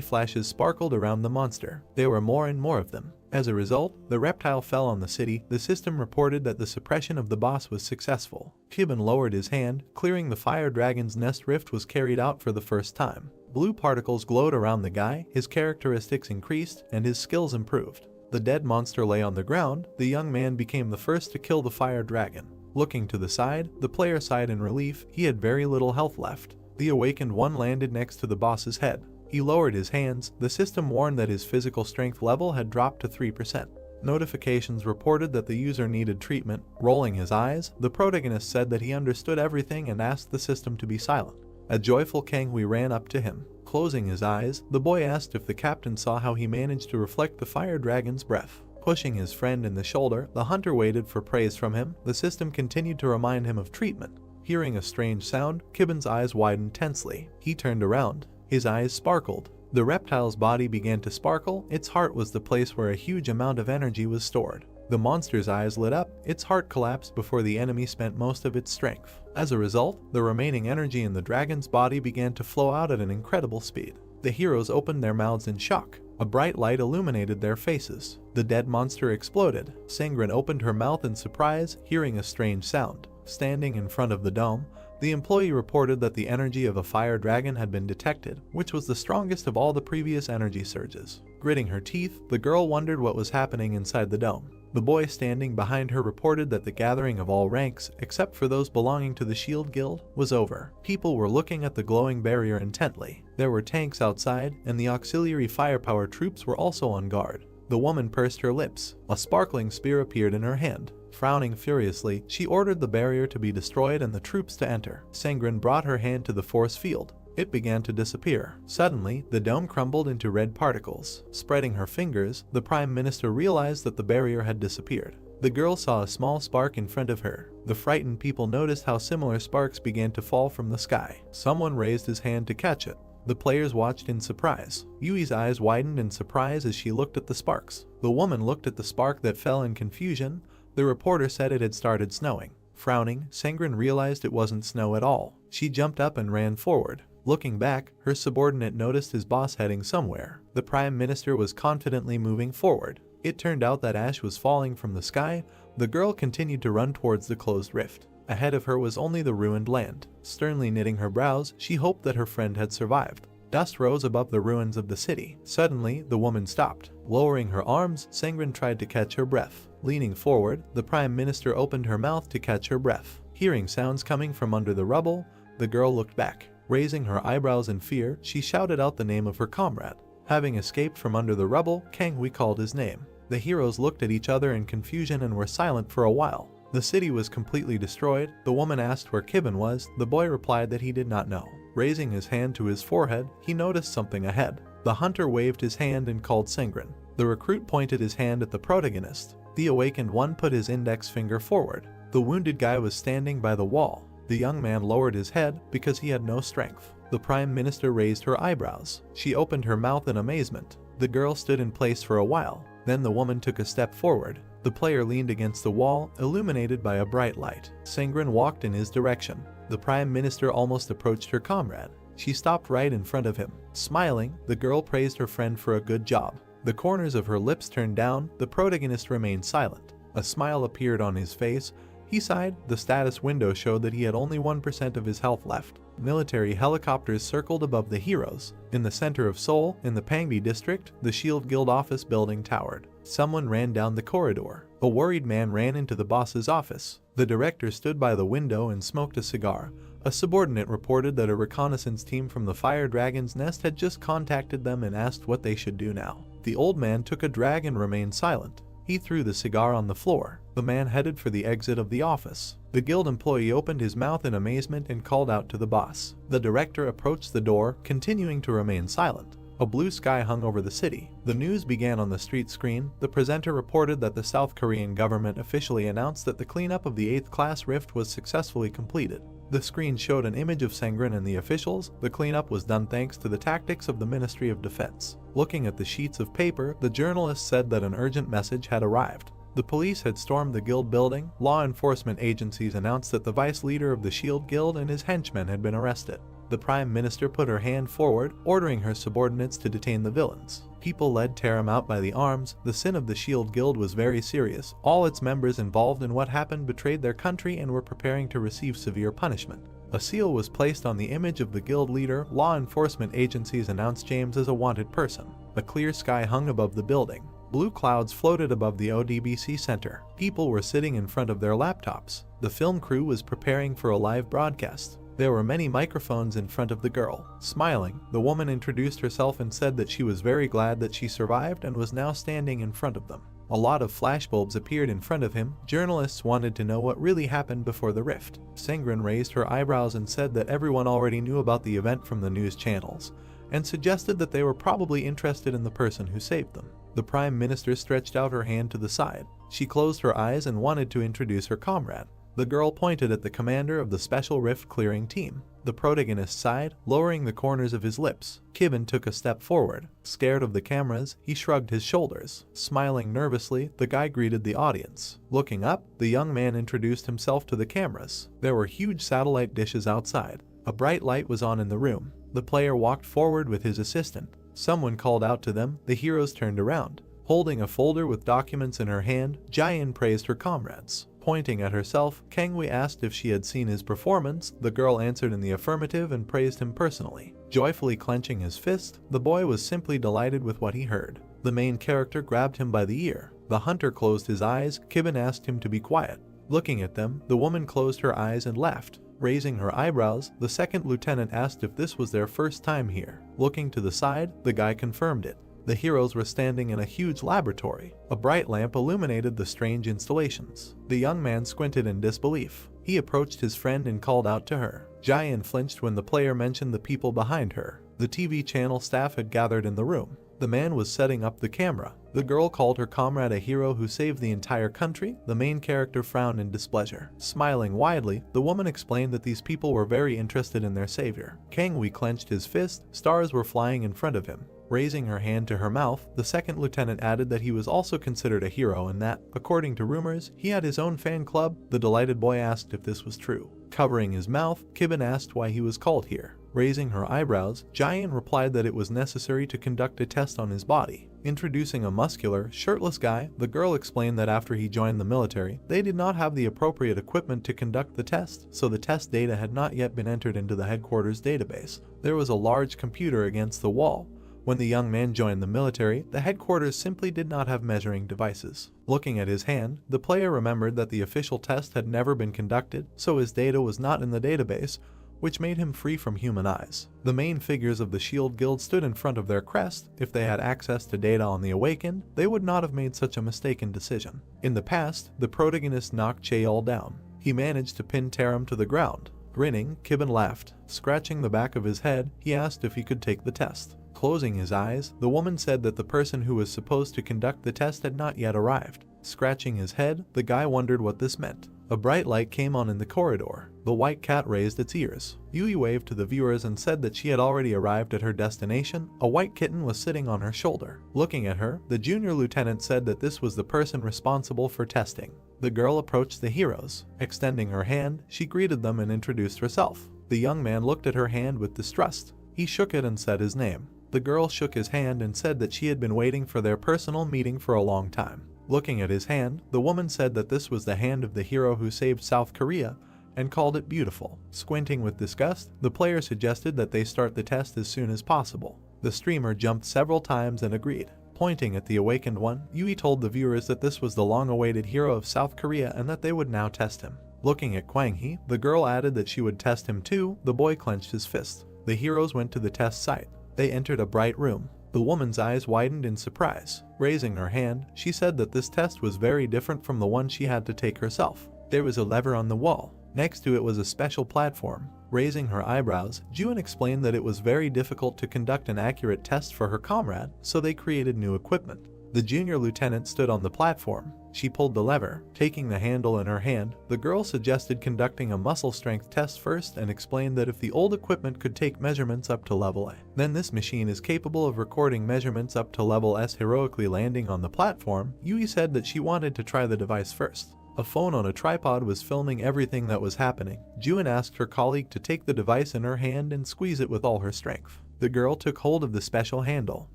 A: flashes sparkled around the monster. There were more and more of them. As a result, the reptile fell on the city. The system reported that the suppression of the boss was successful. Kibben lowered his hand. Clearing the fire dragon's nest rift was carried out for the first time. Blue particles glowed around the guy. His characteristics increased and his skills improved. The dead monster lay on the ground. The young man became the first to kill the fire dragon. Looking to the side, the player sighed in relief. He had very little health left. The awakened one landed next to the boss's head. He lowered his hands. The system warned that his physical strength level had dropped to 3%. Notifications reported that the user needed treatment. Rolling his eyes, the protagonist said that he understood everything and asked the system to be silent. A joyful Kangui ran up to him. Closing his eyes, the boy asked if the captain saw how he managed to reflect the fire dragon's breath. Pushing his friend in the shoulder, the hunter waited for praise from him. The system continued to remind him of treatment. Hearing a strange sound, Kibben's eyes widened tensely. He turned around. His eyes sparkled. The reptile's body began to sparkle. Its heart was the place where a huge amount of energy was stored. The monster's eyes lit up. Its heart collapsed before the enemy spent most of its strength. As a result, the remaining energy in the dragon's body began to flow out at an incredible speed. The heroes opened their mouths in shock. A bright light illuminated their faces. The dead monster exploded. Sengren opened her mouth in surprise, hearing a strange sound. Standing in front of the dome, the employee reported that the energy of a fire dragon had been detected, which was the strongest of all the previous energy surges. Gritting her teeth, the girl wondered what was happening inside the dome. The boy standing behind her reported that the gathering of all ranks, except for those belonging to the Shield Guild, was over. People were looking at the glowing barrier intently. There were tanks outside, and the auxiliary firepower troops were also on guard. The woman pursed her lips. A sparkling spear appeared in her hand. Frowning furiously, she ordered the barrier to be destroyed and the troops to enter. Sengren brought her hand to the force field. It began to disappear. Suddenly, the dome crumbled into red particles. Spreading her fingers, the Prime Minister realized that the barrier had disappeared. The girl saw a small spark in front of her. The frightened people noticed how similar sparks began to fall from the sky. Someone raised his hand to catch it. The players watched in surprise. Yui's eyes widened in surprise as she looked at the sparks. The woman looked at the spark that fell in confusion. The reporter said it had started snowing. Frowning, Sengren realized it wasn't snow at all. She jumped up and ran forward. Looking back, her subordinate noticed his boss heading somewhere. The Prime Minister was confidently moving forward. It turned out that ash was falling from the sky. The girl continued to run towards the closed rift. Ahead of her was only the ruined land. Sternly knitting her brows, she hoped that her friend had survived. Dust rose above the ruins of the city. Suddenly, the woman stopped. Lowering her arms, Sengren tried to catch her breath. Leaning forward, the Prime Minister opened her mouth to catch her breath. Hearing sounds coming from under the rubble, the girl looked back. Raising her eyebrows in fear, she shouted out the name of her comrade. Having escaped from under the rubble, Kangui called his name. The heroes looked at each other in confusion and were silent for a while. The city was completely destroyed. The woman asked where Kibben was. The boy replied that he did not know. Raising his hand to his forehead, he noticed something ahead. The hunter waved his hand and called Sengren. The recruit pointed his hand at the protagonist. The awakened one put his index finger forward. The wounded guy was standing by the wall. The young man lowered his head because he had no strength. The Prime Minister raised her eyebrows. She opened her mouth in amazement. The girl stood in place for a while. Then the woman took a step forward. The player leaned against the wall, illuminated by a bright light. Sangren walked in his direction. The Prime Minister almost approached her comrade. She stopped right in front of him. Smiling, the girl praised her friend for a good job. The corners of her lips turned down. The protagonist remained silent. A smile appeared on his face. He sighed. The status window showed that he had only 1% of his health left. Military helicopters circled above the heroes. In the center of Seoul, in the Pangbi district, the Shield Guild office building towered. Someone ran down the corridor. A worried man ran into the boss's office. The director stood by the window and smoked a cigar. A subordinate reported that a reconnaissance team from the Fire Dragon's Nest had just contacted them and asked what they should do now. The old man took a drag and remained silent. He threw the cigar on the floor. The man headed for the exit of the office. The guild employee opened his mouth in amazement and called out to the boss. The director approached the door, continuing to remain silent. A blue sky hung over the city. The news began on the street screen. The presenter reported that the South Korean government officially announced that the cleanup of the 8th class rift was successfully completed. The screen showed an image of Sangren and the officials. The cleanup was done thanks to the tactics of the Ministry of Defense. Looking at the sheets of paper, the journalist said that an urgent message had arrived. The police had stormed the guild building. Law enforcement agencies announced that the vice leader of the Shield Guild and his henchmen had been arrested. The Prime Minister put her hand forward, ordering her subordinates to detain the villains. People led tear him out by the arms. The sin of the Shield Guild was very serious. All its members involved in what happened betrayed their country and were preparing to receive severe punishment. A seal was placed on the image of the guild leader. Law enforcement agencies announced James as a wanted person. A clear sky hung above the building. Blue clouds floated above the ODBC center. People were sitting in front of their laptops. The film crew was preparing for a live broadcast. There were many microphones in front of the girl. Smiling, the woman introduced herself and said that she was very glad that she survived and was now standing in front of them. A lot of flashbulbs appeared in front of him. Journalists wanted to know what really happened before the rift. Sangren raised her eyebrows and said that everyone already knew about the event from the news channels, and suggested that they were probably interested in the person who saved them. The Prime Minister stretched out her hand to the side. She closed her eyes and wanted to introduce her comrade. The girl pointed at the commander of the Special Rift Clearing Team. The protagonist sighed, lowering the corners of his lips. Kibben took a step forward. Scared of the cameras, he shrugged his shoulders. Smiling nervously, the guy greeted the audience. Looking up, the young man introduced himself to the cameras. There were huge satellite dishes outside. A bright light was on in the room. The player walked forward with his assistant. Someone called out to them. The heroes turned around. Holding a folder with documents in her hand, Jaein praised her comrades. Pointing at herself, Kangwei asked if she had seen his performance. The girl answered in the affirmative and praised him personally. Joyfully clenching his fist, the boy was simply delighted with what he heard. The main character grabbed him by the ear. The hunter closed his eyes. Kibben asked him to be quiet. Looking at them, the woman closed her eyes and laughed. Raising her eyebrows, the second lieutenant asked if this was their first time here. Looking to the side, the guy confirmed it. The heroes were standing in a huge laboratory. A bright lamp illuminated the strange installations. The young man squinted in disbelief. He approached his friend and called out to her. Jaein flinched when the player mentioned the people behind her. The TV channel staff had gathered in the room. The man was setting up the camera. The girl called her comrade a hero who saved the entire country. The main character frowned in displeasure. Smiling widely, the woman explained that these people were very interested in their savior. Kangwei clenched his fist. Stars were flying in front of him. Raising her hand to her mouth, the second lieutenant added that he was also considered a hero and that, according to rumors, he had his own fan club. The delighted boy asked if this was true. Covering his mouth, Kibben asked why he was called here. Raising her eyebrows, Jaein replied that it was necessary to conduct a test on his body. Introducing a muscular, shirtless guy, the girl explained that after he joined the military, they did not have the appropriate equipment to conduct the test, so the test data had not yet been entered into the headquarters database. There was a large computer against the wall. When the young man joined the military, the headquarters simply did not have measuring devices. Looking at his hand, the player remembered that the official test had never been conducted, so his data was not in the database, which made him free from human eyes. The main figures of the Shield Guild stood in front of their crest. If they had access to data on the Awakened, they would not have made such a mistaken decision. In the past, the protagonist knocked Chaeol down. He managed to pin Taram to the ground. Grinning, Kibben laughed. Scratching the back of his head, he asked if he could take the test. Closing his eyes, the woman said that the person who was supposed to conduct the test had not yet arrived. Scratching his head, the guy wondered what this meant. A bright light came on in the corridor. The white cat raised its ears. Yui waved to the viewers and said that she had already arrived at her destination. A white kitten was sitting on her shoulder. Looking at her, the junior lieutenant said that this was the person responsible for testing. The girl approached the heroes. Extending her hand, she greeted them and introduced herself. The young man looked at her hand with distrust. He shook it and said his name. The girl shook his hand and said that she had been waiting for their personal meeting for a long time. Looking at his hand, the woman said that this was the hand of the hero who saved South Korea and called it beautiful. Squinting with disgust, the player suggested that they start the test as soon as possible. The streamer jumped several times and agreed. Pointing at the awakened one, Yui told the viewers that this was the long-awaited hero of South Korea and that they would now test him. Looking at Kwang-hee, the girl added that she would test him too. The boy clenched his fist. The heroes went to the test site. They entered a bright room. The woman's eyes widened in surprise. Raising her hand, she said that this test was very different from the one she had to take herself. There was a lever on the wall. Next to it was a special platform. Raising her eyebrows, Jun explained that it was very difficult to conduct an accurate test for her comrade, so they created new equipment. The junior lieutenant stood on the platform. She pulled the lever. Taking the handle in her hand, the girl suggested conducting a muscle strength test first and explained that if the old equipment could take measurements up to level A, then this machine is capable of recording measurements up to level S. Heroically landing on the platform, Yui said that she wanted to try the device first. A phone on a tripod was filming everything that was happening. Jun asked her colleague to take the device in her hand and squeeze it with all her strength. The girl took hold of the special handle.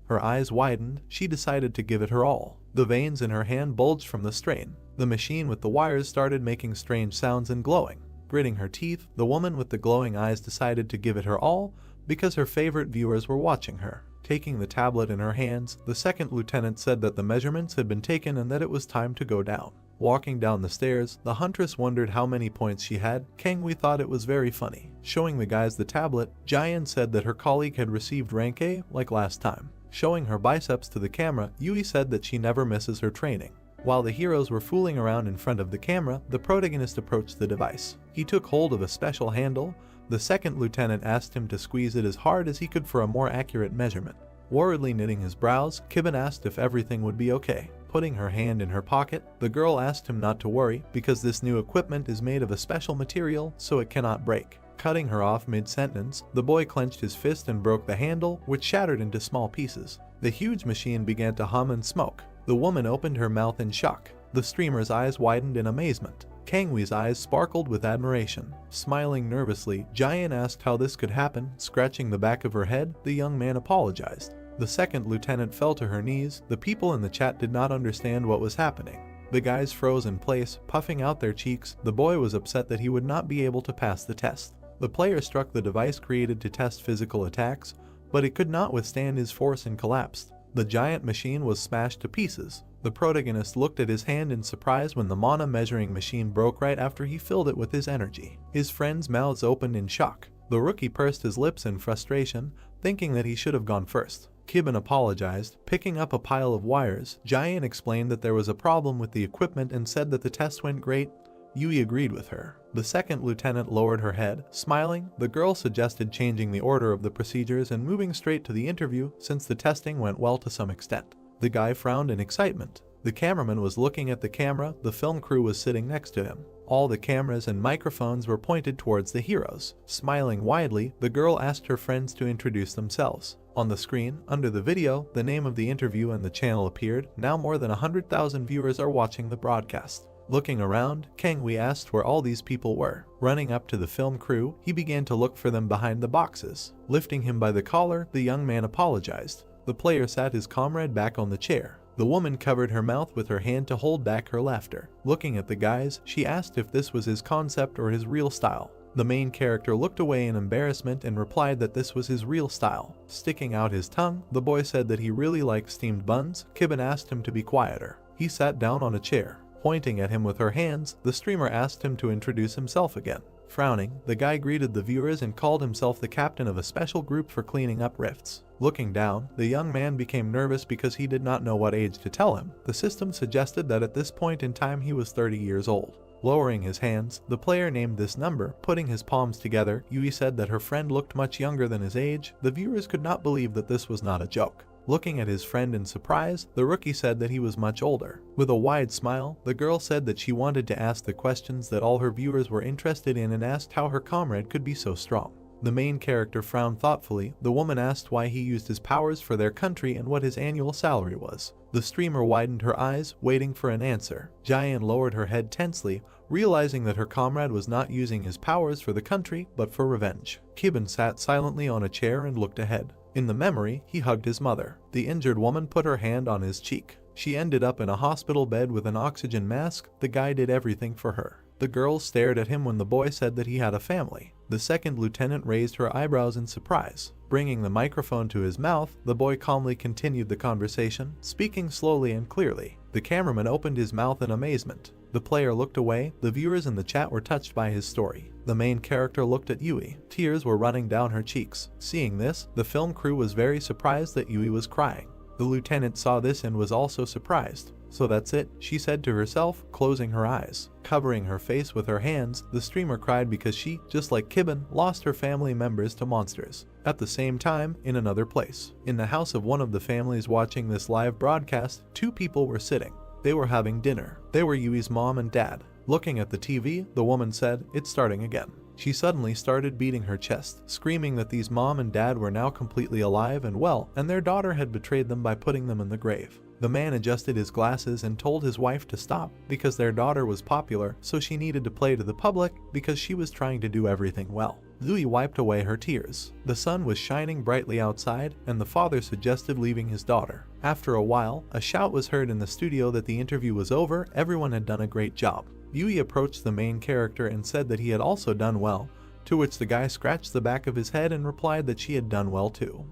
A: Her eyes widened. She decided to give it her all. The veins in her hand bulged from the strain. The machine with the wires started making strange sounds and glowing. Gritting her teeth, the woman with the glowing eyes decided to give it her all because her favorite viewers were watching her. Taking the tablet in her hands, the second lieutenant said that the measurements had been taken and that it was time to go down. Walking down the stairs, the huntress wondered how many points she had. Kangwee thought it was very funny. Showing the guys the tablet, Jian said that her colleague had received rank A like last time. Showing her biceps to the camera, Yui said that she never misses her training. While the heroes were fooling around in front of the camera, the protagonist approached the device. He took hold of a special handle. The second lieutenant asked him to squeeze it as hard as he could for a more accurate measurement. Worriedly knitting his brows, Kibben asked if everything would be okay. Putting her hand in her pocket, the girl asked him not to worry because this new equipment is made of a special material so it cannot break. Cutting her off mid-sentence, the boy clenched his fist and broke the handle, which shattered into small pieces. The huge machine began to hum and smoke. The woman opened her mouth in shock. The streamer's eyes widened in amazement. Kangwee's eyes sparkled with admiration. Smiling nervously, Jian asked how this could happen. Scratching the back of her head, the young man apologized. The second lieutenant fell to her knees. The people in the chat did not understand what was happening. The guys froze in place, puffing out their cheeks. The boy was upset that he would not be able to pass the test. The player struck the device created to test physical attacks, but it could not withstand his force and collapsed. The giant machine was smashed to pieces. The protagonist looked at his hand in surprise when the mana measuring machine broke right after he filled it with his energy. His friends' mouths opened in shock. The rookie pursed his lips in frustration, thinking that he should have gone first. Kibben apologized. Picking up a pile of wires, Jian explained that there was a problem with the equipment and said that the test went great. Yui agreed with her. The second lieutenant lowered her head. Smiling, the girl suggested changing the order of the procedures and moving straight to the interview since the testing went well to some extent. The guy frowned in excitement. The cameraman was looking at the camera. The film crew was sitting next to him. All the cameras and microphones were pointed towards the heroes. Smiling widely, the girl asked her friends to introduce themselves. On the screen, under the video, the name of the interview and the channel appeared. Now more than 100,000 viewers are watching the broadcast. Looking around, Kangwee asked where all these people were. Running up to the film crew, he began to look for them behind the boxes. Lifting him by the collar, the young man apologized. The player sat his comrade back on the chair. The woman covered her mouth with her hand to hold back her laughter. Looking at the guys, she asked if this was his concept or his real style. The main character looked away in embarrassment and replied that this was his real style. Sticking out his tongue, the boy said that he really liked steamed buns. Kibben asked him to be quieter. He sat down on a chair. Pointing at him with her hands, the streamer asked him to introduce himself again. Frowning, the guy greeted the viewers and called himself the captain of a special group for cleaning up rifts. Looking down, the young man became nervous because he did not know what age to tell him. The system suggested that at this point in time he was 30 years old. Lowering his hands, the player named this number. Putting his palms together, Yui said that her friend looked much younger than his age. The viewers could not believe that this was not a joke. Looking at his friend in surprise, the rookie said that he was much older. With a wide smile, the girl said that she wanted to ask the questions that all her viewers were interested in and asked how her comrade could be so strong. The main character frowned thoughtfully. The woman asked why he used his powers for their country and what his annual salary was. The streamer widened her eyes, waiting for an answer. Jayan lowered her head tensely, realizing that her comrade was not using his powers for the country, but for revenge. Kibin sat silently on a chair and looked ahead. In the memory, he hugged his mother. The injured woman put her hand on his cheek. She ended up in a hospital bed with an oxygen mask. The guy did everything for her. The girl stared at him when the boy said that he had a family. The second lieutenant raised her eyebrows in surprise. Bringing the microphone to his mouth, the boy calmly continued the conversation, speaking slowly and clearly. The cameraman opened his mouth in amazement. The player looked away. The viewers in the chat were touched by his story. The main character looked at Yui. Tears were running down her cheeks. Seeing this, the film crew was very surprised that Yui was crying. The lieutenant saw this and was also surprised. "So that's it," she said to herself, closing her eyes. Covering her face with her hands, the streamer cried because she, just like Kibin, lost her family members to monsters. At the same time, in another place, in the house of one of the families watching this live broadcast, two people were sitting. They were having dinner. They were Yui's mom and dad. Looking at the TV, the woman said, "It's starting again." She suddenly started beating her chest, screaming that these mom and dad were now completely alive and well, and their daughter had betrayed them by putting them in the grave. The man adjusted his glasses and told his wife to stop, because their daughter was popular, so she needed to play to the public because she was trying to do everything well. Yui wiped away her tears. The sun was shining brightly outside, and the father suggested leaving his daughter. After a while, a shout was heard in the studio that the interview was over. Everyone had done a great job. Yui approached the main character and said that he had also done well, to which the guy scratched the back of his head and replied that she had done well too.